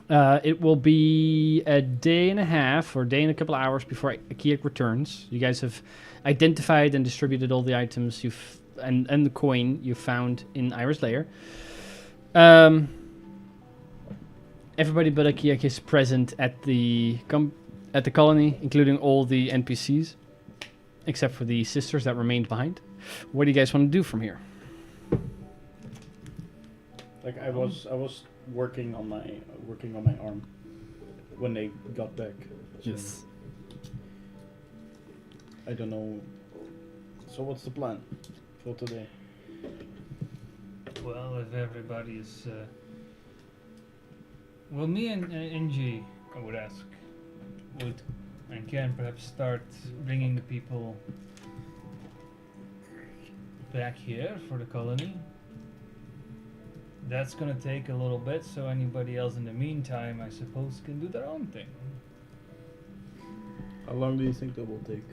It will be a day and a half or a day and a couple of hours before Akiak returns. You guys have identified and distributed all the items and the coin you found in Iris Lair. Everybody but Akiak is present at the colony, including all the NPCs, except for the sisters that remained behind. What do you guys want to do from here? Like I was working on my arm when they got back. So Yes. I don't know. So what's the plan for today? Well, if everybody is... well, me and NG, I would ask, would and can perhaps start bringing the people back here for the colony. That's gonna take a little bit, so anybody else in the meantime, I suppose, can do their own thing. How long do you think that will take?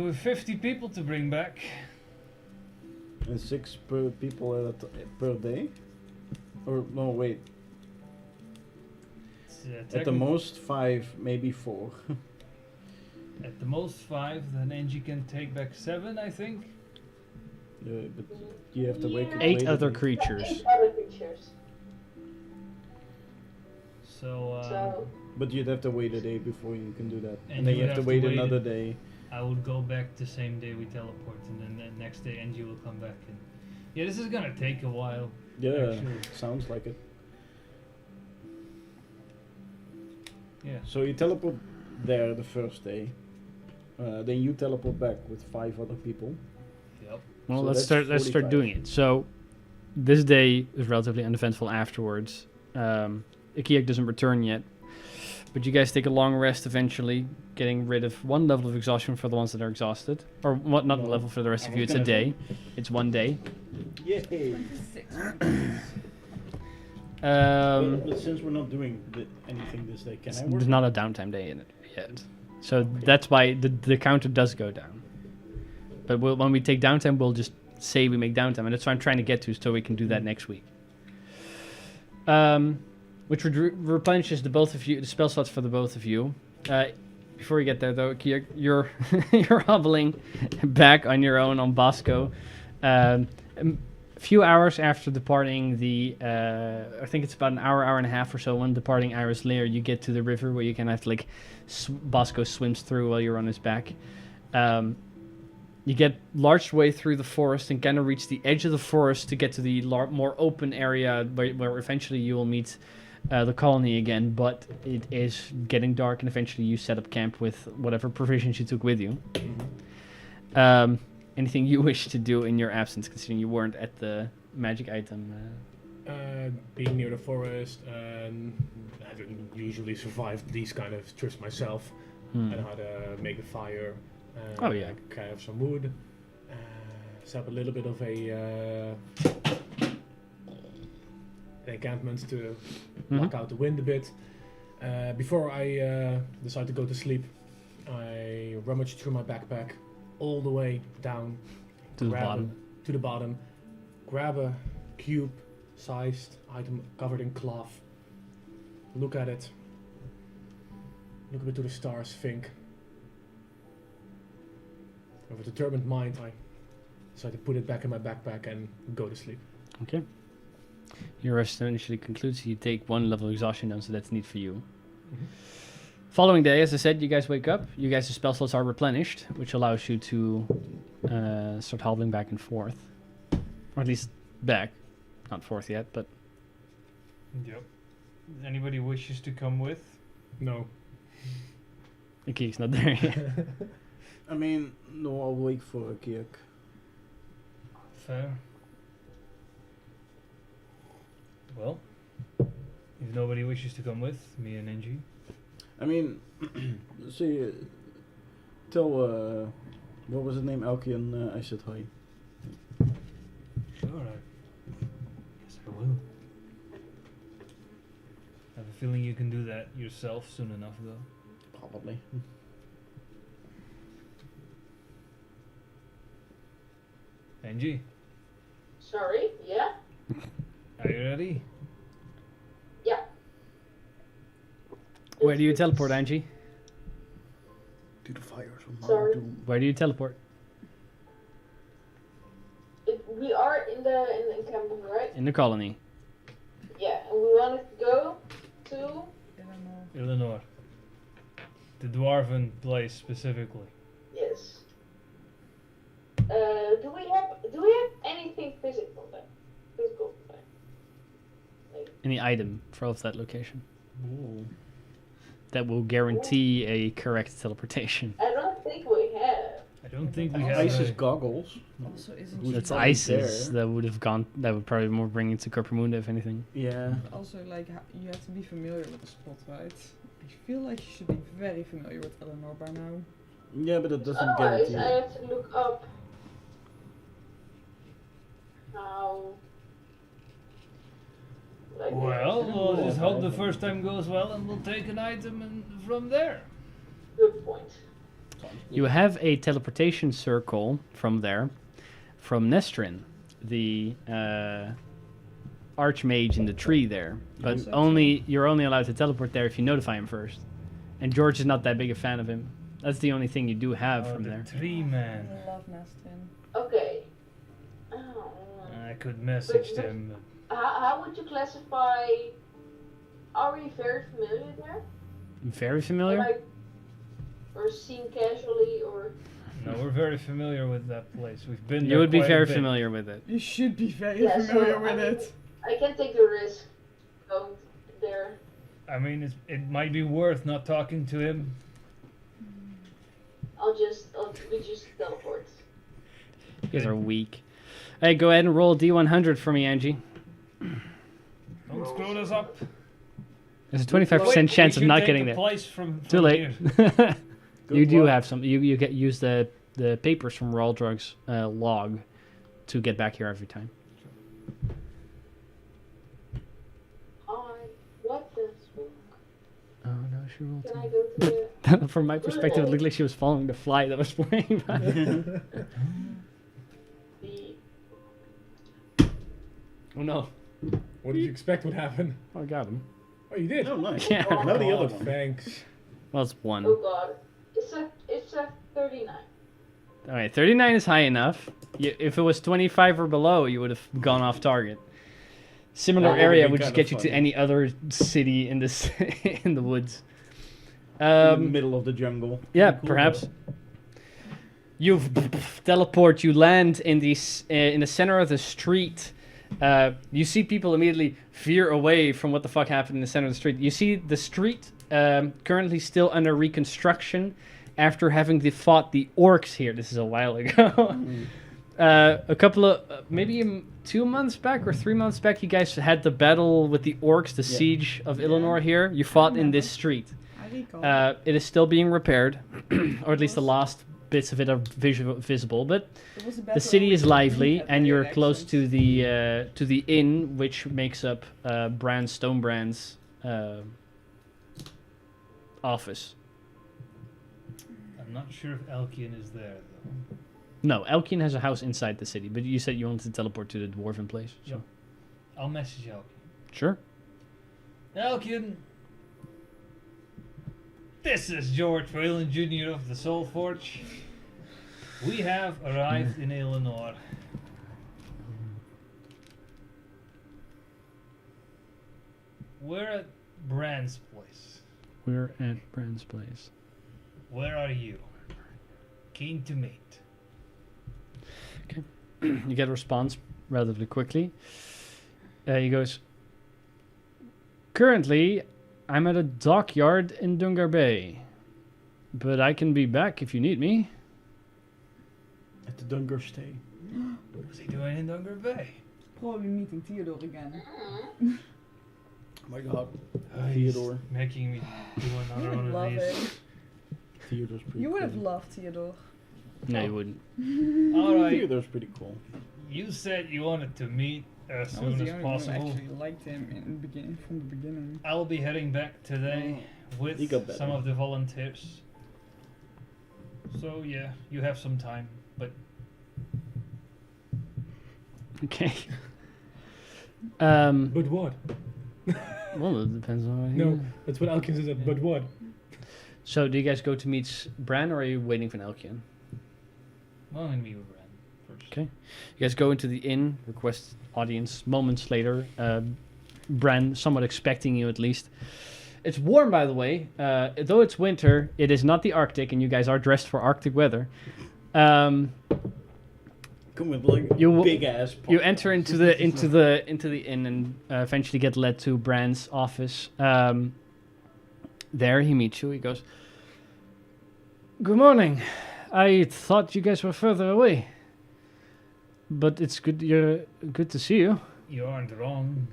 With 50 people to bring back. And 6 per people per day? Or no, wait. At the most 5, maybe 4. At the most 5, then NG can take back 7, I think. But you have to wake up. 8 wait other a bit. creatures. 8 other creatures. So, So But you'd have to wait a day before you can do that. And And then you you have to wait another day. I would go back the same day we teleport, and then the next day NG will come back. And yeah, this is gonna take a while. Yeah, Actually. sounds like it. Yeah. So you teleport there the first day. Then you teleport back with 5 other people. Yep. Well, So let's that's start 45. doing it. So this day is relatively uneventful afterwards. Akiak doesn't return yet, but you guys take a long rest eventually, getting rid of 1 level of exhaustion for the ones that are exhausted, or what? Not a No, level for the rest I of you. was It's a gonna day. It's 1 day. Yay! 26. But since we're not doing anything this day, can I work? There's not a downtime day in it yet, so Okay. that's why the counter does go down. But when we take downtime, we'll just say we make downtime, and that's what I'm trying to get to, so we can do that next week. Which replenishes the both of you, the spell slots for the both of you. Before we get there, though, Kier, you're you're hobbling back on your own on Bosco. A few hours after departing I think it's about an hour and a half or so when departing Iris Lair, you get to the river where you can have like Bosco swims through while you're on his back. You get large way through the forest and kind of reach the edge of the forest to get to the more open area where eventually you will meet the colony again. But it is getting dark, and eventually you set up camp with whatever provisions you took with you. Anything you wish to do in your absence, considering you weren't at the magic item? Being near the forest, and I don't usually survive these kind of trips myself. I know how to make a fire. Oh, yeah. Kind of some wood. Set up a little bit of an encampment to block out the wind a bit. Before I decide to go to sleep, I rummage through my backpack all the way down To the grab bottom. to the bottom, grab a cube-sized item covered in cloth, look at it, look a bit to the stars, think. With a determined mind, I decide to put it back in my backpack and go to sleep. Okay. Your rest initially concludes. You take 1 level of exhaustion down, so that's neat for you. Following day, as I said, you guys wake up. You guys' spell slots are replenished, which allows you to start hobbling back and forth. Or at least back. Not forth yet, but... Yep. Anybody wishes to come with? No. the key's not there yet. I mean, no, I'll wait for a Kiak. Fair. Well, if nobody wishes to come with, me and NG. I mean, see, tell, what was his name, Alkian, I said hi. Sure, I guess I will. I have a feeling you can do that yourself soon enough, though. Probably. NG, Sorry, yeah? are you ready? Where do you teleport, Angie? To the fires of Sorry. Doom. Where do you teleport? We are in the encampment, right? In the colony. Yeah, and we wanted to go to. Eleanor. The dwarven place specifically. Yes. Do we have anything physical then? Physical then? Any item for that location Ooh. that will guarantee a correct teleportation. I don't think we have. I don't think we have. Isis goggles. Also, isn't Who's she That's probably ISIS there. that would have gone. That would probably more bring it to Corpramunda if anything. Yeah. also like you have to be familiar with the spot, right? I feel like you should be very familiar with Eleanor by now. Yeah, but it doesn't Otherwise, guarantee I it. have to look up how. Like Well, we'll Yeah. just hope the first time goes well, and we'll take an item and from there. Good point. You have a teleportation circle from there, from Nestrin, the archmage in the tree there. But Yes. you're only allowed to teleport there if you notify him first. And George is not that big a fan of him. That's the only thing you do have from the there. tree man. I love Nestin. Okay. Oh, I could message But- them. how would you classify? Are we very familiar there? Very Or familiar? like, or seen casually, or No, we're very familiar with that place. We've been there. You would be quite a very bit. familiar with it. You should be very Yeah, so, familiar I with mean- it. I can take the risk going there. I mean, it might be worth not talking to him. We just teleport. You guys are weak. Hey, go ahead and roll a D100 for me, Angie. Don't screw this up. There's a 25% chance of not getting there. Too late. You do have some. You get use the papers from Raw Drugs log to get back here every time. What the smoke? Oh no, she rolled. Can I go to the? From my perspective, it looked like she was following the fly that was flying by. the Oh no! What did you expect would happen? Oh, I got him. Oh, you did? Oh, nice. Yeah. Now the Oh, other one. thanks. Well, it's one. oh god, it's a 39. All right, 39 is high enough. If it was 25 or below, you would have gone off target. Similar That would area be would just kinda get you to funny. any other city in this in the woods. In the middle of the jungle. Yeah, Cool, perhaps. though. You teleport. You land in the center of the street. You see people immediately veer away from what the fuck happened in the center of the street. You see the street currently still under reconstruction after having fought the orcs here. This is a while ago. A couple of maybe 2 months back or 3 months back, you guys had the battle with the orcs, the Yeah. siege of Eleanor here. You fought in this street. I recall. It is still being repaired, or at least the last bits of it are visible. But It was a the battle city is with lively, at and the you're close elections. to the inn, which makes up Stonebrand's office. I'm not sure if Elkian is there though. No, Elkian has a house inside the city, but you said you wanted to teleport to the dwarven place. So. Yep. I'll message Elkian. Sure. Elkian, this is George Whalen Jr. of the Soul Forge. We have arrived in Eleanor. We're at Brand's place. We're at Brand's place. Where are you? Keen to meet. You get a response relatively quickly. He goes, currently, I'm at a dockyard in Dungar Bay, but I can be back if you need me. At the Dungar stay. What's he doing in Dungar Bay? Probably meeting Theodore again. Oh my god. He's Theodore. making me do You another would one love of these. it. Theodore's pretty You would cool. have loved Theodore. No, you wouldn't. Alright, Theodore's pretty cool. you said you wanted to meet as I was soon the as only one who possible. actually liked him in the beginning, from the beginning. I'll be heading back today with he got better. some of the volunteers. So yeah, you have some time, but Okay. Um, But what? Well, it depends on what No, that's what Elkin said. But what? So, do you guys go to meet Bran, or are you waiting for Elkian? Well, I'm gonna meet with Bran first. Okay. You guys go into the inn, request audience. Moments later, Bran, somewhat expecting you at least. It's warm, by the way. Though it's winter, it is not the Arctic, and you guys are dressed for Arctic weather. Come with like You- big ass. You enter into the inn and eventually get led to Bran's office. There he meets you. He goes, "Good morning. I thought you guys were further away, but it's good. Good to see you. You aren't wrong.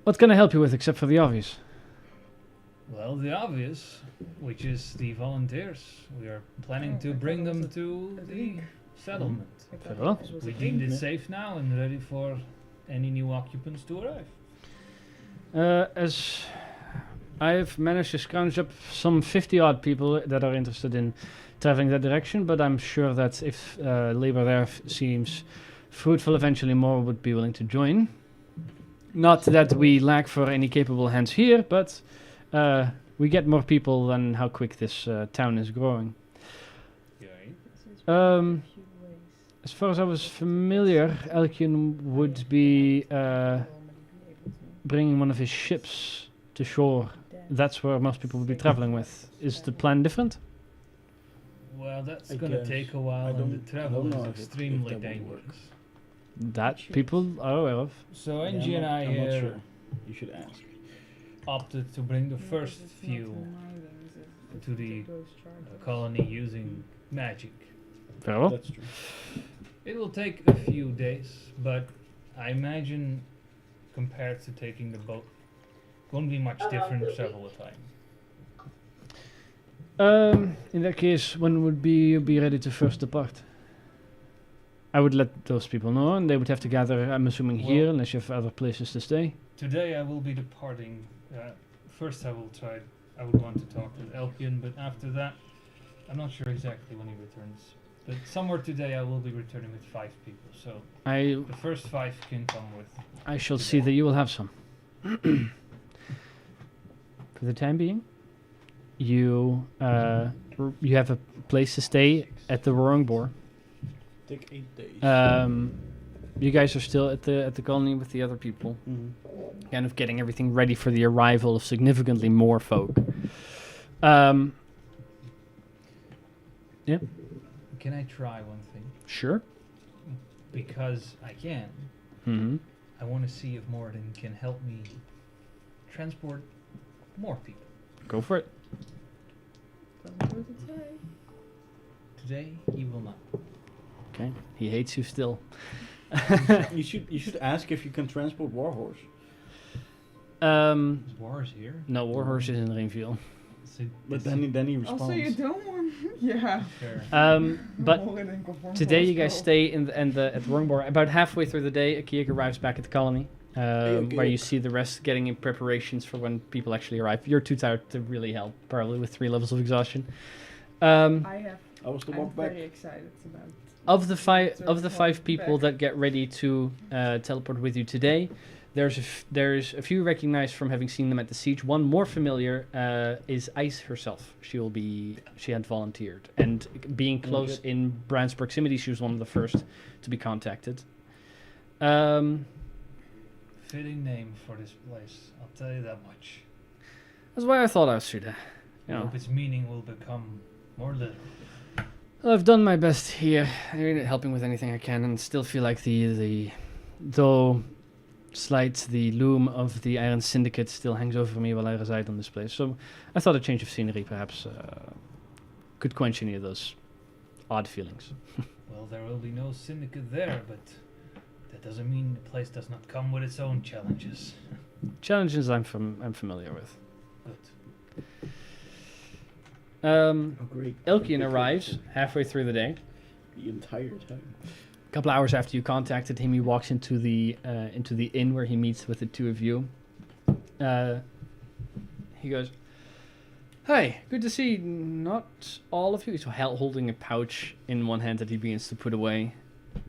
What can I help you with, except for the obvious?" Well, the obvious, which is the volunteers. We are planning to bring them to the settlement. Very well. We deemed it safe now and ready for any new occupants to arrive. As I've managed to scrounge up some 50 odd people that are interested in traveling that direction, but I'm sure that if labor there seems fruitful, eventually more would be willing to join. Not that we lack for any capable hands here, but we get more people than how quick this town is growing. As far as I was familiar, Elkian would be bringing one of his ships to shore. That's where most people would be traveling with. Is the plan different? Well, that's I gonna guess. take a I while, and don't- the I travel don't know is if extremely that would work. dangerous. That people are aware of. So Yeah, Angie and I I'm not here sure. You should ask. opted to bring the first few to the colony using magic. Very well. That's true. It will take a few days, but I imagine compared to taking the boat, won't be much different travel time. In that case, when would you be ready to first depart? I would let those people know, and they would have to gather, I'm assuming, here, Well- unless you have other places to stay. Today I will be departing. First I would want to talk with Elkian, but after that, I'm not sure exactly when he returns. But somewhere today I will be returning with 5 people, so I the first 5 can come with. I shall see that you will have some. For the time being, you you have a place to stay at the Roaring Boar. Take 8 days. You guys are still at the colony with the other people, Mhm. kind of getting everything ready for the arrival of significantly more folk. Yeah, Can I try one thing? sure. Because I can. Mm-hmm. I want to see if Morden can help me transport more people. Go for it. Today he will not. Okay. He hates you still. You should ask if you can transport Warhorse. Is Wars here? No, Warhorse is in Rainfield. But then he responds. Also, you don't want. Yeah. Fair. But More than conform today you Moscow. guys stay at the Roaring Boar. About halfway through the day, Akiak arrives back at the colony, okay. where you see the rest getting in preparations for when people actually arrive. You're too tired to really help, probably with 3 levels of exhaustion. I have. I was the I'm walk back. very excited about. Of the five Walk people back. that get ready to teleport with you today, there's a few recognized from having seen them at the siege. One more familiar is Ice herself. She had volunteered, and being close Okay. in Bran's proximity, she was one of the first to be contacted. Fitting name for this place. I'll tell you that much. That's why I thought I should. I hope its meaning will become more literal. I've done my best here, helping with anything I can, and still feel like though slight, the loom of the Iron Syndicate still hangs over me while I reside on this place. So I thought a change of scenery perhaps could quench any of those odd feelings. Well, there will be no syndicate there, but that doesn't mean the place does not come with its own challenges. Challenges I'm familiar with. Good. Oh, great. Elkian arrives halfway through the day. The entire time. A couple hours after you contacted him, he walks into the inn where he meets with the two of you. He goes, "Hi, good to see not all of you." He's holding a pouch in one hand that he begins to put away.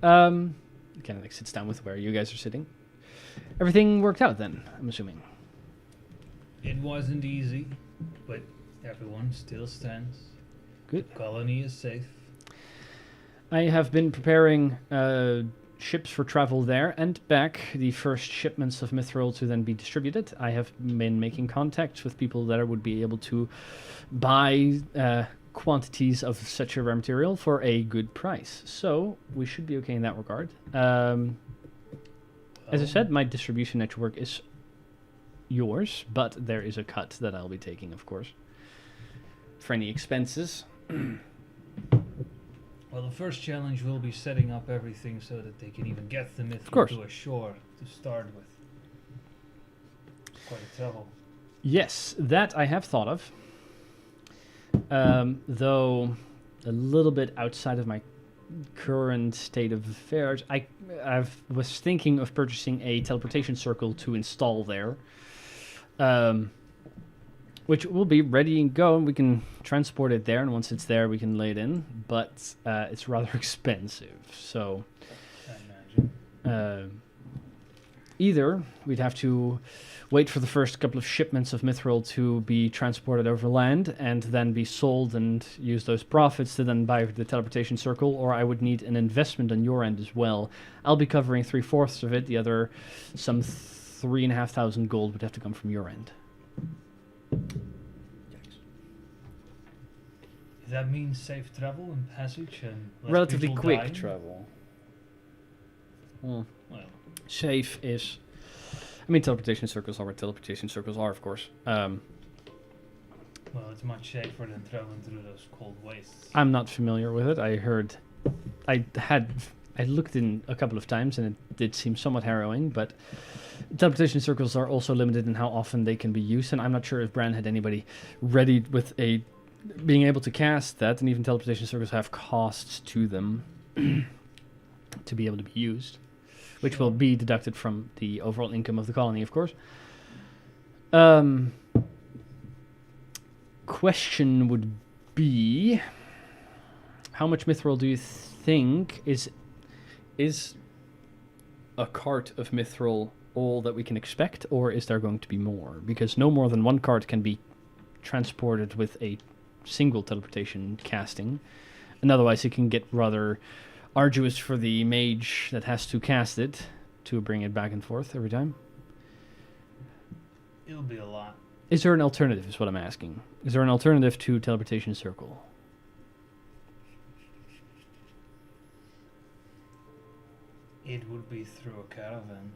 Kind of like sits down with where you guys are sitting. everything worked out then, I'm assuming. It wasn't easy, but everyone still stands. Good. The colony is safe. I have been preparing ships for travel there and back, the first shipments of mithril to then be distributed. I have been making contacts with people that would be able to buy quantities of such a rare material for a good price. So we should be okay in that regard. As I said, my distribution network is yours, but there is a cut that I'll be taking, of course, for any expenses. Well, the first challenge will be setting up everything so that they can even get the mithril course. to a shore to start with. Quite a trouble. Yes, that I have thought of. Though a little bit outside of my current state of affairs, I was thinking of purchasing a teleportation circle to install there, which will be ready and go, and we can transport it there, and once it's there, we can lay it in, but it's rather expensive, so I imagine. either we'd have to wait for the first couple of shipments of mithril to be transported over land and then be sold and use those profits to then buy the teleportation circle, or I would need an investment on your end as well. I'll be covering 3/4 of it. The other, some 3,500 gold would have to come from your end. That means safe travel and passage and less Relatively people quick dying? travel. Well, Well, safe is... I mean, teleportation circles are what teleportation circles are, of course. well, it's much safer than traveling through those cold wastes. I'm not familiar with it. I looked in a couple of times, and it did seem somewhat harrowing, but teleportation circles are also limited in how often they can be used, and I'm not sure if Bran had anybody ready with being able to cast that, and even teleportation circles have costs to them to be able to be used, which will be deducted from the overall income of the colony, of course. Question would be, how much mithril do you think is a cart of mithril all that we can expect, or is there going to be more? Because no more than one cart can be transported with a single teleportation casting, and otherwise it can get rather arduous for the mage that has to cast it to bring it back and forth every time. It'll be a lot. Is there an alternative, is what I'm asking. Is there an alternative to teleportation circle? It would be through a caravan.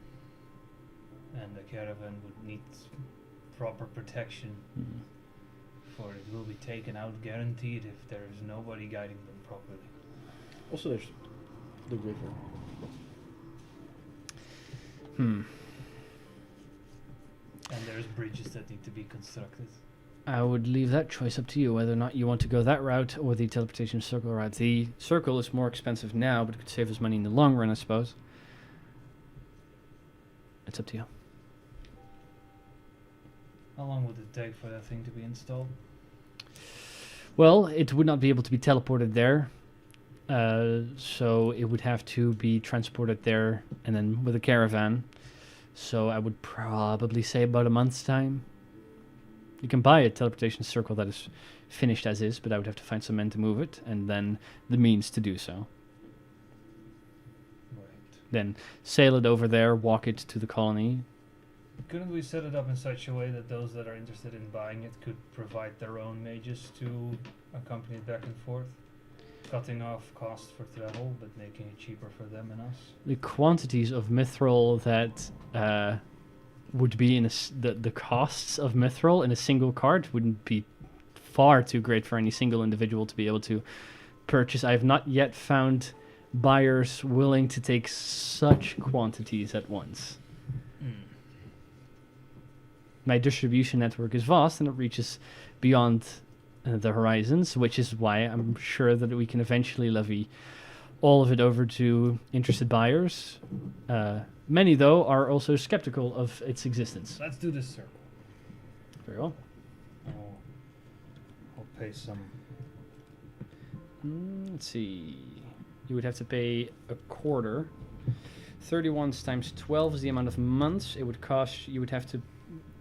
And the caravan would need proper protection. Mm. For it will be taken out guaranteed if there is nobody guiding them properly. Also, there's the river. Hmm. And there's bridges that need to be constructed. I would leave that choice up to you, whether or not you want to go that route or the teleportation circle route. The circle is more expensive now, but it could save us money in the long run, I suppose. It's up to you. How long would it take for that thing to be installed? Well, it would not be able to be teleported there. So it would have to be transported there and then with a caravan. So I would probably say about a month's time. You can buy a teleportation circle that is finished as is, but I would have to find some men to move it and then the means to do so. Right. Then sail it over there, walk it to the colony. Couldn't we set it up in such a way that those that are interested in buying it could provide their own mages to accompany it back and forth? Cutting off cost for travel, but making it cheaper for them and us. The quantities of mithril that would be in the costs of mithril in a single cart wouldn't be far too great for any single individual to be able to purchase. I have not yet found buyers willing to take such quantities at once. My distribution network is vast and it reaches beyond the horizons, which is why I'm sure that we can eventually levy all of it over to interested buyers. Many, though, are also skeptical of its existence. Let's do this circle. Very well. I'll pay some. Let's see. You would have to pay a quarter. 31 times 12 is the amount of months it would cost. You would have to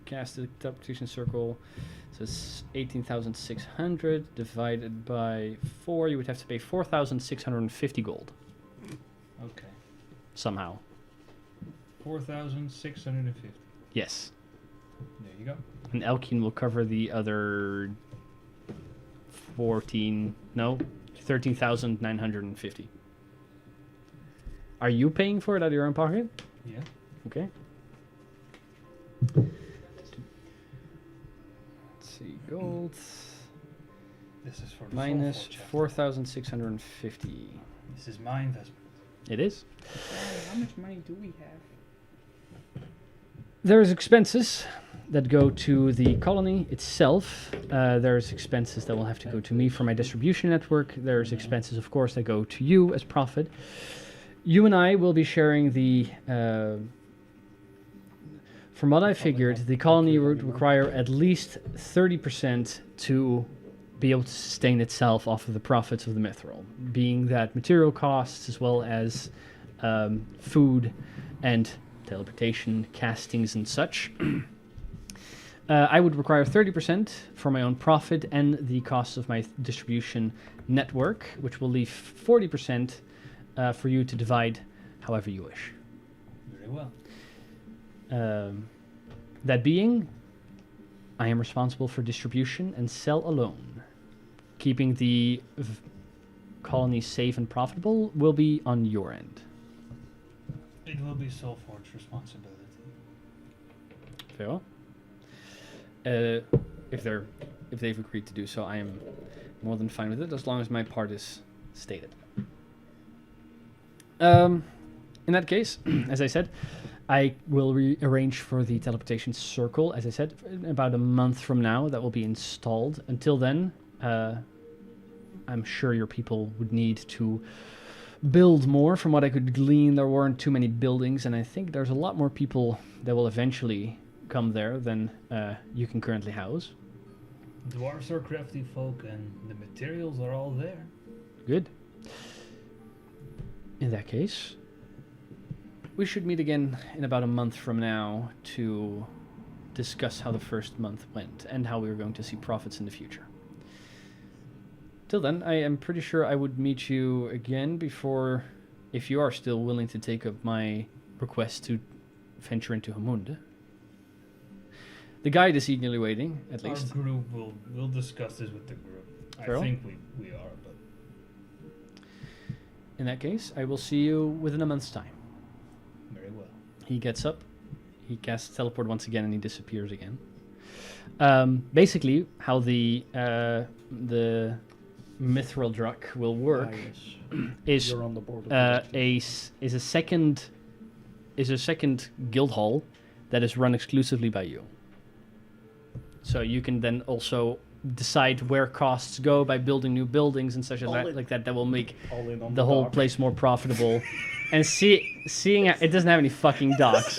cast the teleportation circle. So it's 18,600 divided by 4. You would have to pay 4,650 gold. Okay. Somehow. 4,650. Yes. There you go. And Elkin will cover the other 13,950. Are you paying for it out of your own pocket? Yeah. Okay. Let's see, gold This is for the minus soul forge. 4,650. This is my investment. It is. How much money do we have? There's expenses that go to the colony itself. There's expenses that will have to go to me for my distribution network. There's expenses, of course, that go to you as profit. You and I will be sharing the... from what I figured, the colony would require at least 30% to be able to sustain itself off of the profits of the mithril, being that material costs as well as food and teleportation, castings and such. I would require 30% for my own profit and the costs of my distribution network, which will leave 40% for you to divide however you wish. Very well. That being, I am responsible for distribution and sell alone. Keeping the colony safe and profitable will be on your end. It will be Soulforge's responsibility. Very well. If they've agreed to do so, I am more than fine with it, as long as my part is stated. In that case, as I said, I will rearrange for the teleportation circle, as I said, in about a month from now. That will be installed. Until then, I'm sure your people would need to build more. From what I could glean, there weren't too many buildings, and I think there's a lot more people that will eventually come there than you can currently house. Dwarves are crafty folk, and the materials are all there. Good. In that case, we should meet again in about a month from now to discuss how the first month went and how we are going to see profits in the future. Till then, I am pretty sure I would meet you again before, if you are still willing to take up my request to venture into Hamund. The guide is eagerly waiting, at least. Our group will discuss this with the group. Farrell? I think we are, but In that case, I will see you within a month's time. very well. He gets up, he casts teleport once again, and he disappears again. Basically, how the mithril druck will work is You're on the board of is a second guild hall that is run exclusively by you. So you can then also decide where costs go by building new buildings and such like that. That will make all in on the whole dock. place more profitable. And seeing it doesn't have any fucking docks,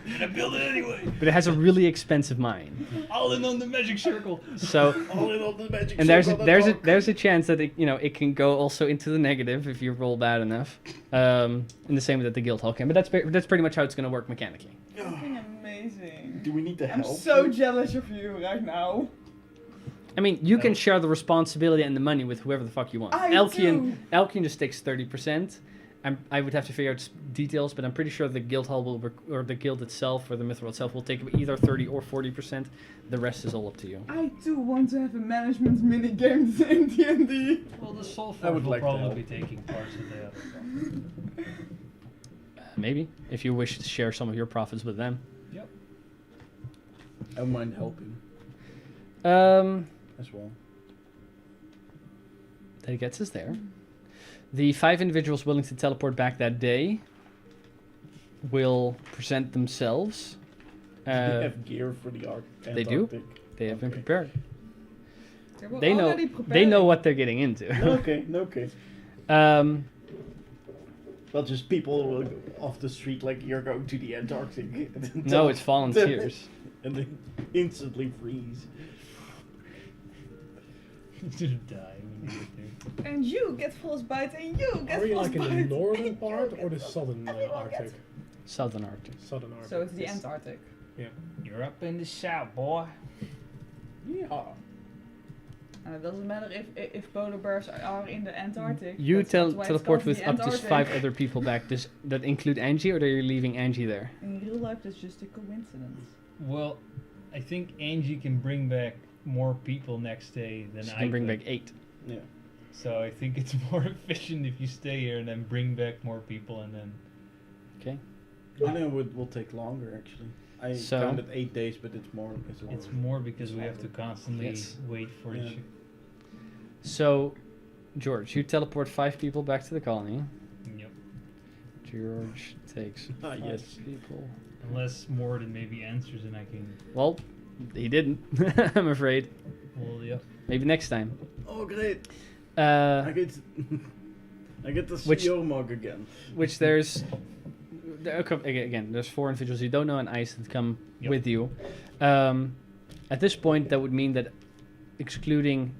You're gonna build it anyway. but it has a really expensive mine. All in on the magic circle. So All in on the magic and there's circle a, on the dock. there's a chance that it can go also into the negative if you roll bad enough. In the same way that the guild hall can. But that's pretty much how it's going to work mechanically. Something amazing. Do we need to I'm help? so you? jealous of you right now. I mean, you can share the responsibility and the money with whoever the fuck you want. I Elkian just takes 30%. I would have to figure out details, but I'm pretty sure the guild hall will, or the guild itself, or the mithril itself, will take either 30 or 40%. The rest is all up to you. I too want to have a management minigames in D&D. Well, the Soulforge I would will like to probably help. be taking parts of the other stuff. Maybe, if you wish to share some of your profits with them. Yep. I don't mind helping as well. That gets us there. The 5 individuals willing to teleport back that day will present themselves. They have gear for the They do. Antarctic. They have been Okay. prepared. were They know. already They preparing. know what they're getting into. Okay, okay. Well, just people will go off the street like you're going to the Antarctic. No, it's volunteers. And then instantly freeze. Just die when you get there. And you get frostbite, and you get Are we like frostbite. in the northern and part you or the get southern Everyone Arctic? gets- Southern Arctic. Southern Arctic. So it's the Yes. Antarctic. You're up in the south, boy. Yeah. And it doesn't matter if polar bears are in the Antarctic. You that's why it's teleport called with the up to Antarctic. 5 other people back. Does that include Angie, or are you leaving Angie there? In real life, that's just a coincidence. Well, I think Angie can bring back more people next day than She I can bring could. back 8. Yeah. So I think it's more efficient if you stay here and then bring back more people and then. Okay. I know it will take longer actually. I So- counted 8 days, but it's more. It's more because we have to constantly Yes. wait for Yeah. the ship. So, George, you teleport 5 people back to the colony. Yep. George takes Ah, 5 yes. people. Unless Morden maybe answers and I can. Well, he didn't. I'm afraid. Well, yeah. Maybe next time. Oh great! Uh, I get. I get the Which- CEO mug again. which there's again, there's 4 individuals you don't know and ice that come Yep. with you. At this point, that would mean that excluding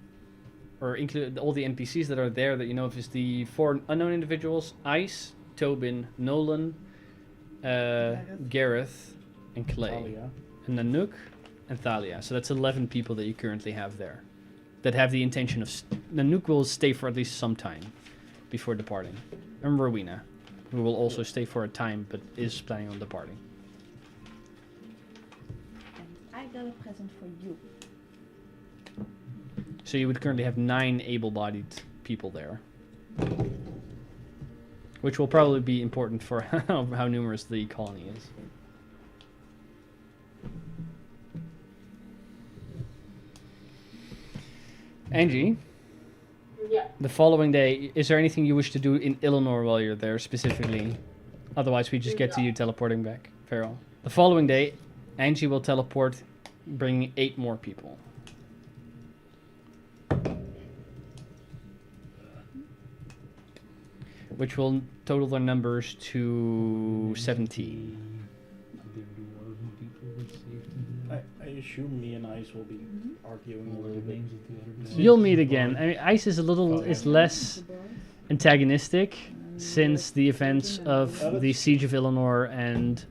or include all the NPCs that are there that you know of is the 4 unknown individuals: Ice, Tobin, Nolan, Gareth, and Clay, Talia. and Nanook, and Thalia. So that's 11 people that you currently have there that have the intention of. Nanook will stay for at least some time before departing, and Rowena, who will also stay for a time but is planning on departing. And I got a present for you. So you would currently have 9 able-bodied people there, which will probably be important for how numerous the colony is. Angie, Yeah. the following day, is there anything you wish to do in Illinois while you're there specifically? Otherwise, we just get to you teleporting back. Farewell. The following day, Angie will teleport, bringing 8 more people. Which will total their numbers to 70. I assume me and Ice will be arguing a little bit. You'll meet again. I mean, Ice is a little Oh, is yeah. less antagonistic since the events of the Siege of Illinois and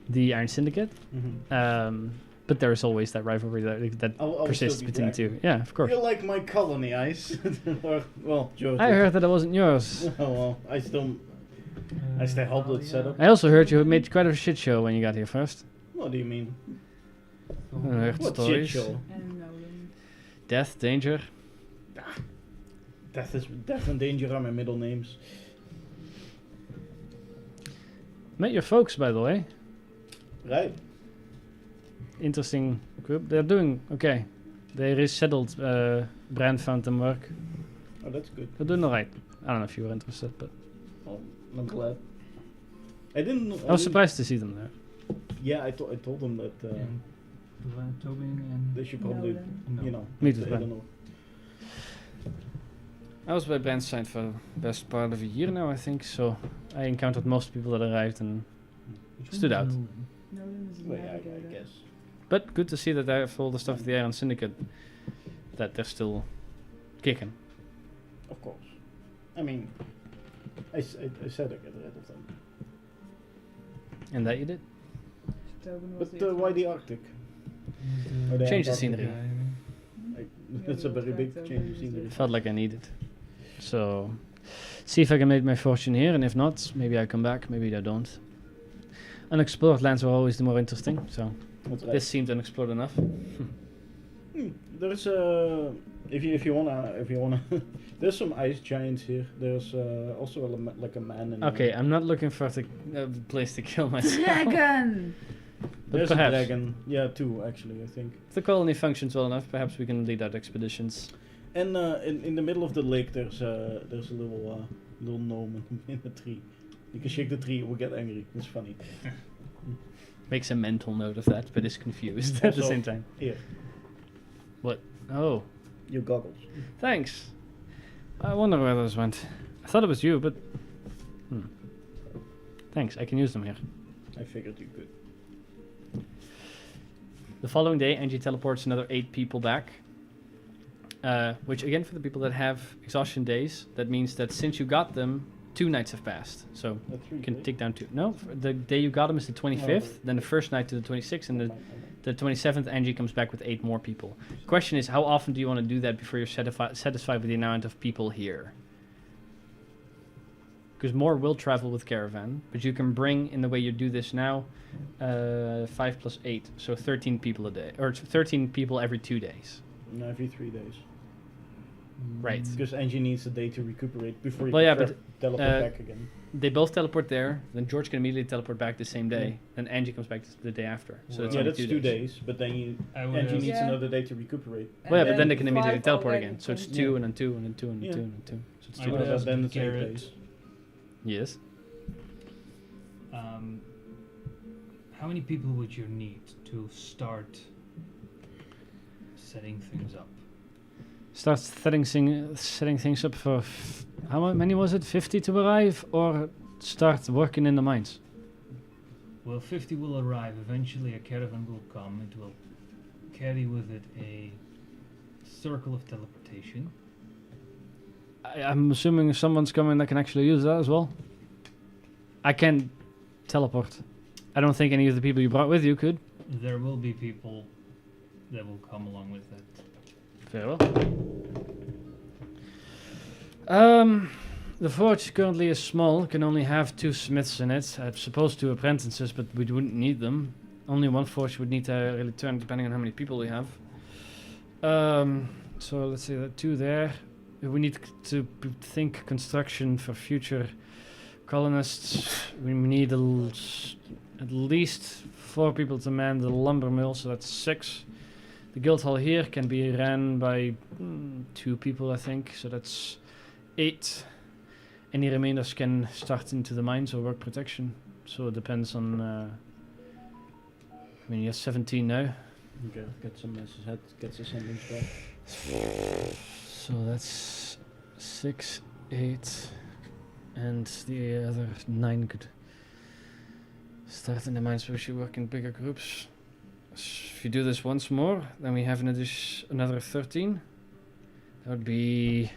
the Iron Syndicate. Mhm. But there's always that rivalry that I'll persists still be between the two. Yeah, of course. You're like my colony, Ice. Or, well, George. I heard that it wasn't yours. Oh well, I still helped it set up. I also heard you made quite a shit show when you got here first. What do you mean? I heard What shit stories. show? And Nolan. Death, danger. Death and Danger are my middle names. Met your folks, by the way. Right. Interesting group. They're doing okay. They resettled Brand Fountain work. Oh, that's good. They're doing alright. I don't know if you were interested, but Well, I'm glad. I didn't. I was surprised to see them there. Yeah, I told them that Tobin and. they should probably, Nolan. you know, Meet I with don't Ben. know. I was by Brand's side for the best part of a year now, I think, so I encountered most people that arrived and stood out. Nolan is a Well, yeah, I navigator. guess. But good to see that I have all the stuff of the Iron Syndicate, that they're still kicking. Of course. I mean, I said I get rid of them. And that you did. Tobin was But why the Arctic? Or the Change the Antarctic? scenery. It's a very big change of scenery. Felt like I needed. So, see if I can make my fortune here, and if not, maybe I come back, maybe I don't. Unexplored lands were always the more interesting, so That's right. this seemed unexplored enough. There's if you wanna there's some ice giants here. There's also like a man in Okay, I'm not looking for a place to kill myself. Dragon! But There's perhaps. a dragon. Yeah, 2 actually, I think. If the colony functions well enough, perhaps we can lead out expeditions. And in the middle of the lake there's a little gnome in a tree. You can shake the tree, it will get angry. It's funny. Makes a mental note of that, but is confused at the Also- same time. Here, Oh, your goggles. thanks. I wonder where those went. I thought it was you, but... Thanks, I can use them here. I figured you could. The following day, Angie teleports another 8 people back. which again, for the people that have exhaustion days, that means that since you got them, 2 nights have passed. So you can take down 2. No, the day you got them is the 25th, then the first night to the 26th, and the 27th, Angie comes back with 8 more people. Question is, how often do you want to do that before you're satisfied with the amount of people here? Because more will travel with caravan, but you can bring, in the way you do this now, 5 plus 8, so 13 people a day, or 13 people every 2 days. No, every 3 days. Right. Because Angie needs a day to recuperate before you Well, yeah, can but, teleport back again. They both teleport there, then George can immediately teleport back the same day, and Angie comes back the day after. So it's Yeah, only that's 2 days, but then Angie needs Yeah. another day to recuperate. Well, yeah, but then they the can immediately 5 teleport already again. So it's can- 2 and then 2 and then 2 and then Yeah. 2 and then 2. So it's I 2 would days. ask then it's 8 Garrett, days. Yes. How many people would you need to start setting things up? Start setting things up for how many was it? 50 to arrive, or start working in the mines? Well, 50 will arrive. Eventually, a caravan will come. It will carry with it a circle of teleportation. I'm assuming someone's coming that can actually use that as well. I can teleport. I don't think any of the people you brought with you could. There will be people that will come along with it. Very well. The forge currently is small, can only have 2 smiths in it. I suppose 2 apprentices, but we wouldn't need them. Only 1 forge would need to really turn, depending on how many people we have. So let's say that 2 there. We need to think construction for future colonists. We need at least 4 people to man the lumber mill, so that's 6. The guild hall here can be ran by 2 people, I think, so that's 8. Any remainders can start into the mines or work protection, so it depends on. I mean, you have 17 now. Okay, get some get the sentence back. So that's 6, 8, and the other 9 could start in the mines, but we should work in bigger groups. If you do this once more, then we have another 13. That would be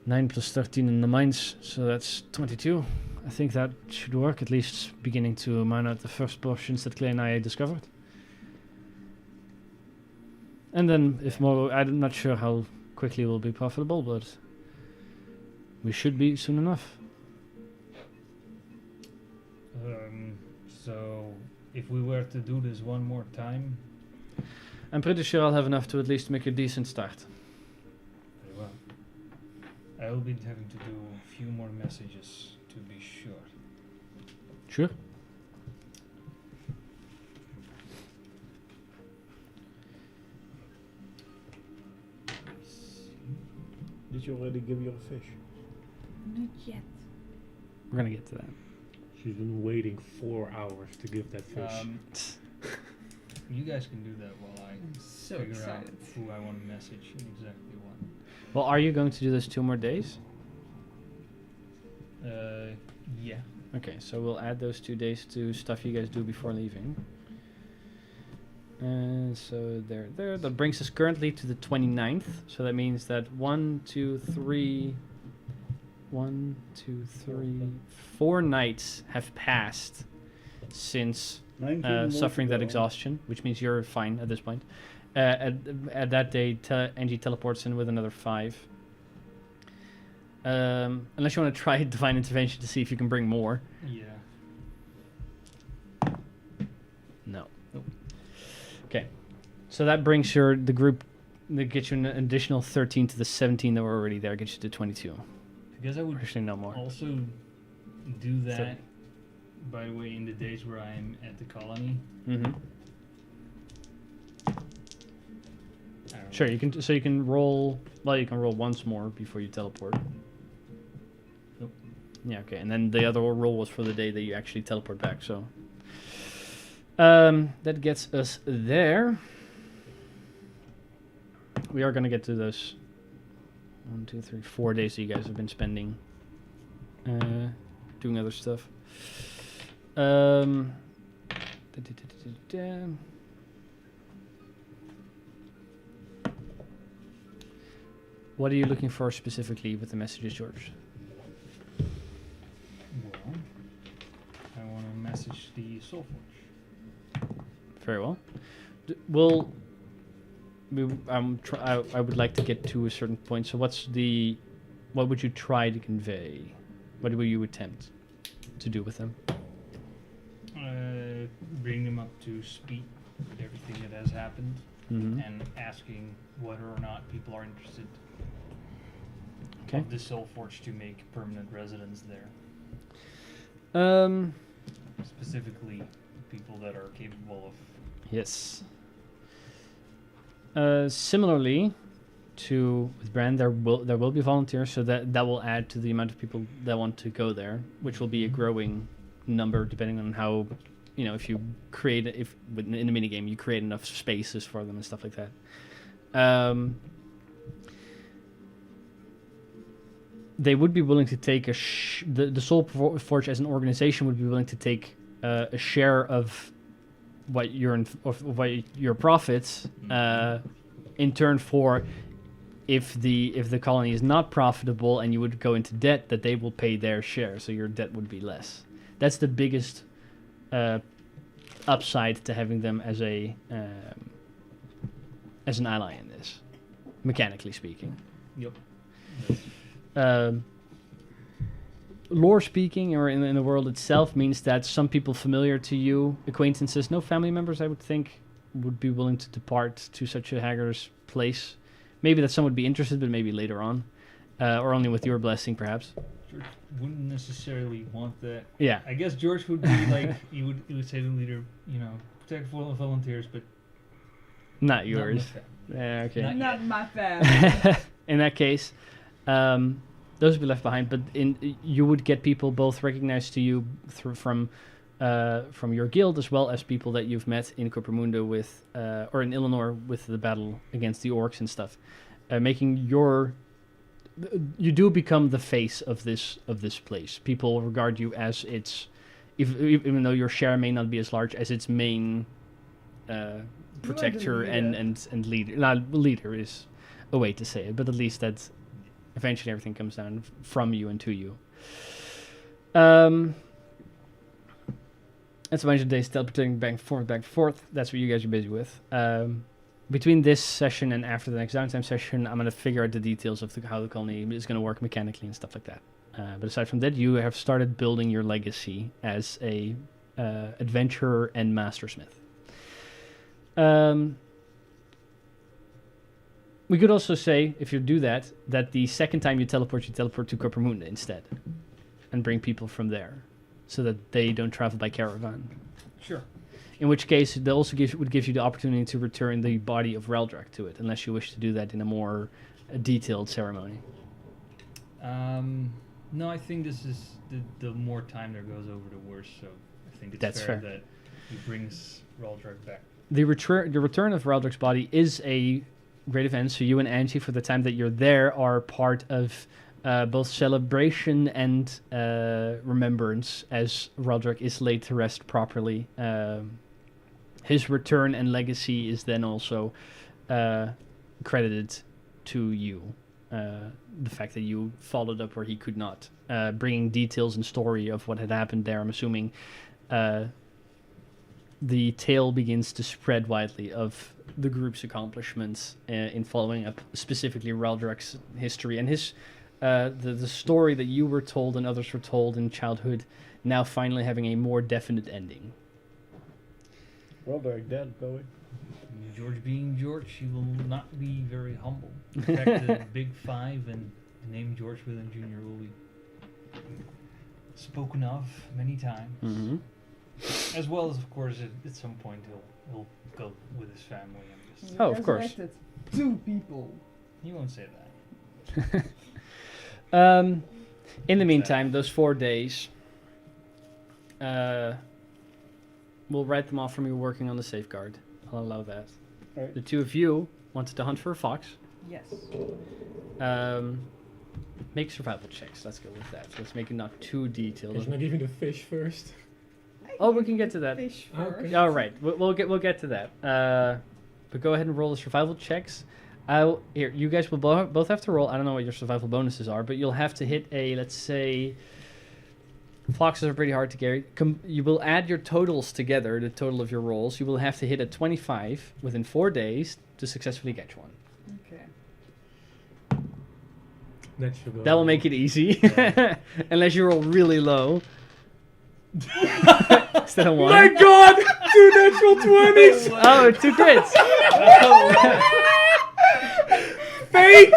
9 plus 13 in the mines, so that's 22. I think that should work, at least beginning to mine out the first portions that Clay and I discovered. And then, if more, I'm not sure how quickly we'll be profitable, but we should be soon enough. So, if we were to do this one more time, I'm pretty sure I'll have enough to at least make a decent start. very well. I will be having to do a few more messages to be sure. Sure. Did you already give your fish? Not yet. We're gonna get to that. She's been waiting 4 hours to give that fish. You guys can do that while I So figure excited. out who I want to message and exactly what. Well, are you going to do this 2 more days? Yeah. Okay, so we'll add those 2 days to stuff you guys do before leaving. And so there. That brings us currently to the 29th. So that means that 1, 2, 3, 4 nights have passed since 19 more suffering to that go. exhaustion, which means you're fine at this point. At that day, Angie teleports in with another 5. Unless you want to try divine intervention to see if you can bring more. Yeah. No. Nope. Okay. So that brings the group, that gets you an additional 13 to the 17 that were already there, gets you to 22. Because I would Actually, no more. also do that, by the way, in the days where I'm at the colony. Mm-hmm. I don't Sure, know. you can. So you can roll. Well, you can roll once more before you teleport. Nope. Yeah. Okay. And then the other roll was for the day that you actually teleport back. So that gets us there. We are gonna get to those 1, 2, 3, 4 days that you guys have been spending doing other stuff. What are you looking for specifically with the messages, George? Well, I want to message the Soulforge. Very well. I would like to get to a certain point. So what would you try to convey? What will you attempt to do with them? Bring them up to speed with everything that has happened, Mm-hmm. and asking whether or not people are interested Okay. of the Soulforge to make permanent residence there. Specifically, people that are capable of. Yes. Similarly to with Brand, there will be volunteers, so that will add to the amount of people that want to go there, which will be a growing number depending on how, if you create in the minigame you create enough spaces for them and stuff like that. They would be willing to take the Soul Forge as an organization would be willing to take a share of what your profits in turn for if the colony is not profitable and you would go into debt, that they will pay their share, so your debt would be less. That's the biggest upside to having them as an ally in this, mechanically speaking. Yep. Lore speaking, or in the world itself, means that some people familiar to you, acquaintances, no family members, I would think, would be willing to depart to such a hagger's place. Maybe that some would be interested, but maybe later on, or only with your blessing, perhaps. George wouldn't necessarily want that. Yeah. I guess George would be like, he would say to the leader, protect volunteers, but Not yours. Not my family. Yeah, okay. Not my family. In that case, those would be left behind. But you would get people both recognized to you from your guild, as well as people that you've met in Coppermundo with, or in Illinois with the battle against the orcs and stuff, making you do become the face of this place. People regard you as even though your share may not be as large as its main protector and leader. Now, leader is a way to say it, but at least that's eventually everything comes down from you and to you. That's a bunch of days teleporting back and forth. That's what you guys are busy with. Between this session and after the next downtime session, I'm going to figure out the details of how the colony is going to work mechanically and stuff like that. But aside from that, you have started building your legacy as a adventurer and mastersmith. We could also say, if you do that the second time you teleport to Coppermunda instead, and bring people from there, so that they don't travel by caravan. Sure. In which case, they also would give you the opportunity to return the body of Reldrak to it, unless you wish to do that in a more detailed ceremony. No, I think this is the more time there goes over, the worse. So I think it's That's fair. that he brings Reldrak back. The return of Reldrak's body is a great event, so you and Angie, for the time that you're there, are part of both celebration and remembrance, as Reldrak is laid to rest properly. His return and legacy is then also credited to you. The fact that you followed up where he could not, bringing details and story of what had happened there. I'm assuming the tale begins to spread widely of the group's accomplishments in following up specifically Reldrak's history and his the story that you were told and others were told in childhood, now finally having a more definite ending. Reldrak dead, Bowie. George being George, he will not be very humble. In fact, the Big Five and the name George William Jr. will be spoken of many times. Mm-hmm. As well as, of course, at some point he'll go with his family and just. You Oh, of course. resurrected 2 people. He won't say that. In the meantime, those 4 days, we'll write them off from you working on the safeguard. I'll allow that. Alright. The 2 of you wanted to hunt for a fox. Yes. Make survival checks. Let's go with that. Let's make it not too detailed. Isn't that even the fish first? Oh, we can get to that. Fish Okay. first. All right, we'll get to that. But go ahead and roll the survival checks. Here, you guys will both have to roll. I don't know what your survival bonuses are, but you'll have to hit a, let's say, foxes are pretty hard to carry. You will add your totals together, the total of your rolls. You will have to hit a 25 within 4 days to successfully catch one. Okay. That will make it easy, unless you roll really low. Instead of one. My God! 2 natural 20s! Oh, 2 crits! Fate!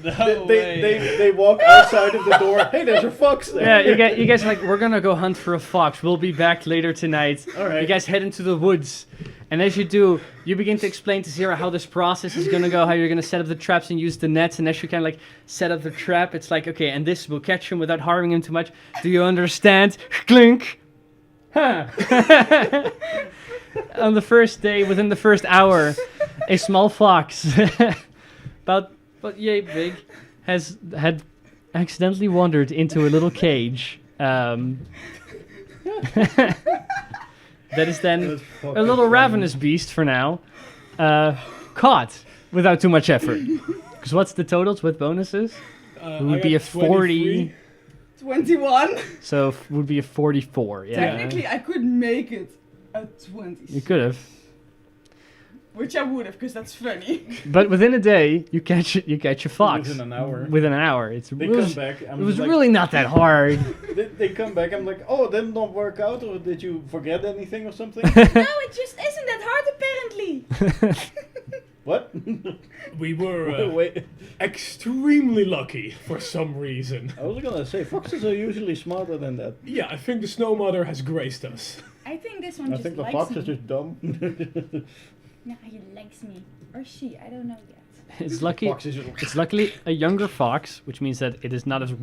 They walk outside of the door. Hey, there's a fox there. Yeah, you guys are like, we're gonna go hunt for a fox. We'll be back later tonight. All right. You guys head into the woods. And as you do, you begin to explain to Zira how this process is gonna go, how you're gonna set up the traps and use the nets. And as you kind of like set up the trap, it's like, okay, and this will catch him without harming him too much. Do you understand? Clink! Huh. On the first day, within the first hour, a small fox, about yay big, had accidentally wandered into a little cage. That is then a little ravenous beast for now, caught without too much effort. Because what's the totals with bonuses? It would be a 40. 21. So would be a 44. Yeah. Technically, I could make it a 20. You could have. Which I would have, because that's funny. But within a day, you catch a fox. Within an hour. Within an hour. It They was, come back. it was really not that hard. They come back. I'm like, oh, that didn't work out, or did you forget anything or something? No, it just isn't that hard apparently. What? We were Wait. extremely lucky for some reason. I was gonna say foxes are usually smarter than that. Yeah, I think the Snow Mother has graced us. I think this one I just think the likes fox me. is just dumb. Yeah, he likes me. Or she, I don't know yet. It's lucky. Fox is just It's luckily a younger fox, which means that it is not as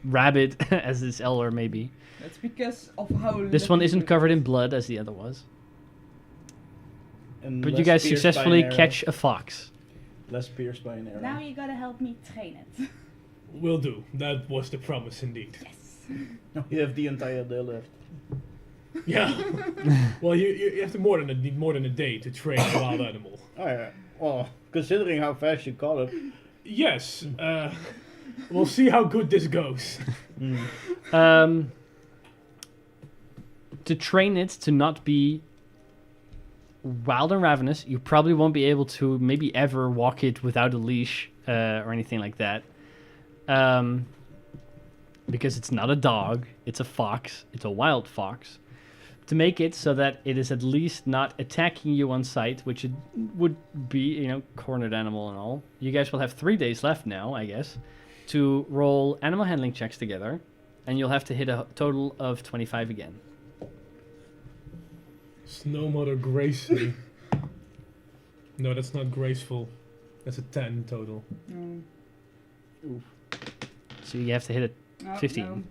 rabid as this elder may be. That's because of how... This one isn't covered in blood as the other was. and But you less guys pierced by successfully an arrow. catch a fox. Less pierced by an arrow. Now you gotta help me train it. Will do. That was the promise indeed. Yes. You have the entire day left. Yeah. Well, you have to more than a day to train a wild animal. Oh yeah. Well, considering how fast you caught it. Yes. We'll see how good this goes. To train it to not be wild and ravenous, you probably won't be able to maybe ever walk it without a leash or anything like that. Because it's not a dog, it's a fox, it's a wild fox. To make it so that it is at least not attacking you on sight, which it would be, cornered animal and all. You guys will have 3 days left now, I guess, to roll animal handling checks together, and you'll have to hit a total of 25 again. Snow Mother gracefully. No, that's not graceful. That's a 10 total. No. So you have to hit Oh, 15.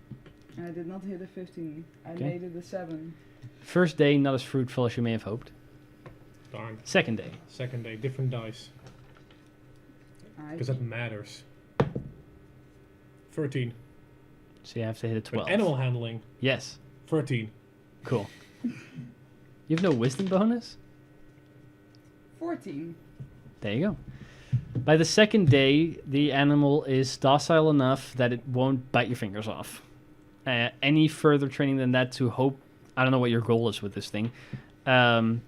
No. I did not hit a 15. I Okay. made it a 7. First day, not as fruitful as you may have hoped. Darn. Second day. Second day, different dice. Because that matters. 13. So you have to hit a 12. But animal handling, Yes. 13. Cool. You have no wisdom bonus? 14. There you go. By the second day, the animal is docile enough that it won't bite your fingers off. Any further training than that to hope... I don't know what your goal is with this thing. To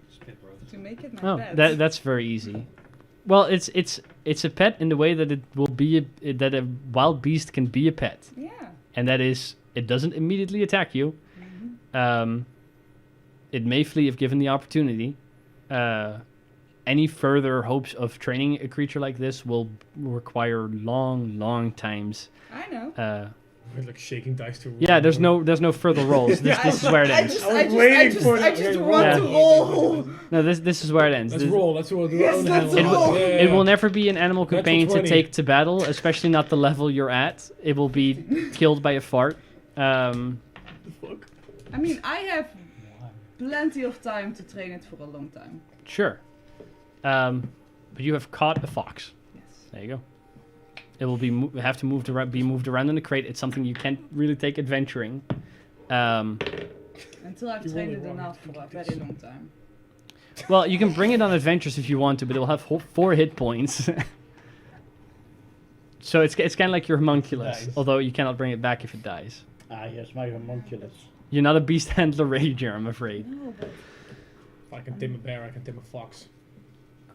make it my pet. That's very easy. Well, it's a pet in the way that it will be that a wild beast can be a pet, Yeah. and that is it doesn't immediately attack you. Mm-hmm. It may flee if given the opportunity. Any further hopes of training a creature like this will require long times. I know. We're like shaking dice to roll. Yeah, there's no further rolls. This is where it ends. I just want to roll. No, this is where it ends. Let's This- roll. Let's roll. Yes, let's It, roll. it will never be an animal Natural companion to 20. take to battle, especially not the level you're at. It will be killed by a fart. I mean, I have plenty of time to train it for a long time. Sure. But you have caught a fox. Yes. There you go. It will be have to be moved around in the crate. It's something you can't really take adventuring. Until I've You trained only it want enough it for a like very this. long time. Well, you can bring it on adventures if you want to, but it will have 4 hit points. So it's kind of like your homunculus, Nice. although you cannot bring it back if it dies. Ah, yes, my homunculus. You're not a beast handler ranger, I'm afraid. No, but If I can tame a bear, I can tame a fox.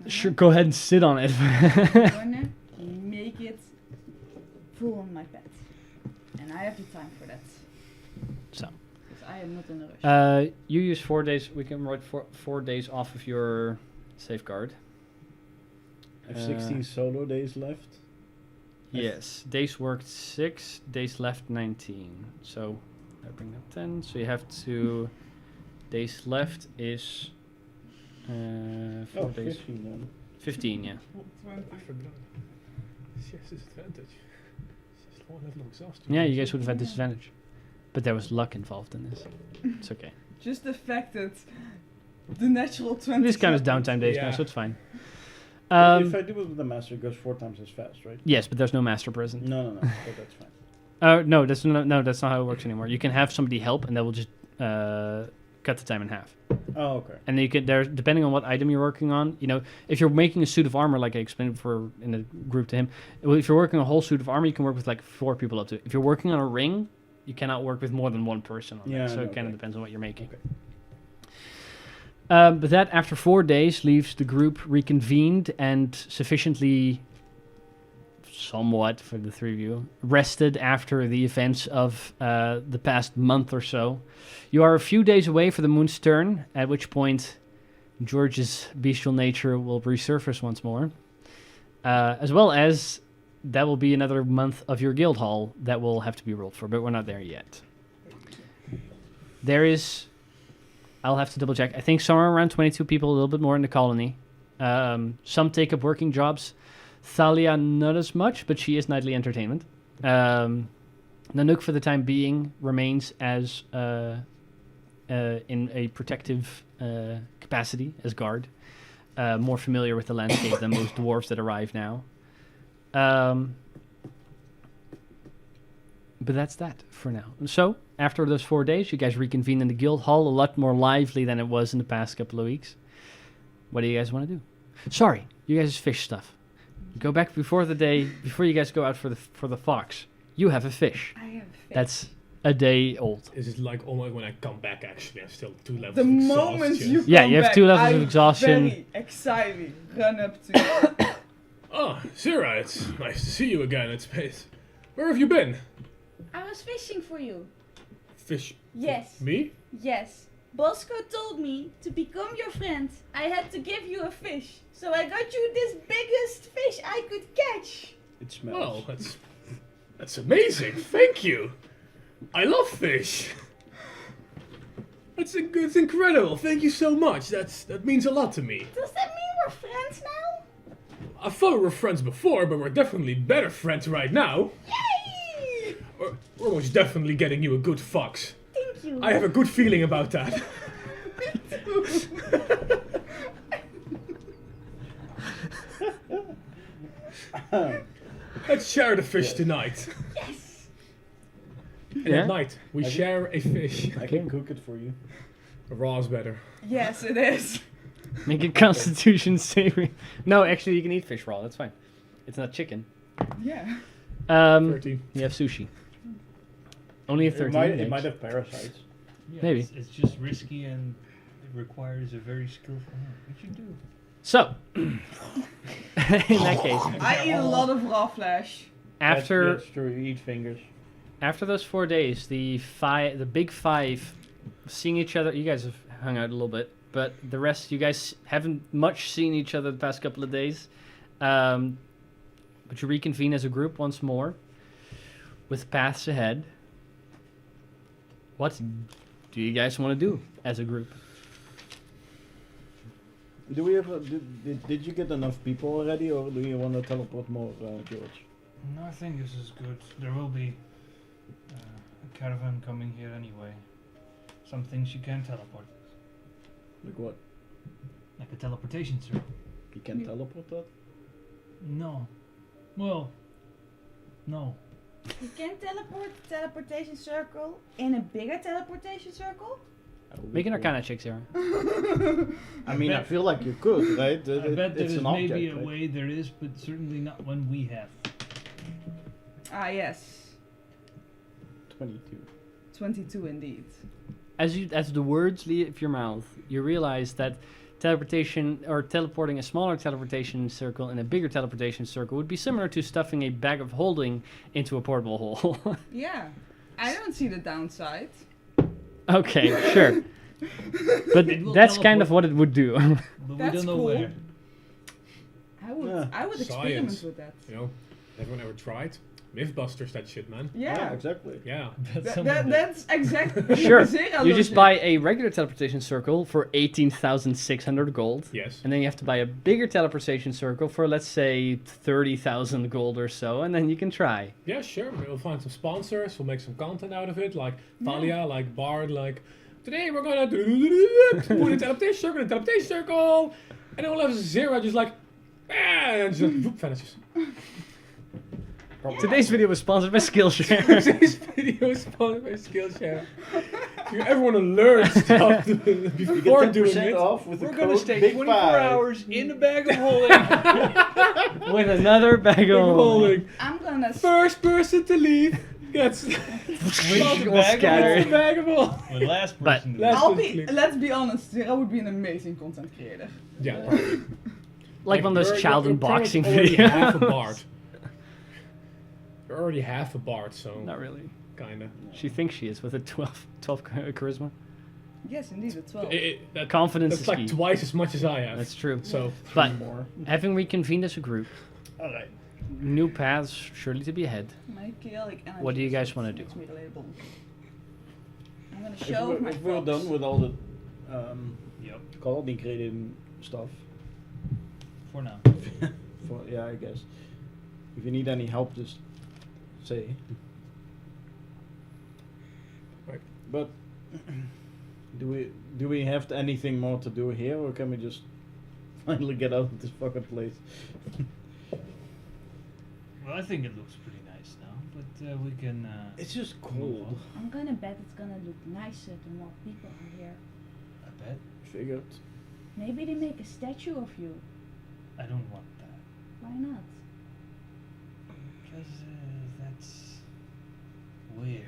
Sure, go ahead and sit on it. I'm gonna make it full on my pet. And I have the time for that. So. Because I am not in a rush. You use 4 days. We can write 4 days off of your safeguard. I have 16 solo days left. Yes, days worked 6, days left 19. So I bring that 10. So you have to. Days left is 4 days. 15 then. 15, yeah. I forgot. She has disadvantage. She's low level of exhaustion. Yeah, you guys would have had disadvantage. But there was luck involved in this. It's okay. Just the fact that the natural 20. This kind of downtime days now, Yeah. so it's fine. If I do it with the master, it goes 4 times as fast, right? Yes, but there's no master present. No, but that's fine. No, that's not how it works anymore. You can have somebody help, and that will just cut the time in half. Oh, okay. And then you can depending on what item you're working on. You know, if you're making a suit of armor, like I explained before in the group to him, well, if you're working a whole suit of armor, you can work with like 4 people up to. If you're working on a ring, you cannot work with more than 1 person on Yeah, that. So it okay. kind of depends on what you're making. Okay. But that, after 4 days, leaves the group reconvened and sufficiently, somewhat for the 3 of you, rested after the events of the past month or so. You are a few days away for the moon's turn, at which point George's bestial nature will resurface once more. As well as that will be another month of your guild hall that will have to be rolled for, but we're not there yet. There is... I'll have to double check. I think somewhere around 22 people, a little bit more in the colony. Some take up working jobs. Thalia, not as much, but she is nightly entertainment. Nanook, for the time being, remains as in a protective capacity as guard. More familiar with the landscape than most dwarves that arrive now. But that's that for now. So, after those 4 days, you guys reconvene in the guild hall, a lot more lively than it was in the past couple of weeks. What do you guys want to do? Sorry, you guys' fish stuff. Go back before you guys go out for the fox. You have a fish. I have a fish. That's a day old. Is it like almost when I come back? Actually, I'm still 2 levels. The of moment exhaustion. you Yeah, come you have back, 2 levels of I exhaustion. very excitedly run up to you. Oh, Syrah, it's nice to see you again at space. Where have you been? I was fishing for you. Fish. Yes. Me? Yes. Bosco told me to become your friend. I had to give you a fish. So I got you this biggest fish I could catch. It smells. Well, that's amazing. Thank you. I love fish. It's incredible. Thank you so much. That means a lot to me. Does that mean we're friends now? I thought we were friends before, but we're definitely better friends right now. Yay! We're most definitely getting you a good fox. Thank you. I have a good feeling about that. Let's share the fish tonight. Yes. And Yeah? at night, we I share a fish. I can cook it for you. Raw's better. Yes, it is. Make a constitution saving. No, actually, you can eat fish raw. That's fine. It's not chicken. Yeah. 13. You have sushi. Only a 13. It might have parasites. Yeah, Maybe. It's just risky and it requires a very skillful hand, which you do. So, in that case, I eat a lot of raw flesh. after That's true, you eat fingers. after those 4 days, the big 5, seeing each other. You guys have hung out a little bit, but the rest, you guys haven't much seen each other the past couple of days. But you reconvene as a group once more, with paths ahead. What do you guys want to do as a group? Do we have? Did you get enough people already, or do you want to teleport more, George? No, I think this is good. There will be a caravan coming here anyway. Some things you can teleport, Like what? like a teleportation circle. You can teleport that? No. Well, no. You can teleport the teleportation circle in a bigger teleportation circle? Make an Arcana check, Sarah. I mean, I feel like you could, right? I bet It's there's an maybe object, a right? way there is, but certainly not one we have. Ah, yes. 22. 22 indeed. As the words leave your mouth, you realize that teleportation or teleporting a smaller teleportation circle in a bigger teleportation circle would be similar to stuffing a bag of holding into a portable hole. Yeah. I don't see the downside. Okay, sure. But It will that's kind of teleport. what it would do. But That's we don't know cool. where. I would experiment Science. with that. You know, everyone ever tried? Mythbusters, that shit, man. Yeah. exactly. Yeah. That's exactly Sure. Zero You just logic. buy a regular teleportation circle for 18,600 gold. Yes. And then you have to buy a bigger teleportation circle for, let's say, 30,000 gold or so, and then you can try. Yeah, sure. We'll find some sponsors. We'll make some content out of it, like Thalia, like Bard, like today we're gonna put a teleportation circle in a teleportation circle, and then we'll have Zero just like, and just whoop, vanishes. Today's video was sponsored by Skillshare. Today's video is sponsored by Skillshare. If you ever want to learn stuff before doing it, off with We're the gonna code stay Big 24 Five. hours in a bag of holding. With another bag of holding. I'm gonna First person to leave gets Which will gets scatter. the bag of all. The last But- person. let's be honest, Zero would be an amazing content creator. Yeah, probably. Like one of those you're- child you're unboxing already videos. half a bard. You're already half a bard, so Not really. kinda. She thinks she is with a 12 charisma. Yes, indeed, a 12. Confidence That's is like key. twice as much as I have. That's true. So But More. having reconvened as a group, Alright. new paths surely to be ahead. My chaotic energy What do you guys is wanna what do? makes me relatable. I'm gonna If show we're, my if we're fox. done with all the Yep. colony creating stuff, For now. yeah, I guess. If you need any help, just say. Right. But do we have anything more to do here, or can we just finally get out of this fucking place? Well, I think it looks pretty nice now, but we can. It's just move cold. on. I'm gonna bet it's gonna look nicer the more people are here. I bet. Figured. Maybe they make a statue of you. I don't want that. Why not? Because that's weird.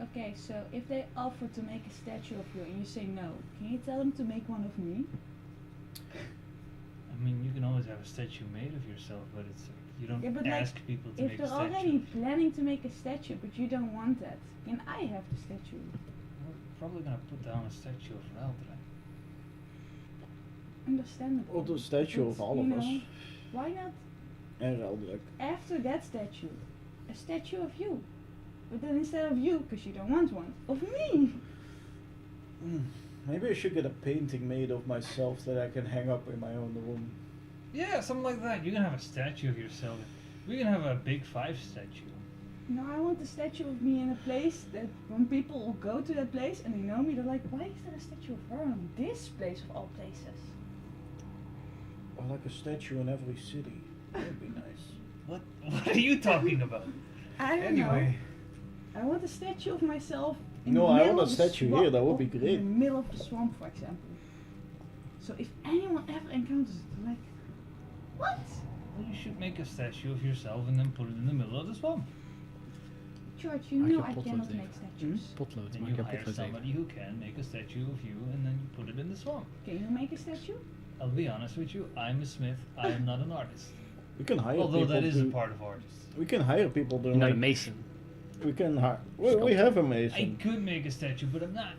Okay, so if they offer to make a statue of you and you say no, can you tell them to make one of me? I mean, you can always have a statue made of yourself, but it's you don't Yeah, but like, ask people to If make a they're statue. already planning to make a statue, but you don't want that, can I have the statue? We're probably gonna put down a statue of Raldra. Understandable. Or the statue But, of all you of us. know, why not And Eldrick. after that statue, a statue of you? But then instead of you, because you don't want one, of me! Maybe I should get a painting made of myself that I can hang up in my own room. Yeah, something like that. You can have a statue of yourself. We can have a big 5 statue. No, I want a statue of me in a place that when people will go to that place and they know me, they're like, why is there a statue of her in this place of all places? Or like a statue in every city. That would be nice. What are you talking about? I don't Anyway. know. I want a statue of myself in No, the I middle want a of the statue swamp, here, that would be in great. the middle of the swamp, for example. So if anyone ever encounters it, they're like, what? Well, you should make a statue of yourself and then put it in the middle of the swamp. George, you Maak know je I potlood cannot even. make statues. Potlood, Then maak you je hire potlood even. somebody who can make a statue of you and then you put it in the swamp. Can you make a statue? I'll be honest with you, I'm a smith, I am not an artist. We can hire Although people that is a to, part of artists. we can hire people to You're not a make, mason. we can hire, we have a I mason. could make a statue, but I'm not.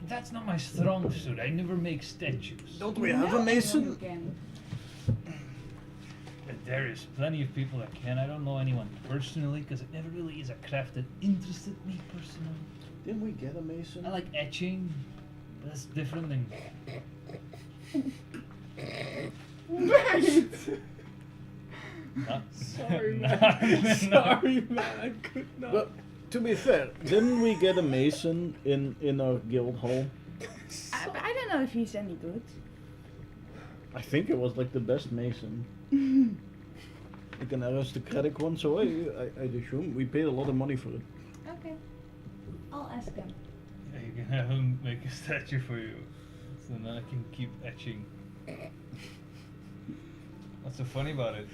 That's not my strong suit. I never make statues. Don't You we have know a mason? anyone who can. But there is plenty of people that can. I don't know anyone personally because it never really is a craft that interested me personally. Didn't we get a mason? I like etching, but that's different than. Not, Sorry, not- man. Sorry, man. I could not. But to be fair, didn't we get a mason in our guild hall? I don't know if he's any good. I think it was like the best mason. Like an aristocratic one, so I'd assume we paid a lot of money for it. Okay. I'll ask him. Yeah, you can have him make a statue for you, so then I can keep etching. What's so funny about it?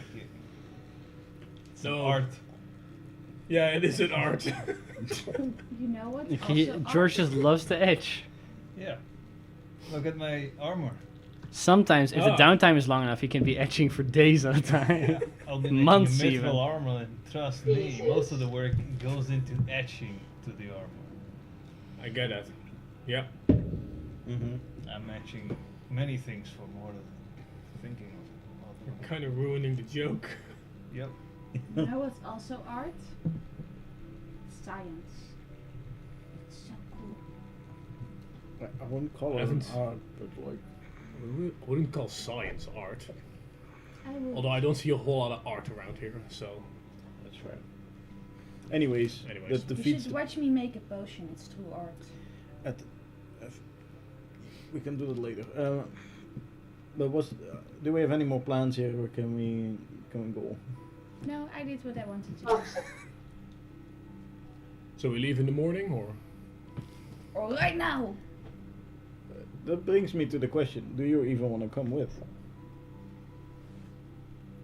It's an No. art. Yeah, it is an art. You know what? George just loves to etch. Yeah. Look at my armor. Sometimes, if the Ah. downtime is long enough, he can be etching for days at a time. I'll be making Months a mythical even. armor, and trust me, Jesus. most of the work goes into etching to the armor. I get that. Yeah. Mm-hmm. I'm etching many things for more than thinking of. Kind of ruining the joke. Yep. You know what's also art? Science. It's so cool. I wouldn't call it an Haven't- art, but like. I wouldn't call science art. I will. Although I don't see a whole lot of art around here, so. That's right. Anyways, Anyways. that You defeats should the, watch me make a potion. It's true art. we can do that later. But do we have any more plans here, or can we go? No, I did what I wanted to do. Oh, So we leave in the morning, or? Or right now. That brings me to the question: do you even want to come with?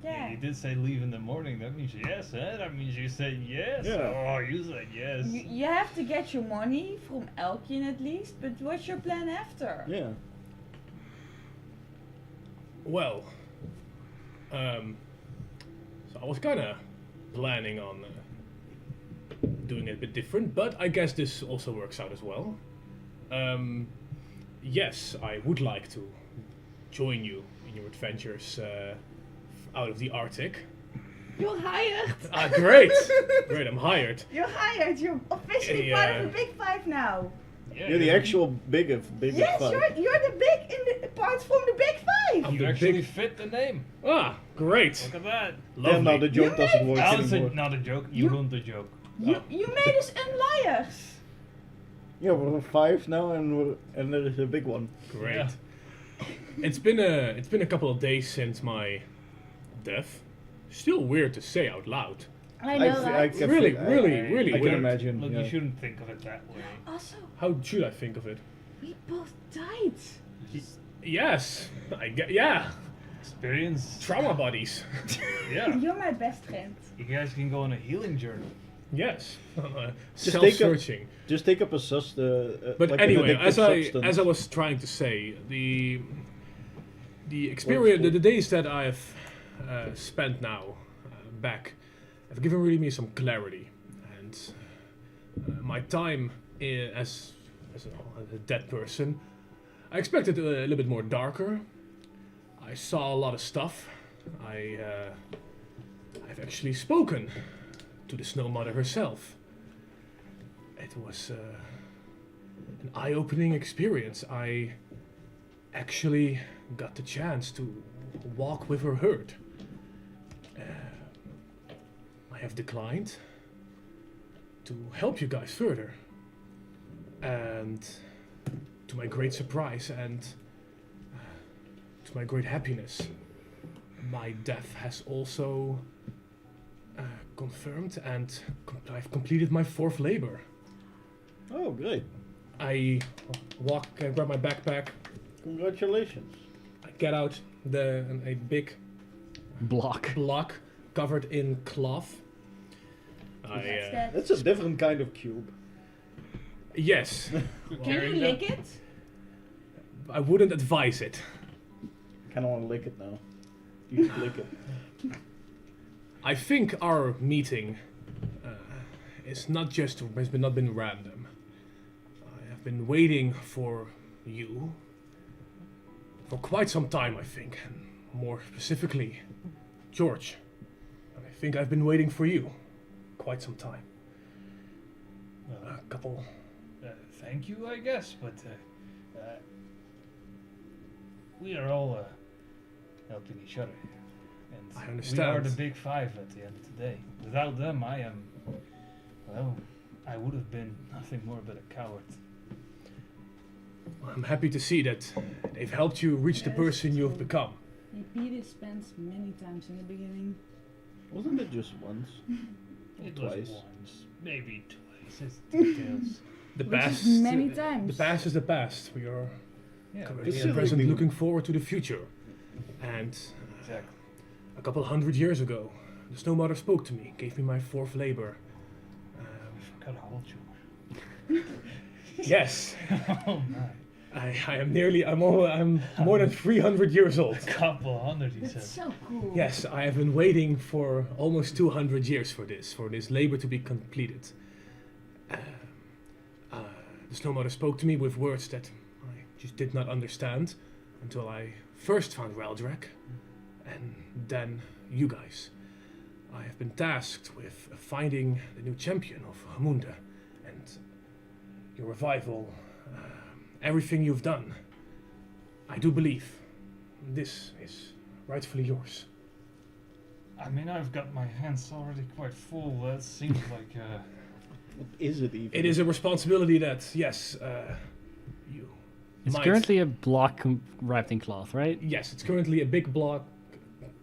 Yeah. You did say leave in the morning. That means yes, eh? That means you said yes. Yeah. Oh, you said yes. You have to get your money from Elkian at least, but what's your plan after? Yeah. Well, so I was kind of planning on doing it a bit different, but I guess this also works out as well. Yes, I would like to join you in your adventures out of the Arctic. You're hired! Ah, great! Great, I'm hired. You're hired! You're officially Yeah. part of the Big Five now! Yeah, You're the actual big Yes, five. you're the big in the parts from the Big Five! I'm You the actually big... fit the name. Ah, great. Look at that. Then now the Lovely. joke doesn't work That was anymore. not a joke. You You- ruined the joke. You made us unliars! Yeah, we're 5 now, and there is a big one. Great. Yeah. It's been a couple of days since my death. Still weird to say out loud. I know that. can Really, fig- really I can weird. imagine. Look, yeah. you shouldn't think of it that way. Also, How should I think of it? we both died. Yes, I get. Yeah, Experience. trauma buddies. Yeah. You're my best friend. You guys can go on a healing journey. Yes, Just take a- self-searching. Just take up a But like an anyway, addictive substance. as I was trying to say, the experience, the days that I've spent now back, have given really me some clarity, and my time as a dead person, I expected a little bit more darker. I saw a lot of stuff. I've actually spoken to the Snow Mother herself. It was an eye-opening experience. I actually got the chance to walk with her herd. I have declined to help you guys further. And to my great surprise and to my great happiness, my death has also confirmed, and I've completed my 4th labor. Oh, great! I walk, I grab my backpack, Congratulations. I get out a big Block. block covered in cloth. That's that. That's a different kind of cube. Yes, Can you lick it? I wouldn't advise it. Kind of want to lick it now. You should lick it. I think our meeting has not been random. I have been waiting for you for quite some time, I think, and more specifically, George. I think I've been waiting for you quite some time. A couple. Thank you, I guess, but we are all helping each other here. And I we are understand. the Big Five at the end of the day. Without them, I am, well, I would have been nothing more but a coward. I'm happy to see that they've helped you reach the Yes, person you have true. become. He beat his pants many times in the beginning. Wasn't it just once? It Twice. was once, maybe twice. It's details. The Which is past. many The times. past is the past. We are Yeah, currently It's and present still- looking forward to the future. And exactly. a couple 100 years ago, the Snow Mother spoke to me, gave me my 4th labor. I forgot how old you Yes, were. Oh my. I'm more than 300 years old. Couple hundred, he That's said. so cool. Yes, I have been waiting for almost 200 years for this labor to be completed. The Snow Mother spoke to me with words that I just did not understand until I first found Raldrak, and then you guys. I have been tasked with finding the new champion of Hamunda, and your revival, everything you've done. I do believe this is rightfully yours. I mean, I've got my hands already quite full. That seems like What is it even? It is a responsibility that, yes, you It's might. currently a block wrapped in cloth, right? Yes, it's currently a big block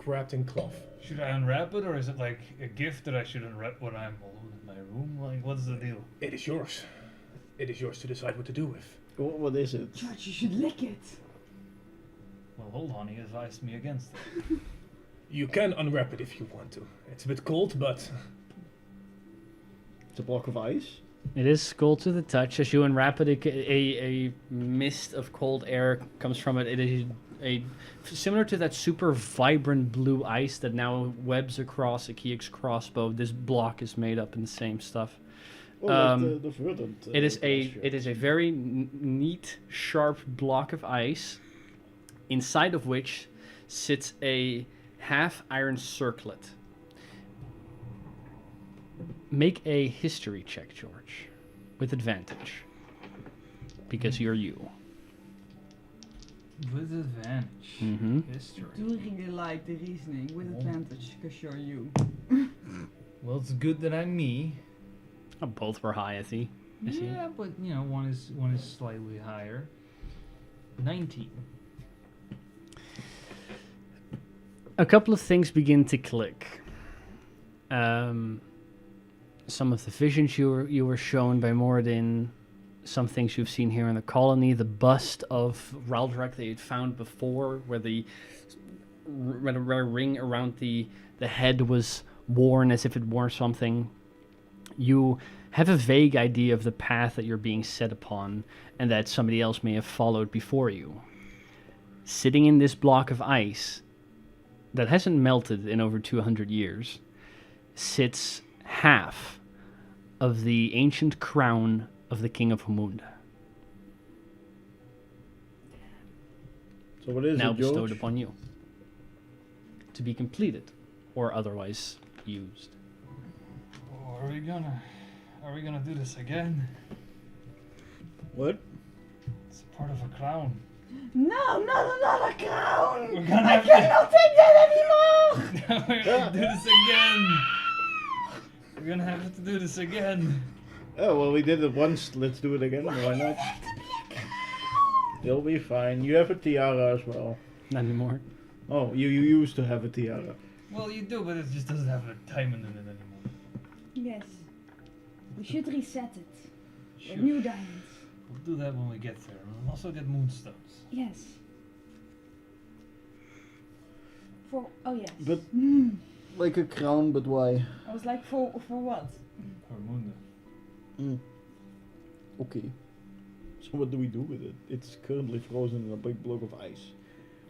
wrapped in cloth. Should I unwrap it, or is it like a gift that I should unwrap when I'm alone in my room? Like, what's the deal? It is yours. It is yours to decide what to do with. What is it? George, you should lick it. Well, hold on, he advised me against it. You can unwrap it if you want to. It's a bit cold, but It's a block of ice? It is cold to the touch. As you unwrap it, a mist of cold air comes from it. It is similar to that super vibrant blue ice that now webs across a Kiek's crossbow. This block is made up in the same stuff. Oh, like the verdant. It is glacier. it is a very neat, sharp block of ice, inside of which sits a half iron circlet. Make a history check, George, with advantage, because you're you. With advantage. Mm-hmm. History. Do really like the reasoning with advantage, because you're you. Well, it's good that I'm me. Oh, both were high, I see. I see. Yeah, but you know, one is slightly higher. 19. A couple of things begin to click. Some of the visions you were shown by Moradin, some things you've seen here in the colony, the bust of Raldrak that you'd found before, where the ring around the head was worn as if it wore something. You have a vague idea of the path that you're being set upon, and that somebody else may have followed before you. Sitting in this block of ice that hasn't melted in over 200 years, sits half of the ancient crown of the King of Hamunda, So what is now it, bestowed George? upon you, to be completed or otherwise used. Oh, are we gonna do this again? What? It's a part of a crown. No, not another crown! We're gonna I have cannot take that anymore! We're gonna do this again. We're gonna have to do this again. Oh, well, we did it once. Let's do it again. Why not? You'll be fine. You have a tiara as well. Not anymore. Oh, you used to have a tiara. Well, you do, but it just doesn't have a time in it anymore. Yes. We should reset it. Sure. With new diamonds. We'll do that when we get there. We'll also get moonstones. Yes. Oh yes. But- Mm. Like a crown, but why? I was like, for what? Or moon. Okay. So what do we do with it? It's currently frozen in a big block of ice.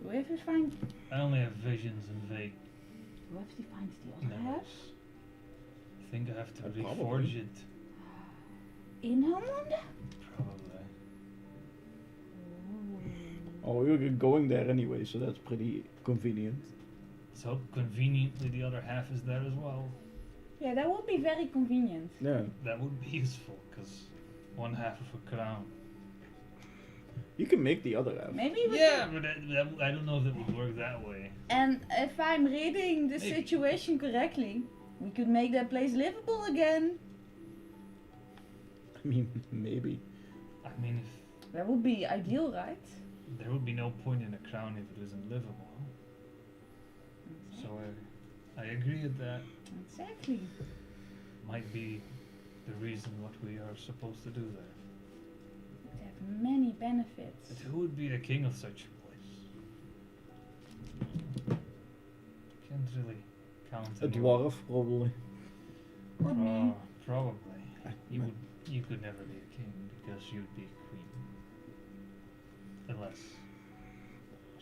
Do we have to find? I only have visions and vague Do we have to find the other half? memories. I think I have to Probably. reforge it. In Hamunda? Probably. Oh, we were going there anyway, so that's pretty convenient. So conveniently, the other half is there as well. Yeah, that would be very convenient. Yeah. That would be useful, because one half of a crown. You can make the other half. Maybe we Yeah, can. but I don't know if that would work that way. And if I'm reading the Maybe. situation correctly, we could make that place livable again. I mean, maybe. I mean, That would be ideal, right? there would be no point in a crown if it isn't livable. So I agree with that. Exactly. Might be the reason what we are supposed to do there. many benefits. But who would be the king of such a place? Can't really count. A anyone. dwarf, probably. Or me. Probably. You could never be a king because you'd be a queen. Unless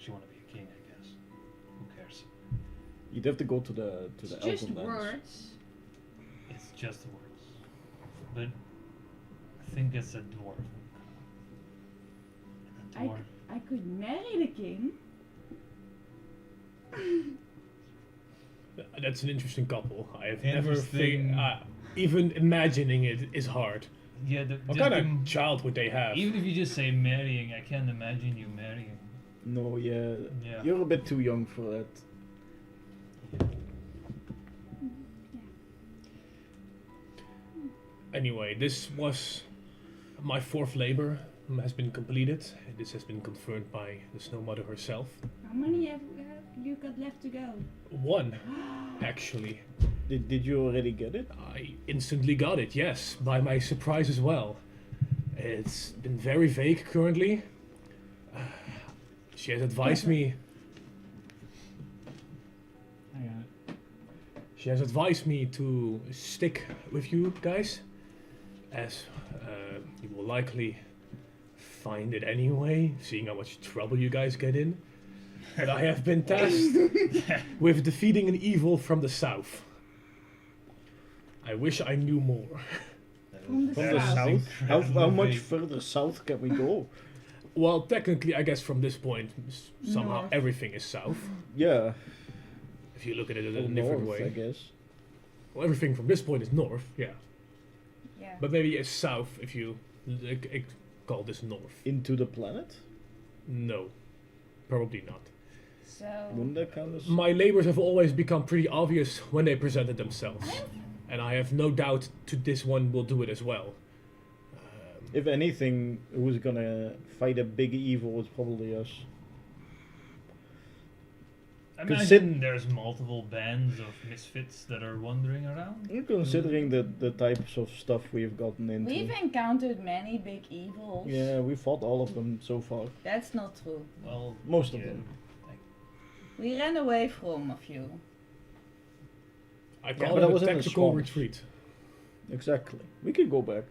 you want to be a king, I guess. Who cares? You'd have to go to the It's Elven just lands. words. It's just words. But I think it's a dwarf. And a dwarf. I could marry the king. That's an interesting couple. I have Interesting. never even imagining it is hard. Yeah, What just kind of child would they have? even if you just say marrying, I can't imagine you marrying. No, yeah. Yeah. You're a bit too young for that. Anyway, this was my 4th labor has been completed. This has been confirmed by the Snow Mother herself. How many have you got left to go? 1, actually. Did you already get it? I instantly got it, yes, by my surprise as well. It's been very vague currently. She has advised me. She has advised me to stick with you guys, as you will likely find it anyway, seeing how much trouble you guys get in. But I have been tasked with defeating an evil from the south. I wish I knew more. From the From the south. south? How incredibly much vague. further south can we go? Well, technically, I guess from this point, somehow North. everything is south. Yeah. If you look at it in Or a different north, I way. guess. Well, everything from this point is north, yeah. Yeah. But maybe it's south if you call this north. Into the planet? No, probably not. So Wouldn't that count as... My labors have always become pretty obvious when they presented themselves. And I have no doubt to this one will do it as well. If anything, who's gonna fight a big evil is probably us. I Consid- imagine there's multiple bands of misfits that are wandering around. Considering the types of stuff we've gotten into. we've encountered many big evils. Yeah, we fought all of them so far. That's not true. Well, Most of yeah. them. We ran away from a few. I but call that it a was in the tactical swamp. retreat. Exactly. We can go back.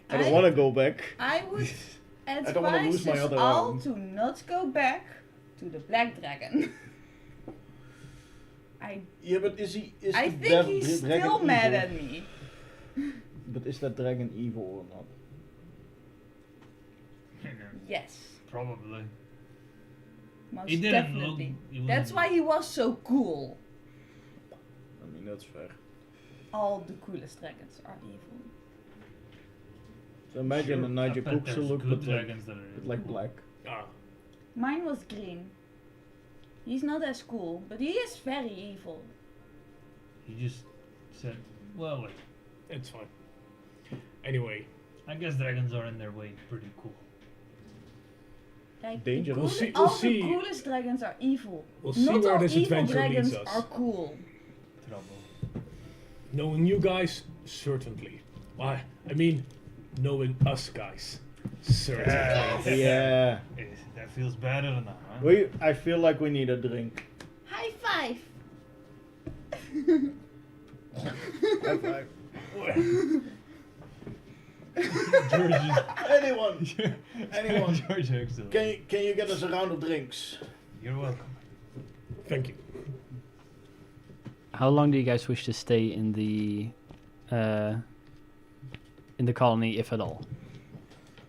I don't I- want to go back. I would don't wanna advise lose my us other all arm. to not go back to the Black Dragon. Yeah, but is he? Is I the think he's dragon still mad evil? at me. But is that dragon evil or not? Yes, Probably. most He didn't look. definitely. He That's wasn't- why he was so cool. I mean, that's fair. All the coolest dragons are evil. So imagine a I Nigel bet Cook's there's look, good but like, dragons that are but like black. Ah, Mine was green. He's not as cool, but he is very evil. He just said, well, wait, it's fine. Anyway, I guess dragons are in their way pretty cool. Like Dangerous. We'll see- all we'll see. the coolest dragons are evil. we'll see Not where all this evil adventure dragons leads us. are cool. Trouble. Knowing you guys, certainly. Why? I mean, knowing us guys, certainly. Yeah. That feels better than that, huh? I feel like we need a drink. High five. High five. George, Anyone? Anyone? George Huxtable. Can you get us a round of drinks? You're welcome. Thank you. How long do you guys wish to stay in the colony, if at all?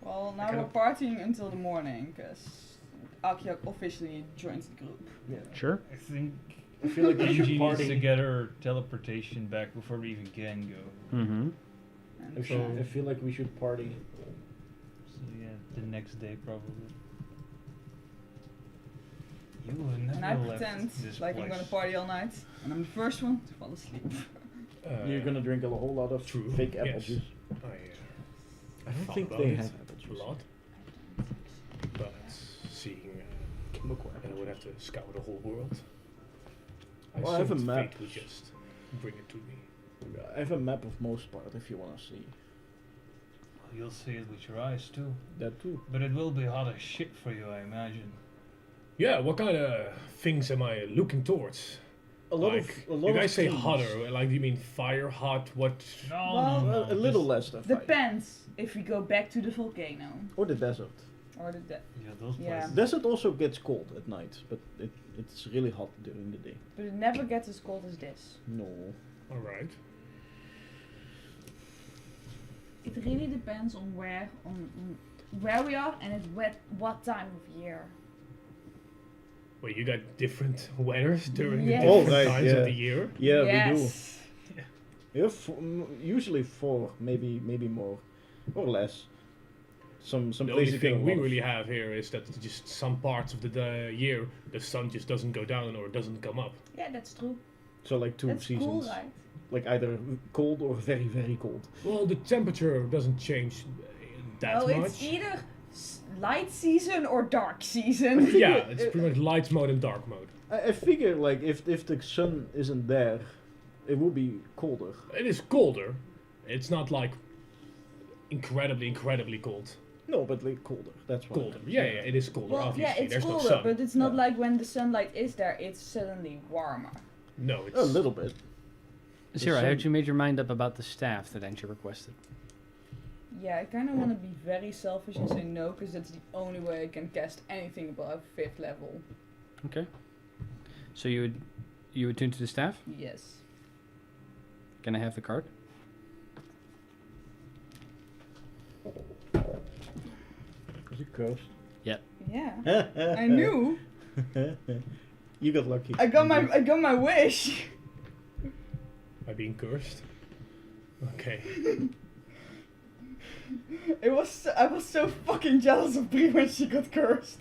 Well, now Kind we're of- partying until the morning, because Akiak officially joins the group. Yeah. Sure. I think I feel like we Angie should needs to party. get her teleportation back before we even can go. Mm-hmm. And I feel like we should party. So yeah, the next day probably. You have never and I left pretend this like place. I'm gonna party all night, and I'm the first one to fall asleep. You're gonna drink a whole lot of True, fake apple yes. juice. I don't thought think about they it have apple juice. a lot, but seeing I would have to scour the whole world. Well, I have a assumed map. fate would just bring it to me. I have a map of most part if you wanna see. You'll see it with your eyes too. That too. But it will be hot as shit for you, I imagine. Yeah, what kind of things am I looking towards? A lot Like, of a lot you guys of say things. hotter, like do you mean fire, hot, what? No, Well, no, no. A little just- less stuff. Right? Depends if we go back to the volcano Or the desert. or the Yeah, those Yeah. places. Desert also gets cold at night, but it's really hot during the day. but it never gets as cold as this. No. Alright. It really depends on where we are and at what time of year. Well, you got different weathers during Yes. the different Oh, right, times yeah. of the year. Yeah, yes. we do. We have usually 4, maybe more, or less. Some The only places get a thing we lot of- really have here is that just some parts of the year the sun just doesn't go down or doesn't come up. Yeah, that's true. So like 2 That's seasons. cool, right? Like either cold or very, very cold. Well, the temperature doesn't change that Well, much. it's either light season or dark season. Yeah, it's pretty much light mode and dark mode. I figure like if the sun isn't there, it will be colder. It is colder. It's not like incredibly cold. No, but like colder. That's what. I Colder. meant. Yeah, it is colder. Well, obviously, yeah, it's there's colder, no sun. but it's not Yeah. like when the sunlight is there, it's suddenly warmer. No, it's A little bit. Zero, sun- had you made your mind up about the staff that Antje requested? Yeah, I kind of want to be very selfish and say no, because that's the only way I can cast anything above 5th level. Okay. So you would tune to the staff? Yes. Can I have the card? Is it cursed? Yeah. I knew. You got lucky. I got my wish. by being cursed. Okay. I was so fucking jealous of Brie when she got cursed.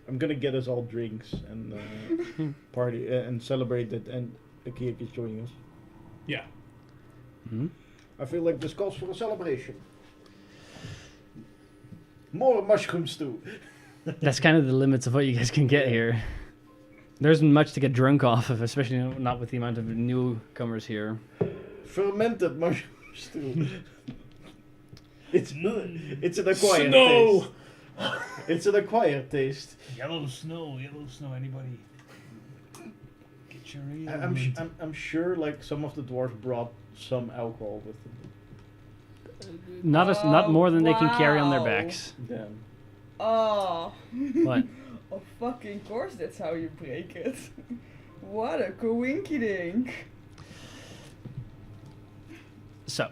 I'm gonna get us all drinks and party and celebrate that, and Akiak is joining us. Yeah. Hmm? I feel like this calls for a celebration. More mushroom stew. That's kind of the limits of what you guys can get here. There isn't much to get drunk off of, especially not with the amount of newcomers here. Fermented mushroom stew. It's an acquired Snow! taste. It's an acquired taste. Yellow snow, anybody? Get your ear. I'm sure like some of the dwarves brought some alcohol with them. Not more than they can carry on their Wow. backs. Damn. Oh. What? Of fucking course that's how you break it. What a coinkydink. So,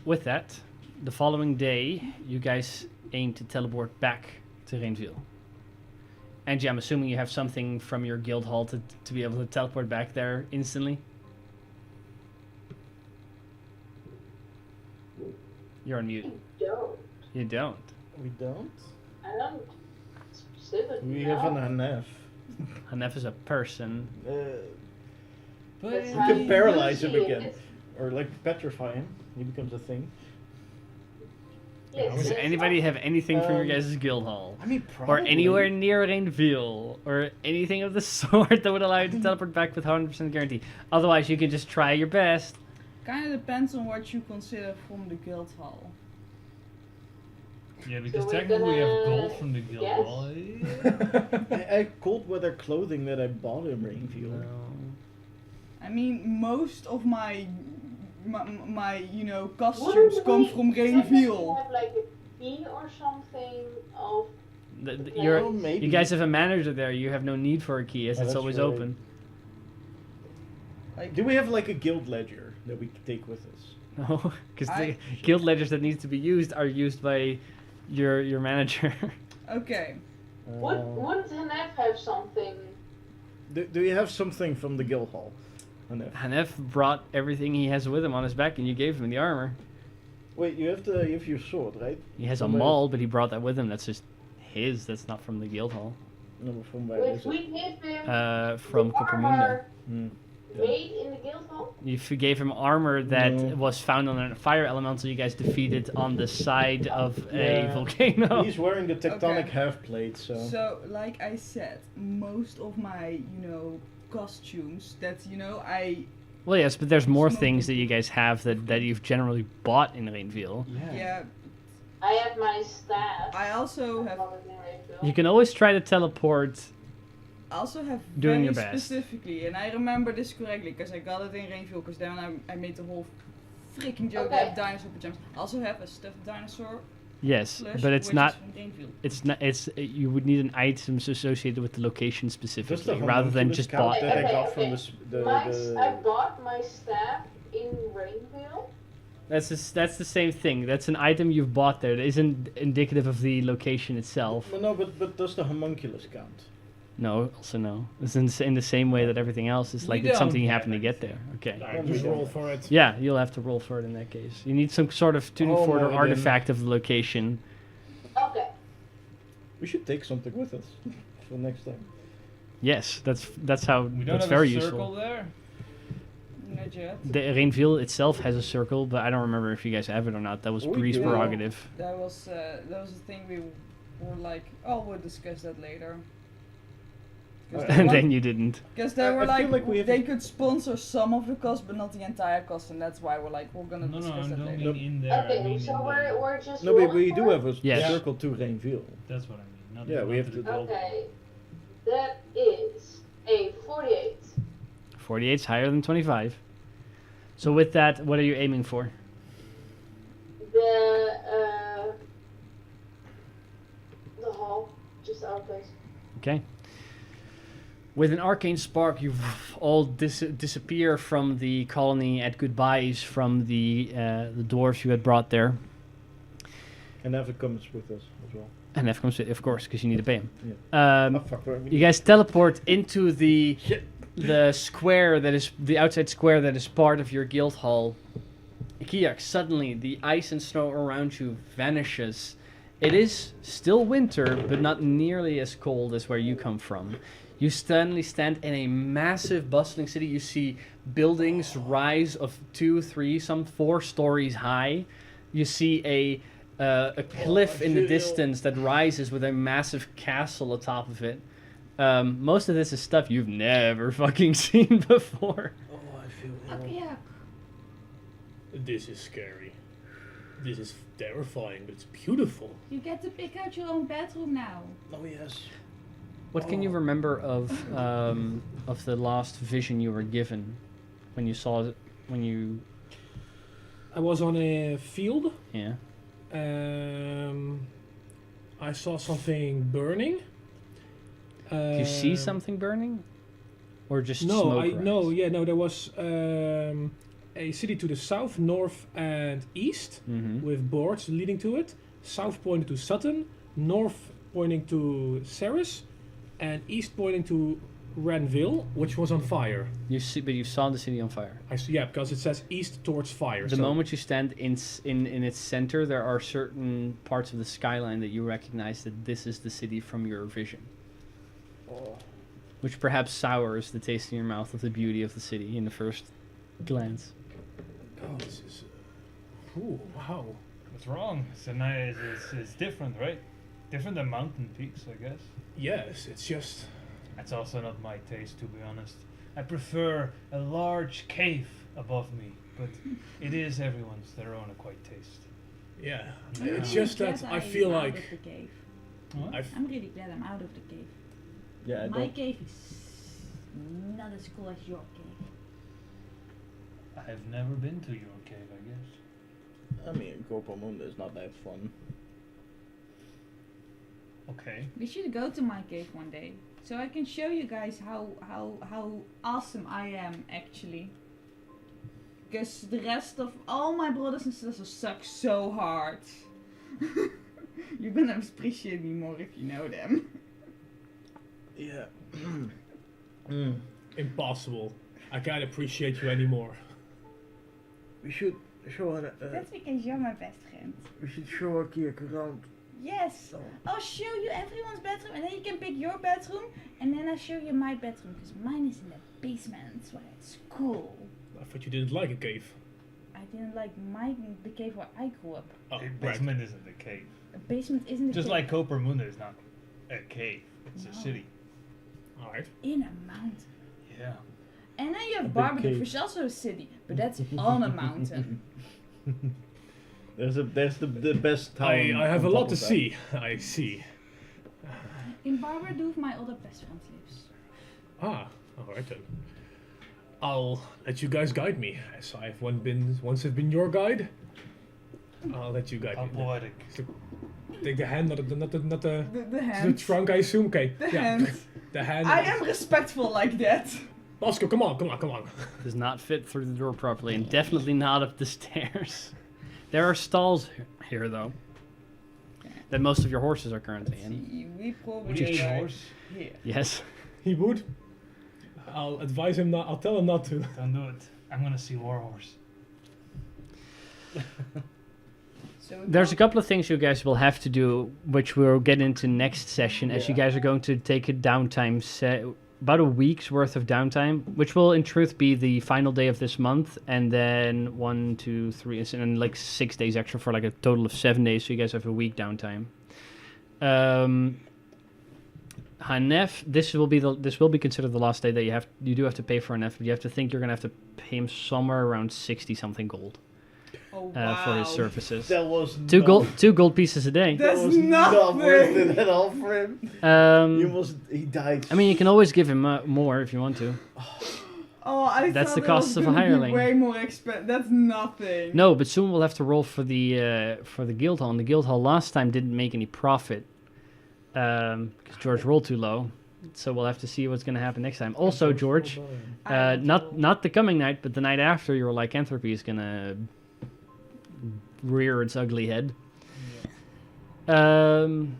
with that, the following day, you guys aim to teleport back to Rainville. Angie, I'm assuming you have something from your guild hall to be able to teleport back there instantly? You're on mute. Don't. You don't. We don't? I don't specifically We know. have an Hanef. Hanef is a person. But That's You how can you paralyze him see again. it. Or like petrify him. He becomes a thing. Yes, Does it's anybody have anything from your Um, guys' guild hall? I mean, probably. Or anywhere near Rainville? Or anything of the sort that would allow you to teleport back with 100% guarantee? Otherwise, you can just try your best. Kind of depends on what you consider from the guild hall. yeah, because we're technically we have gonna gold from the guild guess? hall. I cold weather clothing that I bought in Rainfield. I mean, most of my you know, Wouldn't costumes come we from technically Rainville. have like a key or something of You're, Well, maybe. you guys have a manager there. You have no need for a key, as Oh, it's that's always right. open. Like, Do we have like a guild ledger that we can take with us? No, because the I- guild ledgers that need to be used are used by your manager. okay. wouldn't Hanef have something? Do you have something from the guild hall? Hanef? Hanef brought everything he has with him on his back, and you gave him the armor. Wait, you have your sword, right? He has a Somebody- maul, but he brought that with him. That's just his. That's not from the guild hall. No, but from where If is we it? give him From the Coppermundo. armor Hmm. made in the guild hall? You gave him armor that No. was found on a fire elemental you guys defeated on the side of a Yeah. volcano. He's wearing the tectonic Okay. half plate, so. So, like I said, most of my, you know, costumes that, you know, I Well, yes, but there's more Smoking. things that you guys have that you've generally bought in Rainville. Yeah. I have my staff. I also I have bought it in Ravenville. You can always try to teleport. very Doing your best. specifically, and I remember this correctly because I got it in Rainville because then I made the whole freaking joke Okay. that I have dinosaur pajamas. I also have a stuffed dinosaur Yes, plush, but it's which not. is from Rainville. It's not. You would need an item associated with the location Just the specifically, rather than homunculus just count bought that I there. got from Okay. I bought my staff in Rainville. That's the same thing. That's an item you've bought there. That isn't indicative of the location itself. Well, no, but does the homunculus count? No, also no. It's in the same way that everything else is We like it's something don't you have happen to get there. Okay. Alright, just roll for it. Yeah, you'll have to roll for it in that case. You need some sort of tuning Oh, forward or no, artifact of the location. Okay. We should take something with us for next time. Yes, that's how. We don't That's have very a circle useful. there. Not yet. The Rainville itself has a circle, but I don't remember if you guys have it or not. That was We Bree's do. prerogative. That was the thing we were like, oh, we'll discuss that later. And then you didn't. Because they I were feel like, like we have- they could sponsor some of the cost, but not the entire cost, and that's why we're like, we're gonna No, discuss I that don't later. mean in there. I Okay, mean so in we're just No, but rolling we do for it? have a Yes. circle to Rainville. That's what I mean. Not Yeah, we have the to- gold. Okay. That is a 48. 48's higher than 25. So with that, what are you aiming for? The hall, just our place. Okay. With an arcane spark, you all disappear from the colony at goodbyes from the dwarves you had brought there. And Evan comes with us as well. And F comes with, of course, because you need to pay him. Oh, fuck, we You need- guys teleport into the Shit. square that is the outside square that is part of your guild hall. Kiak, suddenly the ice and snow around you vanishes. It is still winter, but not nearly as cold as where you come from. You suddenly stand in a massive, bustling city. You see buildings rise of 2, 3, some 4 stories high. You see a cliff in the distance that rises with a massive castle atop of it. Most of this is stuff you've never fucking seen before. Oh, I feel Okay, yeah. This is scary. This is terrifying, but it's beautiful. You get to pick out your own bedroom now. Oh, yes. What can you remember of the last vision you were given when you saw it, when you I was on a field. yeah. I saw something burning. Do you see something burning, or just No, smoke? there was a city to the south, north, and east Mm-hmm. with boards leading to it. South pointing to Sutton, north pointing to Ceres, and east pointing to Ranville, which was on fire. You see, but you saw the city on fire. Yeah, because it says east towards fire. The so moment you stand in its center, there are certain parts of the skyline that you recognize that this is the city from your vision, Oh. which perhaps sours the taste in your mouth of the beauty of the city in the first glance. Oh, this is. Ooh, wow. What's wrong? It's a nice. It's different, right? Different than mountain peaks, I guess. Yes, it's just. That's also not my taste, to be honest. I prefer a large cave above me, but it is everyone's their own acquired taste. Yeah. I'm It's really just that glad I feel I'm like. out of the cave. What? I'm really glad I'm out of the cave. Yeah, I My don't. cave is not as cool as your cave. I've never been to your cave, I guess. I mean, Gorpamunda is not that fun. Okay. We should go to my cave one day, so I can show you guys how awesome I am actually. Because the rest of all my brothers and sisters suck so hard. You're gonna appreciate me more if you know them. Yeah. Impossible. I can't appreciate you anymore. We should show her. That's because you're my best friend. We should show her Kirk around. Yes. I'll show you everyone's bedroom, and then you can pick your bedroom, and then I'll show you my bedroom, because mine is in the basement, where it's cool. I thought you didn't like a cave. I didn't like the cave where I grew up. Oh, A right. basement isn't a cave. A basement isn't a Just cave. like Coppermunda is not a cave. It's No. a city. Alright. In a mountain. Yeah. And then you have big Barbados, cave. which is also a city, but that's on a mountain. There's the best town. I have a on lot top to of that. see. I see. In Barbados, my other best friend lives. Ah, alright then. I'll let you guys guide me, as once I've been your guide. I'll let you guide How me. poetic. Take the hand, not the The hand. trunk, I assume. Okay. The yeah. hand. The hand. I am respectful like that. Oscar, come on. Does not fit through the door properly, and definitely not up the stairs. There are stalls here, though, that most of your horses are currently in. We probably Would you eat a are horse? here. Yes. He would. I'll advise him not. I'll tell him not to. Don't do it. I'm gonna see Warhorse. So we There's a go- couple of things you guys will have to do, which we'll get into next session, as you guys are going to take a downtime about a week's worth of downtime, which will in truth be the final day of this month, and then 1, 2, 3, and like 6 days extra for like a total of 7 days. So you guys have a week downtime. Hanef, this will be considered the last day that you do have to pay for Hanef, but you have to think you're gonna have to pay him somewhere around 60 something gold Oh, for his wow. services. That was Two gold pieces a day. That That's was not worth nothing. it at all for him. He died. I mean, you can always give him more if you want to. Oh, I That's thought the it cost was of a gonna be hireling. Way more expensive. That's nothing. No, but soon we'll have to roll for the guild hall. And the guild hall last time didn't make any profit because George rolled too low. So we'll have to see what's going to happen next time. Also, George, I will roll. not the coming night, but the night after, your lycanthropy is going to rear its ugly head. You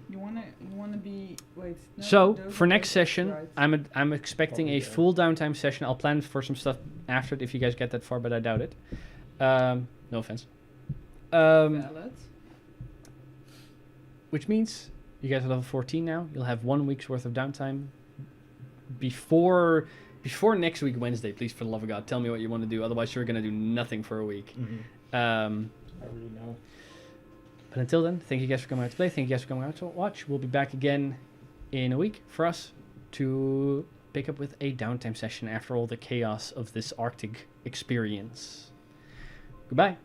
wanna be wait. No, So those for are next the- session, right. I'm expecting a full downtime session. I'll plan for some stuff after it if you guys get that far, but I doubt it. No offense. Valid. Which means you guys are level 14 now. You'll have 1 week's worth of downtime before next week Wednesday. Please, for the love of God, tell me what you want to do. Otherwise, you're gonna do nothing for a week. I really know. But until then, thank you guys for coming out to play. Thank you guys for coming out to watch. We'll be back again in a week for us to pick up with a downtime session after all the chaos of this Arctic experience. Goodbye.